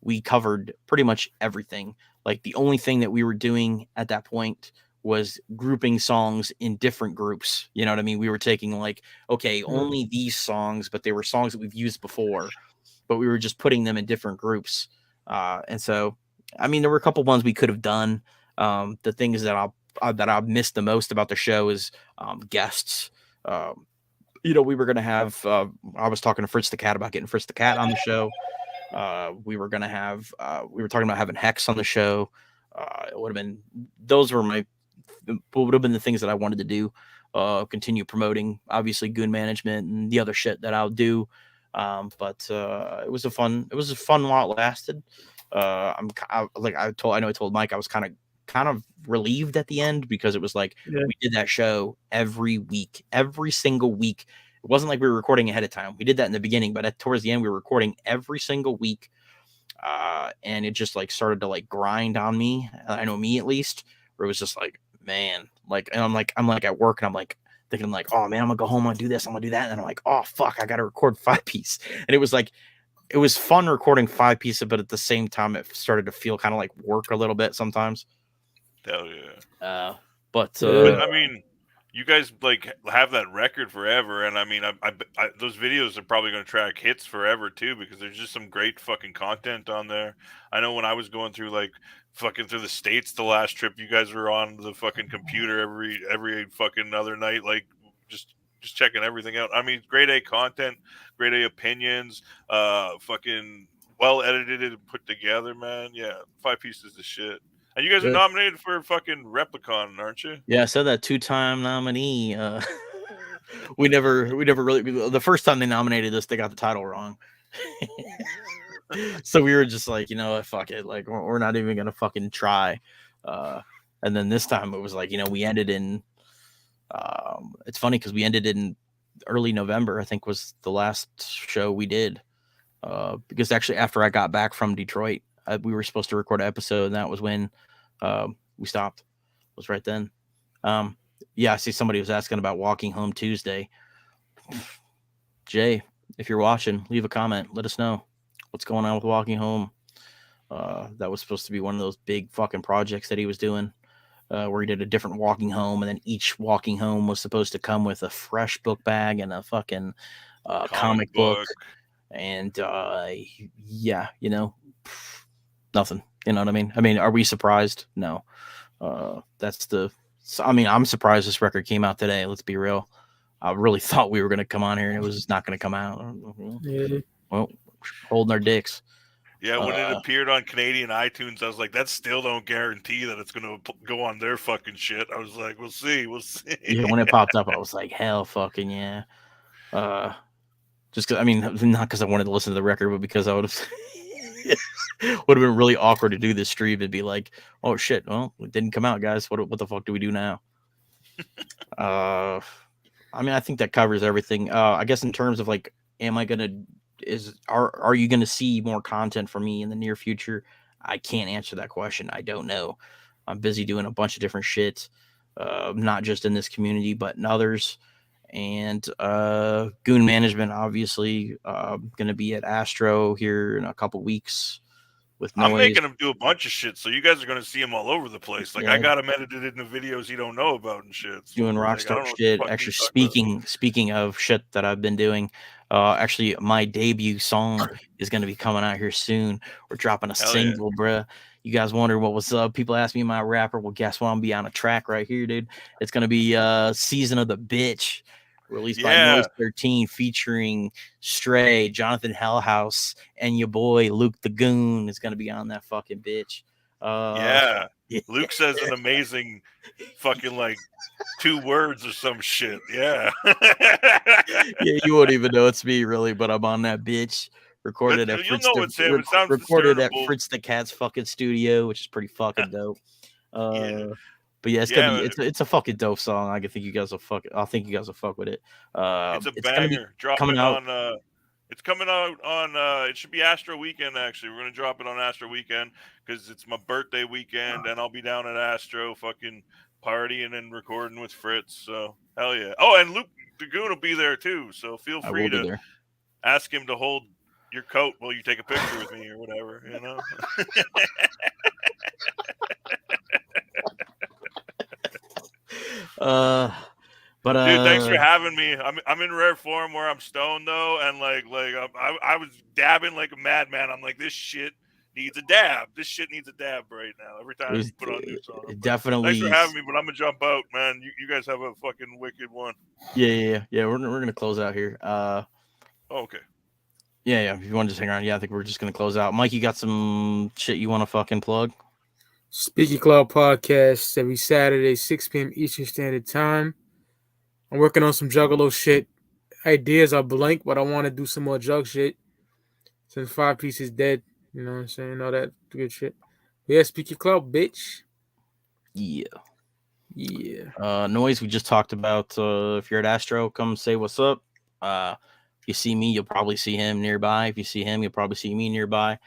[SPEAKER 3] we covered pretty much everything. Like the only thing that we were doing at that point was grouping songs in different groups. You know what I mean? We were taking like, okay, only these songs, but they were songs that we've used before, but we were just putting them in different groups. And so, like, I mean, there were a couple ones we could have done. The things that I've missed the most about the show is guests. We were gonna have. I was talking to Fritz the Cat about getting Fritz the Cat on the show. We were gonna have. We were talking about having Hex on the show. It would have been. Those were would have been the things that I wanted to do. Continue promoting, obviously, Goon Management and the other shit that I'll do. But it was a fun while it lasted. I know I told Mike I was kind of relieved at the end, because it was like we did that show every week, every single week. It wasn't like we were recording ahead of time. We did that in the beginning, but towards the end we were recording every single week. And it just like started to like grind on me. I know me at least, where it was just like, man, like, and I'm like at work, and I'm like thinking, like, oh man, I'm gonna go home, I'm gonna do this, I'm gonna do that, and then I'm like, oh fuck, I gotta record 5-piece. And it was like, it was fun recording 5-piece, but at the same time it started to feel kind of like work a little bit sometimes.
[SPEAKER 10] Hell yeah.
[SPEAKER 3] But
[SPEAKER 10] I mean, you guys like have that record forever, and I mean, I those videos are probably going to track hits forever too, because there's just some great fucking content on there. I know when I was going through like fucking through the States the last trip, you guys were on the fucking computer every fucking other night, like just checking everything out. I mean, grade A content, grade A opinions, fucking well edited and put together, man. Yeah, 5-piece is the shit. And you guys are nominated for fucking Replicon, aren't you?
[SPEAKER 3] Yeah, I said that 2-time nominee. We never really. The first time they nominated us, they got the title wrong. So we were just like, fuck it, like we're not even gonna fucking try. And then this time it was like, we ended in. It's funny because we ended in early November. I think was the last show we did. Because actually, after I got back from Detroit, we were supposed to record an episode, and that was when we stopped. It was right then. Yeah, I see somebody was asking about Walking Home Tuesday. Jay, if you're watching, leave a comment. Let us know what's going on with Walking Home. That was supposed to be one of those big fucking projects that he was doing, where he did a different Walking Home, and then each Walking Home was supposed to come with a fresh book bag and a fucking comic book. And yeah, nothing. You know what I mean? I mean, are we surprised? No. I'm surprised this record came out today. Let's be real. I really thought we were going to come on here and it was just not going to come out.
[SPEAKER 4] Yeah.
[SPEAKER 3] Well, holding our dicks.
[SPEAKER 10] Yeah, when it appeared on Canadian iTunes, I was like, that still don't guarantee that it's going to go on their fucking shit. I was like, we'll see.
[SPEAKER 3] Yeah, when it popped up, I was like, hell fucking yeah. Just because, I mean, not because I wanted to listen to the record, but because I would have would have been really awkward to do this stream and be like, oh shit, well, it didn't come out, guys. What the fuck do we do now? I mean, I think that covers everything. I guess in terms of like, are you gonna see more content from me in the near future? I can't answer that question. I don't know. I'm busy doing a bunch of different shit, not just in this community, but in others. And Goon Management, obviously, going to be at Astro here in a couple weeks with Noise.
[SPEAKER 10] I'm making him do a bunch of shit, so you guys are going to see him all over the place. Like, yeah. I got him edited in the videos you don't know about and shit. So
[SPEAKER 3] doing rockstar shit. Actually, speaking of shit that I've been doing, actually, my debut song is going to be coming out here soon. We're dropping a single, bruh. You guys wonder what was up. People ask me my rapper. Well, guess what? I'm be on a track right here, dude. It's going to be Season of the Bitch, released by Noise 13, featuring Stray, Jonathan Hellhouse, and your boy Luke the Goon is going to be on that fucking bitch.
[SPEAKER 10] Yeah. Luke says an amazing fucking like 2 words or some shit. Yeah.
[SPEAKER 3] Yeah, you won't even know it's me really, but I'm on that bitch. Recorded at Fritz the Cat's fucking studio, which is pretty fucking dope. But yeah, it's a fucking dope song. I think you guys will fuck with it.
[SPEAKER 10] It's a banger. Coming out on it's coming out on it should be Astro Weekend actually. We're gonna drop it on Astro Weekend because it's my birthday weekend and I'll be down at Astro fucking partying and recording with Fritz. So hell yeah. Oh, and Luke Dragoon will be there too. So feel free to ask him to hold your coat while you take a picture with me or whatever, you know.
[SPEAKER 3] But
[SPEAKER 10] dude, thanks for having me. I'm in rare form where I'm stoned though, and like I was dabbing like a madman. I'm like, this shit needs a dab. This shit needs a dab right now. Every time you put on a new song.
[SPEAKER 3] It
[SPEAKER 10] Thanks
[SPEAKER 3] definitely.
[SPEAKER 10] for having me, but I'm gonna jump out, man. You guys have a fucking wicked one.
[SPEAKER 3] Yeah. We're gonna close out here.
[SPEAKER 10] Okay.
[SPEAKER 3] Yeah. If you want to just hang around, I think we're just gonna close out. Mike, you got some shit you want to fucking plug?
[SPEAKER 4] Speaking Cloud Podcast every Saturday, 6 p.m. Eastern Standard Time. I'm working on some Juggalo shit. Ideas are blank, but I want to do some more jug shit. Since 5 Piece is dead, you know what I'm saying? All that good shit. But yeah, Speak Your Cloud, bitch.
[SPEAKER 3] Yeah.
[SPEAKER 4] Yeah.
[SPEAKER 3] Noise, we just talked about. If you're at Astro, come say what's up. If you see me, you'll probably see him nearby. If you see him, you'll probably see me nearby.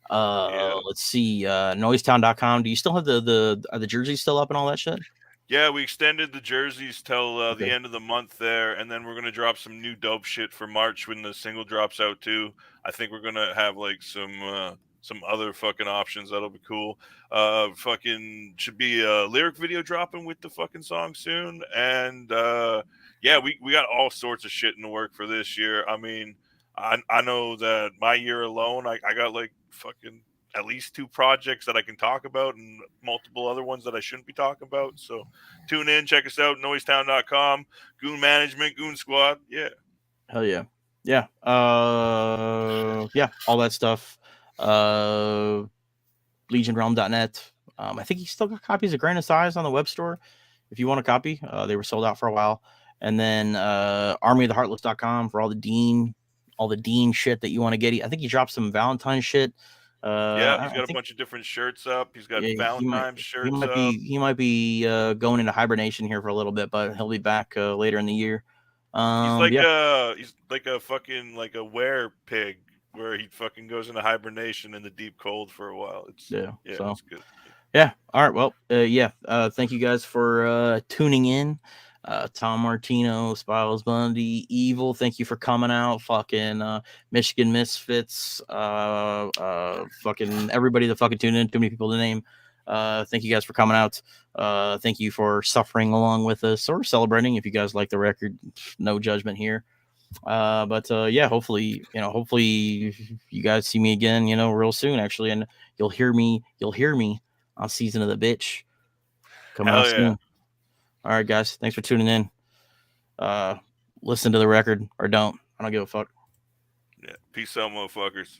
[SPEAKER 3] Let's see. Noisetown.com. Do you still have are the jerseys still up and all that shit?
[SPEAKER 10] Yeah, we extended the jerseys till
[SPEAKER 3] Okay.
[SPEAKER 10] the end of the month there, and then we're gonna drop some new dope shit for March when the single drops out too. I think we're gonna have like some other fucking options that'll be cool. Fucking should be a lyric video dropping with the fucking song soon, and yeah, we got all sorts of shit in the work for this year. I mean, I know that my year alone, I got like fucking at least 2 projects that I can talk about and multiple other ones that I shouldn't be talking about. So tune in, check us out, noisetown.com, Goon Management, Goon Squad. Yeah.
[SPEAKER 3] Hell yeah. Yeah. Yeah, all that stuff. LegionRealm.net. I think he still got copies of Grain of Size on the web store. If you want a copy, they were sold out for a while. And then armyoftheheartless.com for all the Dean shit that you want to get. I think he dropped some Valentine shit.
[SPEAKER 10] Yeah, he's got a bunch of different shirts up. He's got Valentine's shirts up.
[SPEAKER 3] He might be going into hibernation here for a little bit, but he'll be back later in the year.
[SPEAKER 10] He's like a fucking like a were pig where he fucking goes into hibernation in the deep cold for a while.
[SPEAKER 3] So,
[SPEAKER 10] it's good.
[SPEAKER 3] Yeah. All right. Well, thank you guys for tuning in. Tom Martino, Spiles Bundy, Evil, thank you for coming out. Fucking Michigan Misfits, fucking everybody that fucking tuned in, too many people to name. Thank you guys for coming out. Thank you for suffering along with us or celebrating. If you guys like the record, no judgment here. But hopefully you guys see me again, real soon actually, and you'll hear me on Season of the Bitch coming out soon. All right, guys. Thanks for tuning in. Listen to the record or don't. I don't give a fuck.
[SPEAKER 10] Yeah. Peace out, motherfuckers.